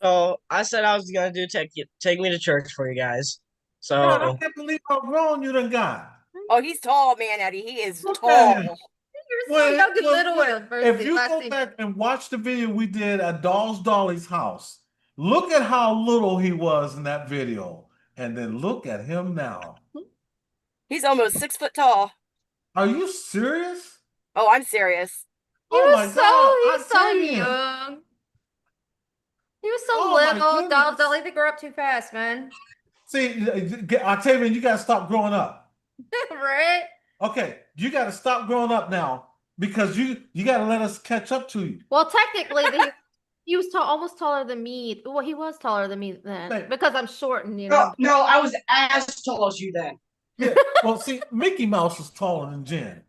So I said I was gonna do take me to church for you guys. Man, I So can't believe how grown you done got. Oh, he's tall, man, Eddie. He is Look at tall. him. You're so young and little at first. If you go back and watch the video we did at Dolls Dolly's house, look at how little he was in that video. And then look at him now. He's almost 6 foot tall. Are you serious? Oh, I'm serious. He Oh was my God, he was so Octavian. young. He was so Oh my little. goodness. Don't let it grow up too fast, man. See, Octavian, you gotta stop growing up. Right? Okay, you gotta stop growing up now because you gotta let us catch up to you. Well, technically, he was tall, almost taller than me. Well, he was taller than me then Right. because I'm short and you No, know. no, I was as tall as you then. Yeah. Well, see, Mickey Mouse is taller than Jen.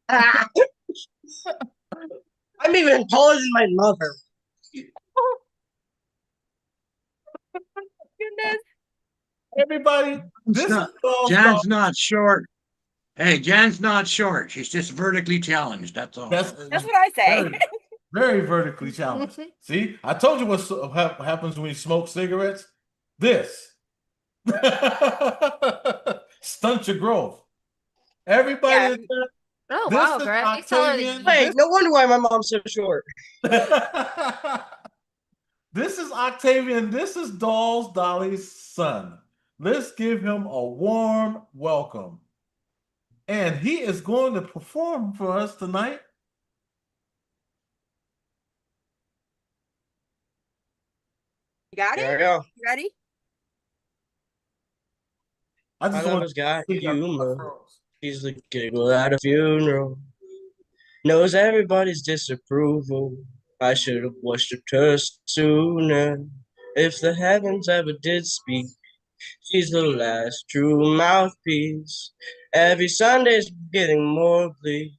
I'm even taller than my mother. Goodness. Everybody, this is Dolls Jan's not short. Hey, Jan's not short. She's just vertically challenged. That's all. That's what I say. very, very vertically challenged. See, I told you what happens when you smoke cigarettes. This stunt your growth. Everybody, Oh this wow, is Greg, he's taller than Octavian. you. Wait, no wonder why my mom's so short. This is Octavian. This is Dolly's son. Let's give him a warm welcome. And he is going to perform for us tonight. You got There it? we go. You ready? I My just want lover's got to humor. She's the giggle at a funeral. Knows everybody's disapproval. I should have worshipped her sooner. If the heavens ever did speak, she's the last true mouthpiece. Every Sunday's getting more bleak.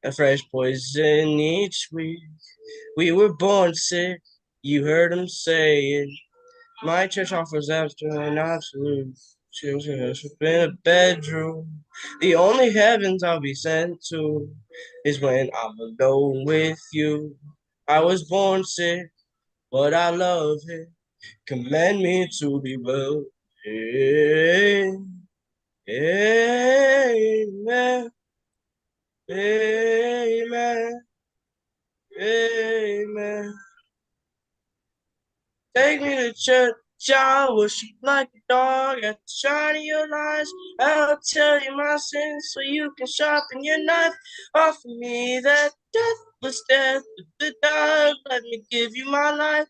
A fresh poison each week. We were born sick. You heard him say it. My church offers after an absolute. Children in a bedroom. The only heavens I'll be sent to is when I'm alone with you. I was born sick, but I love it. Command me to be well. Amen. Amen. Amen. Amen. Take me to church, I worship like a dog at the shine of your eyes. I'll tell you my sins so you can sharpen your knife. Offer me that deathless death of the dark. Let me give you my life.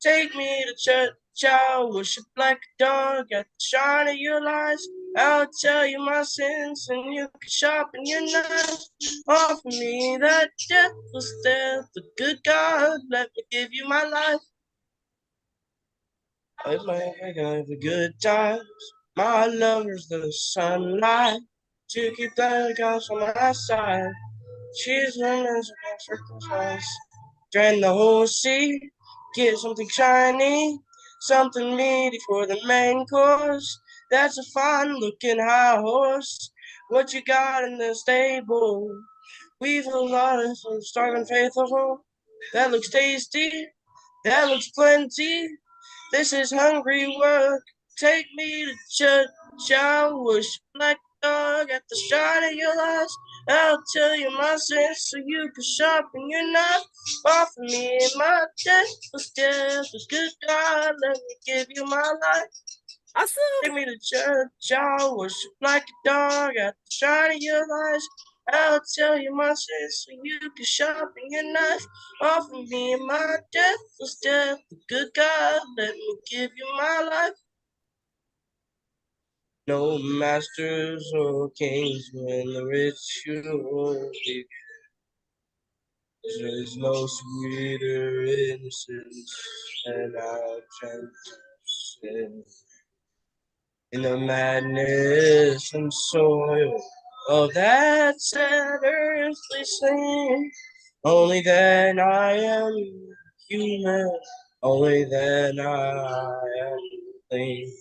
Take me to church, I'll worship like a dog at the shine of your eyes. I'll tell you my sins and you can sharpen your knife. Offer me that deathless death, the good God. Let me give you my life. I have a good times. My lover's the sunlight to keep the gods on my side. She's the miserable circumstance. Drain the whole sea, get something shiny, something meaty for the main course. That's a fine looking high horse. What you got in the stable? We've a lot of starving faithful. That looks tasty. That looks plenty. This is hungry work. Take me to church. I wish like a dog at the shine of your eyes. I'll tell you my sins so you can sharpen your knife. Offer me my deathless death. Good God, let me give you my life. Awesome. Take me to church. I worship like a dog at the shine of your eyes. I'll tell you my sins so you can sharpen your knife. Offer me my deathless death. Good God, let me give you my life. No masters or kings when the ritual begins. There's no sweeter innocence than our gentle sin. In the madness and soil of that sad earthly sin, only then I am human, only then I am clean.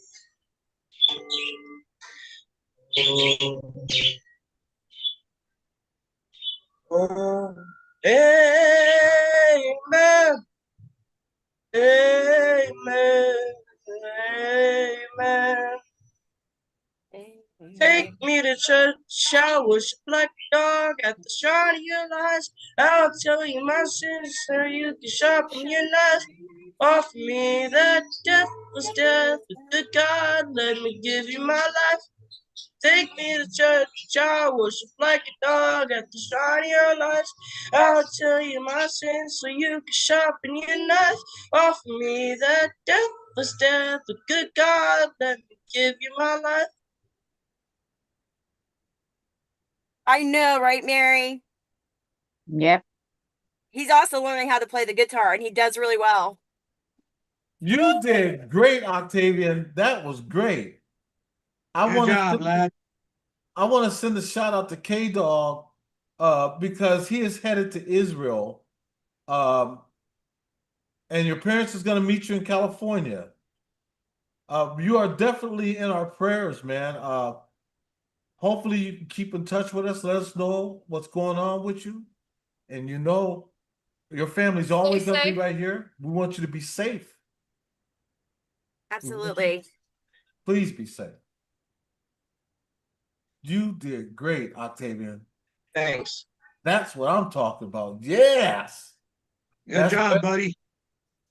Oh, amen, amen, amen. Take me to church, I worship like a dog at the shine of your eyes. I'll tell you my sins so you can sharpen your knife. Offer me that deathless death. Good God, let me give you my life. Take me to church, child, worship like a dog at the shrine of your life. I'll tell you my sins so you can sharpen your knife. Offer me that deathless death. Good God, let me give you my life. I know, right, Mary? Yep. He's also learning how to play the guitar, and he does really well. You did great, Octavian. That was great. I Good want job, to lad. I want to send a shout out to K Dog because he is headed to Israel. Um, and your parents is going to meet you in California. You are definitely in our prayers, man. Hopefully you can keep in touch with us. Let us know what's going on with you. And you know, your family's always going to be safe. right here. We want you to be safe. Absolutely. Please be safe. You did great, Octavian. Thanks. That's what I'm talking about. Yes. Good job, buddy.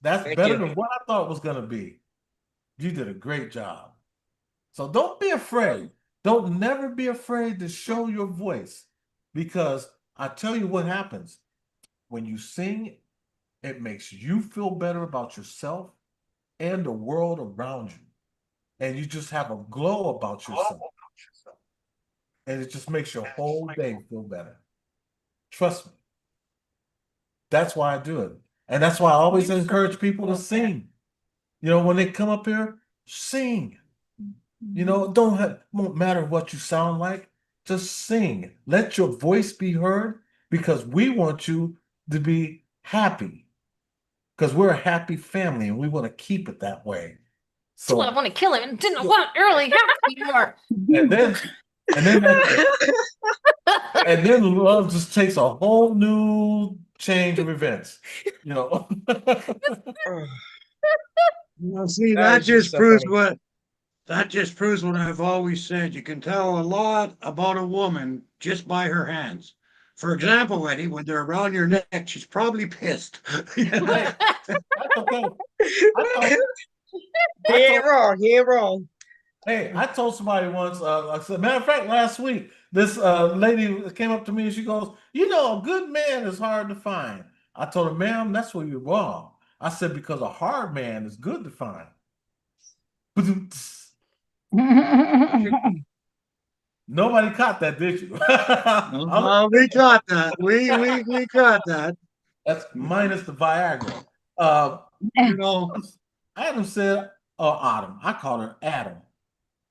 That's Thank better you. than what I thought it was going to be. You did a great job. So don't be afraid. Don't never be afraid to show your voice because I tell you what happens. When you sing, it makes you feel better about yourself and the world around you. And you just have a glow about yourself. And it just makes your whole day feel better. Trust me. That's why I do it. And that's why I always encourage people to sing. You know, when they come up here, sing. You know, won't matter what you sound like. Just sing. Let your voice be heard because we want you to be happy. Because we're a happy family and we want to keep it that way. So I want to kill him. Didn't want early anymore. And then and then and then love just takes a whole new change of events. You know. Well, see, That is just so funny. that just proves what I've always said. You can tell a lot about a woman just by her hands. For example, Eddie, when they're around your neck, she's probably pissed. Hey, that's okay. He ain't wrong. He ain't wrong. Hey, I told somebody once, as a matter of fact, last week, this lady came up to me and she goes, you know, a good man is hard to find. I told her, ma'am, that's where you're wrong. I said, because a hard man is good to find. Nobody caught that, did you? We caught that. We caught that. That's minus the Viagra. You know, Adam said, Autumn, I call her Adam.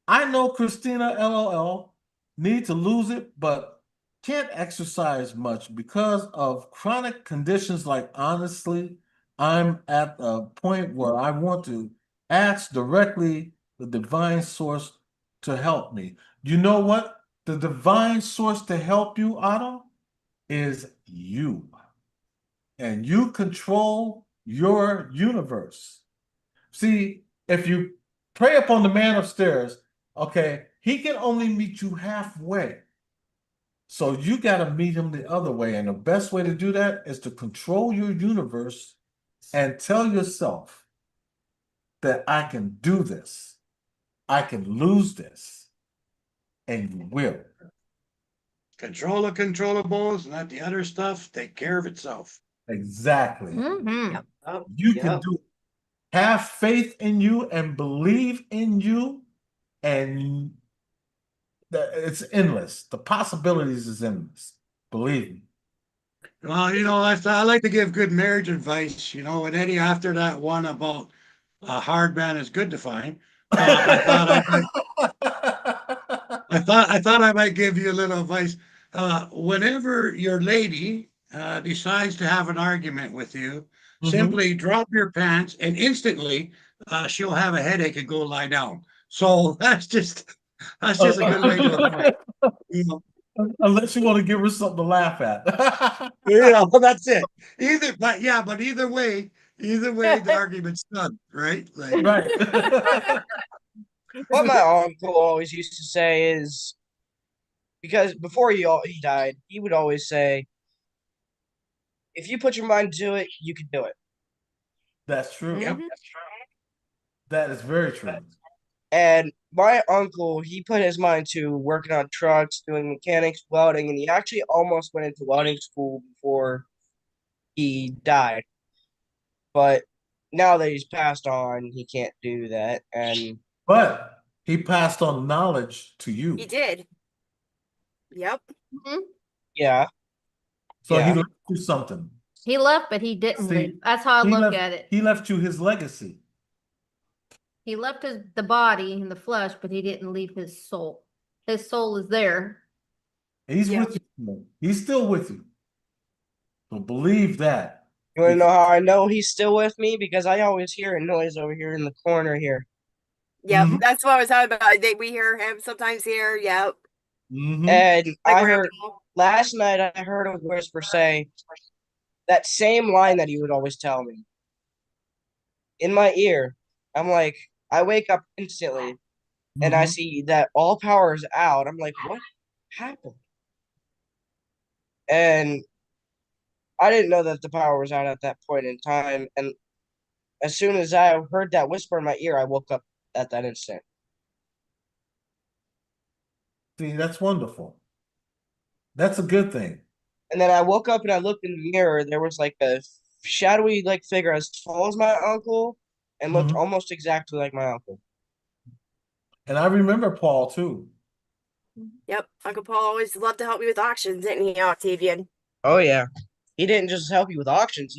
I know Christina LOL need to lose it, but can't exercise much because of chronic conditions. Like, honestly, I'm at a point where I want to ask directly the divine source to help me. You know what? The divine source to help you, Otto, is you. And you control your universe. See, if you pray upon the man upstairs, okay, he can only meet you halfway. So you got to meet him the other way. And the best way to do that is to control your universe and tell yourself that I can do this. I can lose this. And you will. control the controllables, let the other stuff take care of itself. Exactly. Mm-hmm. You can do it. Have faith in you and believe in you, and it's endless. The possibilities is endless. Believe me. Well, you know, I like to give good marriage advice. You know, and Eddie, after that one about a hard man is good to find, I thought I might give you a little advice. Whenever your lady decides to have an argument with you, simply drop your pants and instantly she'll have a headache and go lie down. So that's just a good way to avoid. You know, Unless you want to give her something to laugh at. yeah, well, that's it. But either way, the argument's done, right? Like, Right. What my uncle always used to say is, because before he died, he would always say, if you put your mind to it, you can do it. That's true. Mhm. That is very true. And my uncle, he put his mind to working on trucks, doing mechanics, welding, and he actually almost went into welding school before he died. But now that he's passed on, he can't do that. And But he passed on knowledge to you. He did. Yep. yeah, So he yeah. left you something. He left, but he didn't See, leave. That's how I he look left, at it. he left you his legacy. He left the body and the flesh, but he didn't leave his soul. His soul is there. He's Yeah. with you. He's still with you. So believe that. You want to know how I know he's still with me? Because I always hear a noise over here in the corner here. Yep. Mhm. That's what I was talking about. We hear him sometimes here. Yep. Mhm. And Like I heard grandpa. last night, I heard a whisper say that same line that he would always tell me in my ear. I'm like, I wake up instantly and I Mhm. see that all power is out. I'm like, what happened? And I didn't know that the power was out at that point in time. And as soon as I heard that whisper in my ear, I woke up at that instant. See, that's wonderful. That's a good thing. And then I woke up and I looked in the mirror. There was like a shadowy like figure as tall as my uncle and looked Mhm. almost exactly like my uncle. And I remember Paul too. Yep. Uncle Paul always loved to help me with auctions, didn't he, Octavian? Oh yeah. He didn't just help you with auctions,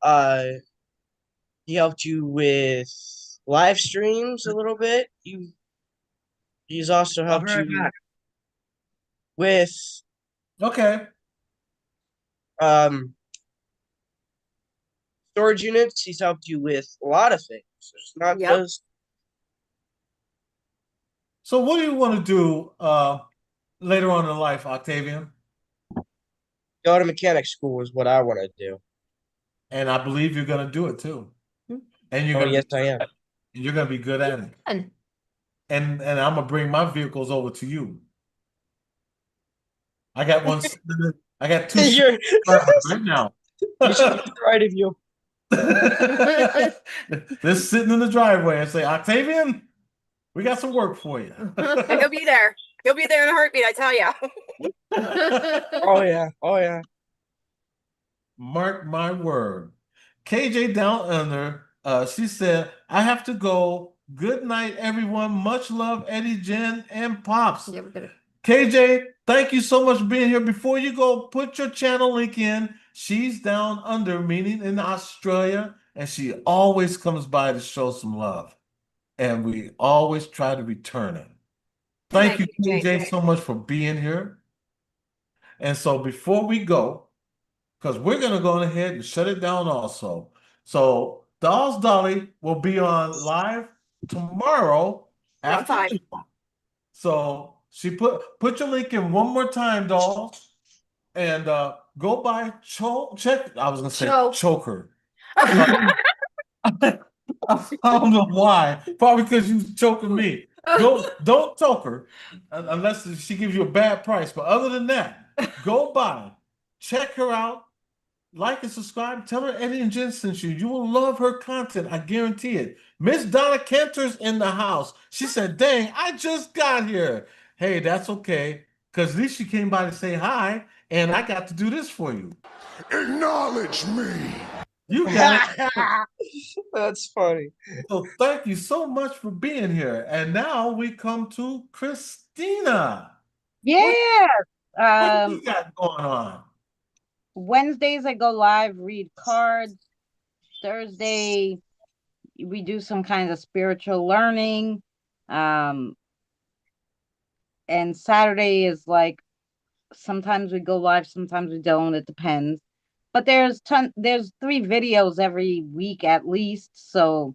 uh he helped you with live streams a little bit. He's also I'll be helped right you back. with Okay. um storage units. He's helped you with a lot of things. It's not Yep. just So what do you want to do later on in life, Octavian? go to mechanic school is what I want to do. And I believe you're going to do it too. And you're Oh going to yes, be I am. you're going to be good at it. And And I'm going to bring my vehicles over to you. I got one. I got two You're right now. you should be right of you. They're sitting in the driveway and say, Octavian, we got some work for you. And he'll be there. He'll be there in a heartbeat, I tell you. Oh yeah. Oh yeah. Mark my word. KJ Down Under, she said, I have to go. Good night, everyone. Much love, Eddie, Jen, and Pops. yeah, we're gonna. KJ, thank you so much for being here. Before you go, put your channel link in. She's down under, meaning in Australia, and she always comes by to show some love. And we always try to return it. Thank you, KJ, so much for being here. And so before we go, because we're going to go ahead and shut it down also. So Dolls Dolly will be on live tomorrow Around after 5. So she put your link in one more time, Dolls, and go by check. I was gonna say choker. I don't know why. Probably because you was choking me. Don't choke her unless she gives you a bad price. But other than that, go by, check her out, like and subscribe. Tell her Eddie and Jen sent you. You will love her content. I guarantee it. Miss Donna Cantor's in the house. She said, dang, I just got here. Hey, that's okay. Because at least she came by to say hi, and I got to do this for you. Acknowledge me. You got it. That's funny. So thank you so much for being here. And now we come to Christina. Yeah. What you got going on? Wednesdays I go live, read cards. Thursday we do some kind of spiritual learning. And Saturday is like sometimes we go live, sometimes we don't. It depends. But there's 3 videos every week at least. So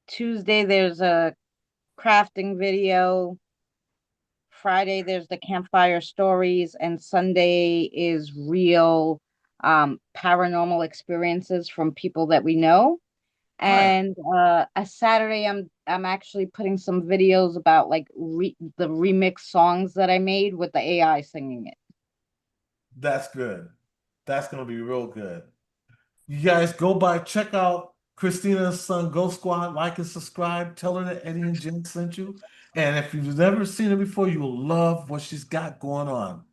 Tuesday there's a crafting video. Friday there's the campfire stories, and Sunday is real paranormal experiences from people that we know. And a Saturday I'm actually putting some videos about like the remix songs that I made with the AI singing it. That's good. That's going to be real good. You guys go by, check out Christina's son, Ghost Squad, like and subscribe. Tell her that Eddie and Jen sent you. And if you've never seen her before, you'll love what she's got going on.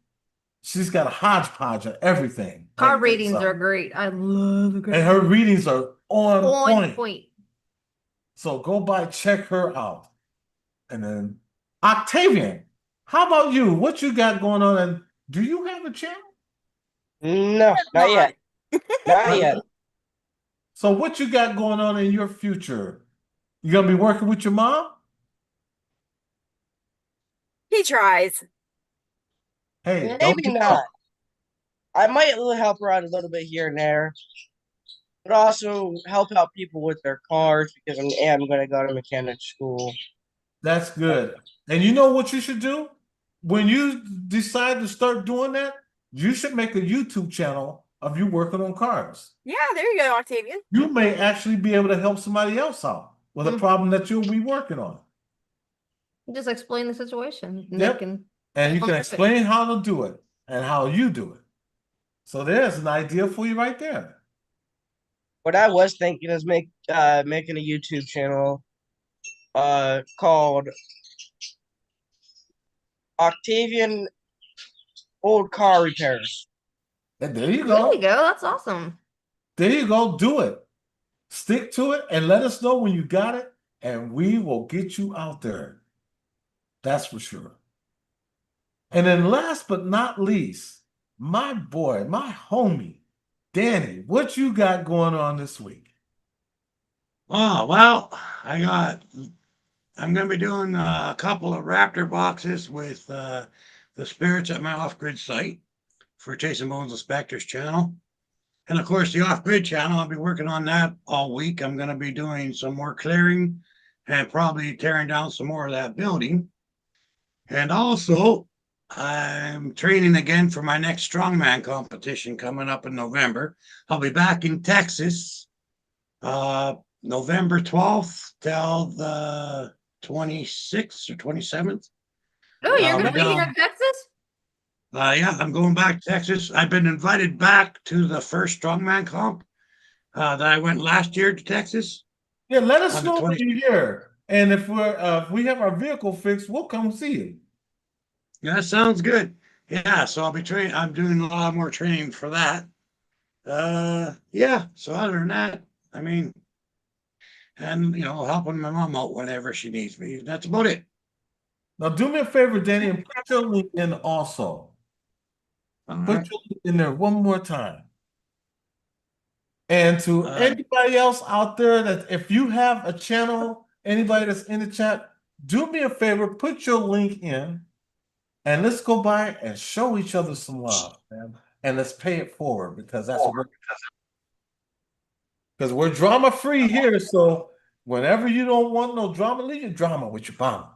She's got a hodgepodge of everything. Car Like, ratings are great. I love the and her readings are on on point. So go by, check her out. And then Octavian, how about you? What you got going on? And do you have a channel? No, not yet. Not yet. So what you got going on in your future? You gonna be working with your mom? He tries. Hey, don't Maybe give not. up. I might help her out a little bit here and there, but also help out people with their cars because I am going to go to mechanic school. That's good. And you know what you should do? When you decide to start doing that, you should make a YouTube channel of you working on cars. Yeah, there you go, Octavian. You may actually be able to help somebody else out with a problem that you'll be working on. Just explain the situation. And Yep. they can And you can explain how to do it and how you do it. So there's an idea for you right there. What I was thinking is making a YouTube channel called Octavian Old Car Repairs. And there you There go. you go. That's awesome. There you go. Do it. Stick to it and let us know when you got it, and we will get you out there. That's for sure. And then last but not least, my boy, my homie, Danny, what you got going on this week? Oh, well, I'm going to be doing a couple of Raptor boxes with the spirits at my off-grid site for Jason Bones Inspector's channel. And of course, the off-grid channel, I'll be working on that all week. I'm going to be doing some more clearing and probably tearing down some more of that building. And also, I'm training again for my next strongman competition coming up in November. I'll be back in Texas, November 12th till the 26th or 27th. Oh, you're I'll gonna be be here down. in Texas? Yeah, I'm going back to Texas. I've been invited back to the first strongman comp that I went last year to Texas. Yeah, let us On the know when 20 you're here. And if we have our vehicle fixed, we'll come see you. That sounds good. Yeah, so I'll be training. I'm doing a lot more training for that. Yeah. So other than that, I mean, and helping my mom out whenever she needs me. That's about it. Now do me a favor, Danny, and put your link in also. All Put right. your link in there one more time. And to Uh, anybody else out there that if you have a channel, anybody that's in the chat, do me a favor, put your link in, and let's go by and show each other some love, man. And let's pay it forward because that's what because we're drama free here. So whenever you don't want no drama, leave your drama with your mama.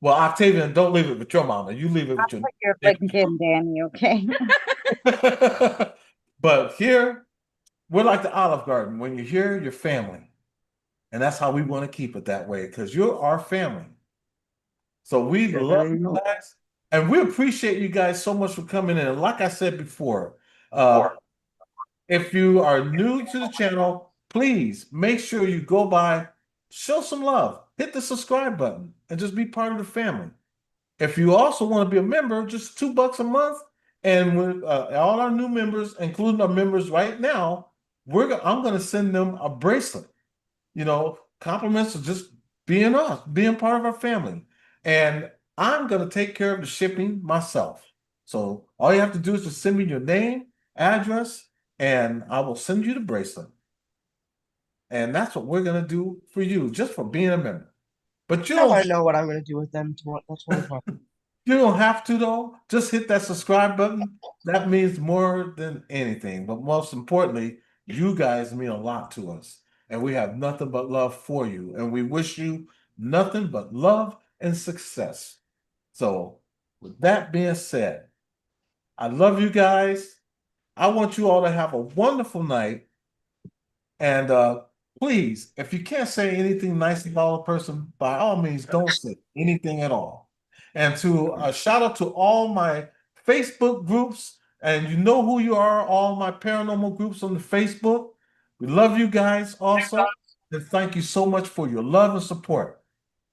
Well, Octavian, don't leave it with your mama. You leave it with your. You're thinking, Danny, okay? But here, we're like the Olive Garden. When you're here, you're family. And that's how we want to keep it that way because you're our family. So we love you guys. And we appreciate you guys so much for coming in. And like I said before, if you are new to the channel, please make sure you go by, show some love, hit the subscribe button, and just be part of the family. If you also want to be a member, just $2 a month. And with all our new members, including our members right now, I'm going to send them a bracelet. Compliments of just being us, being part of our family. And I'm going to take care of the shipping myself. So all you have to do is just send me your name, address, and I will send you the bracelet. And that's what we're going to do for you, just for being a member. But Now I know what I'm going to do with them. That's what I'm talking. You don't have to, though. Just hit that subscribe button. That means more than anything. But most importantly, you guys mean a lot to us. And we have nothing but love for you. And we wish you nothing but love and success. So, with that being said, I love you guys. I want you all to have a wonderful night. And please, if you can't say anything nice about a person, by all means, don't say anything at all. And to shout out to all my Facebook groups, and you know who you are, all my paranormal groups on the Facebook. We love you guys also. And thank you so much for your love and support.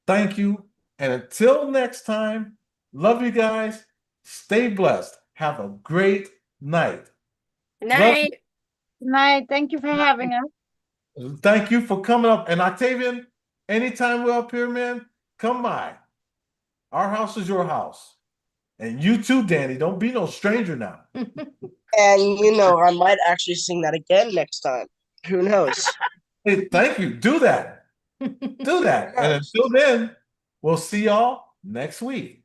Thank you. And until next time, love you guys. Stay blessed. Have a great night. Good Love night. Good night. Thank you for having us. you. Thank you for coming up. And Octavian, anytime we're up here, man, come by. Our house is your house. And you too, Danny. Don't be no stranger now. And you know, I might actually sing that again next time. Who knows? Hey, thank you. Do that. Do that. And until then, we'll see y'all next week.